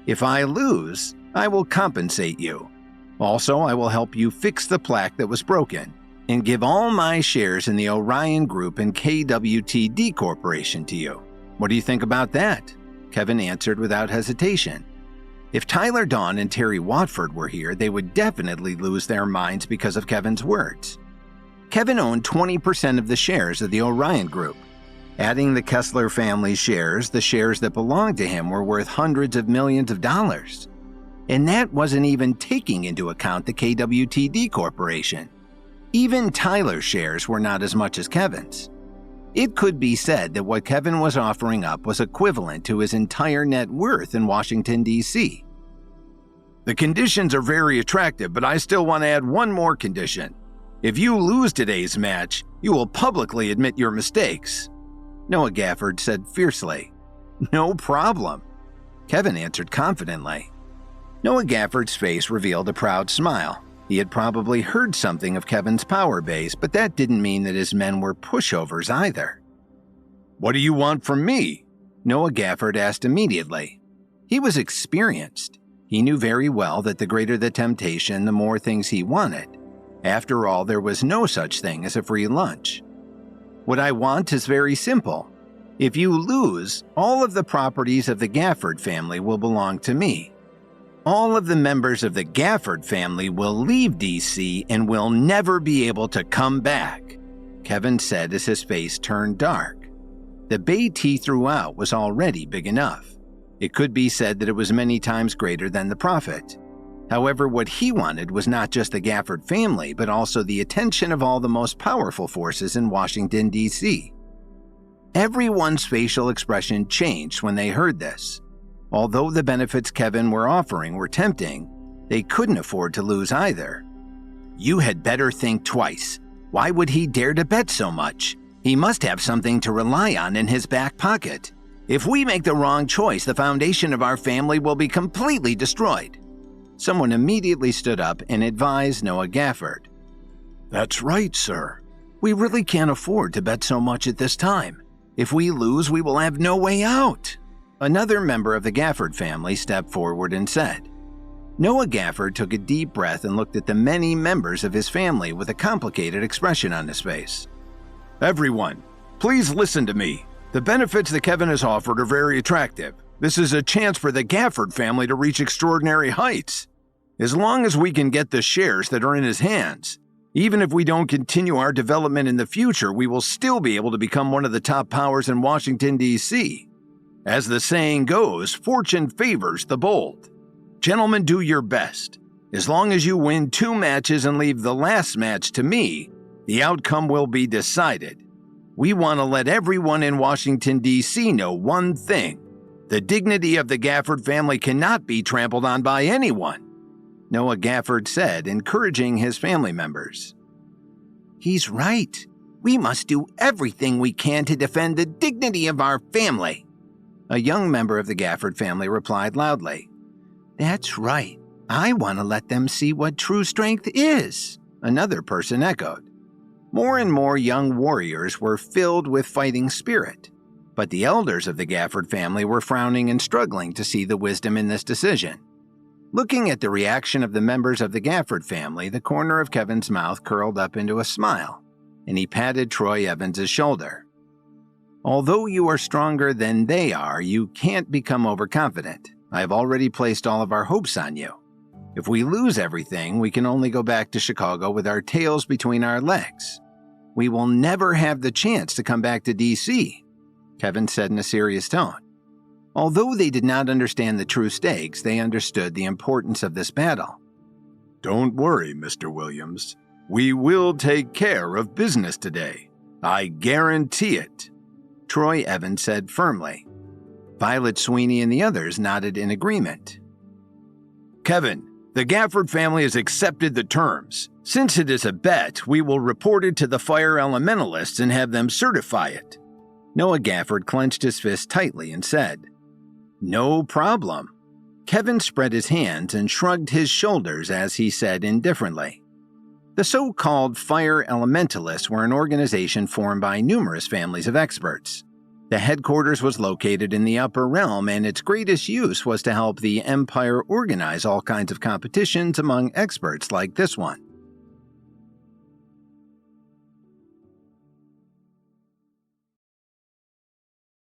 If I lose, I will compensate you. Also, I will help you fix the plaque that was broken. and give all my shares in the Orion Group and KWTD Corporation to you. What do you think about that?" Kevin answered without hesitation. If Tyler Dawn and Terry Watford were here, they would definitely lose their minds because of Kevin's words. Kevin owned 20% of the shares of the Orion Group. Adding the Kessler family's shares, the shares that belonged to him were worth hundreds of millions of dollars. And that wasn't even taking into account the KWTD Corporation. Even Tyler's shares were not as much as Kevin's. It could be said that what Kevin was offering up was equivalent to his entire net worth in Washington, D.C. "The conditions are very attractive, but I still want to add one more condition. If you lose today's match, you will publicly admit your mistakes," Noah Gafford said fiercely. "No problem," Kevin answered confidently. Noah Gafford's face revealed a proud smile. He had probably heard something of Kevin's power base, but that didn't mean that his men were pushovers either. "What do you want from me?" Noah Gafford asked immediately. He was experienced. He knew very well that the greater the temptation, the more things he wanted. After all, there was no such thing as a free lunch. "What I want is very simple. If you lose, all of the properties of the Gafford family will belong to me. All of the members of the Gafford family will leave D.C. and will never be able to come back," Kevin said as his face turned dark. The bait he threw out was already big enough. It could be said that it was many times greater than the profit. However, what he wanted was not just the Gafford family, but also the attention of all the most powerful forces in Washington, D.C. Everyone's facial expression changed when they heard this. Although the benefits Kevin were offering were tempting, they couldn't afford to lose either. "You had better think twice. Why would he dare to bet so much? He must have something to rely on in his back pocket. If we make the wrong choice, the foundation of our family will be completely destroyed." Someone immediately stood up and advised Noah Gafford. "That's right, sir. We really can't afford to bet so much at this time. If we lose, we will have no way out." Another member of the Gafford family stepped forward and said. Noah Gafford took a deep breath and looked at the many members of his family with a complicated expression on his face. "Everyone, please listen to me. The benefits that Kevin has offered are very attractive. This is a chance for the Gafford family to reach extraordinary heights. As long as we can get the shares that are in his hands, even if we don't continue our development in the future, we will still be able to become one of the top powers in Washington, D.C. As the saying goes, fortune favors the bold. Gentlemen, do your best. As long as you win 2 matches and leave the last match to me, the outcome will be decided. We want to let everyone in Washington, D.C. know one thing. The dignity of the Gafford family cannot be trampled on by anyone," Noah Gafford said, encouraging his family members. "He's right. We must do everything we can to defend the dignity of our family," a young member of the Gafford family replied loudly. "That's right. I want to let them see what true strength is," another person echoed. More and more young warriors were filled with fighting spirit, but the elders of the Gafford family were frowning and struggling to see the wisdom in this decision. Looking at the reaction of the members of the Gafford family, the corner of Kevin's mouth curled up into a smile, and he patted Troy Evans' shoulder. "Although you are stronger than they are, you can't become overconfident. I have already placed all of our hopes on you. If we lose everything, we can only go back to Chicago with our tails between our legs. We will never have the chance to come back to D.C., Kevin said in a serious tone. Although they did not understand the true stakes, they understood the importance of this battle. "Don't worry, Mr. Williams. We will take care of business today. I guarantee it," Troy Evans said firmly. Violet Sweeney and the others nodded in agreement. "Kevin, the Gafford family has accepted the terms. Since it is a bet, we will report it to the fire elementalists and have them certify it." Noah Gafford clenched his fist tightly and said, "No problem." Kevin spread his hands and shrugged his shoulders as he said indifferently. The so-called fire elementalists were an organization formed by numerous families of experts. The headquarters was located in the upper realm, and its greatest use was to help the Empire organize all kinds of competitions among experts like this one.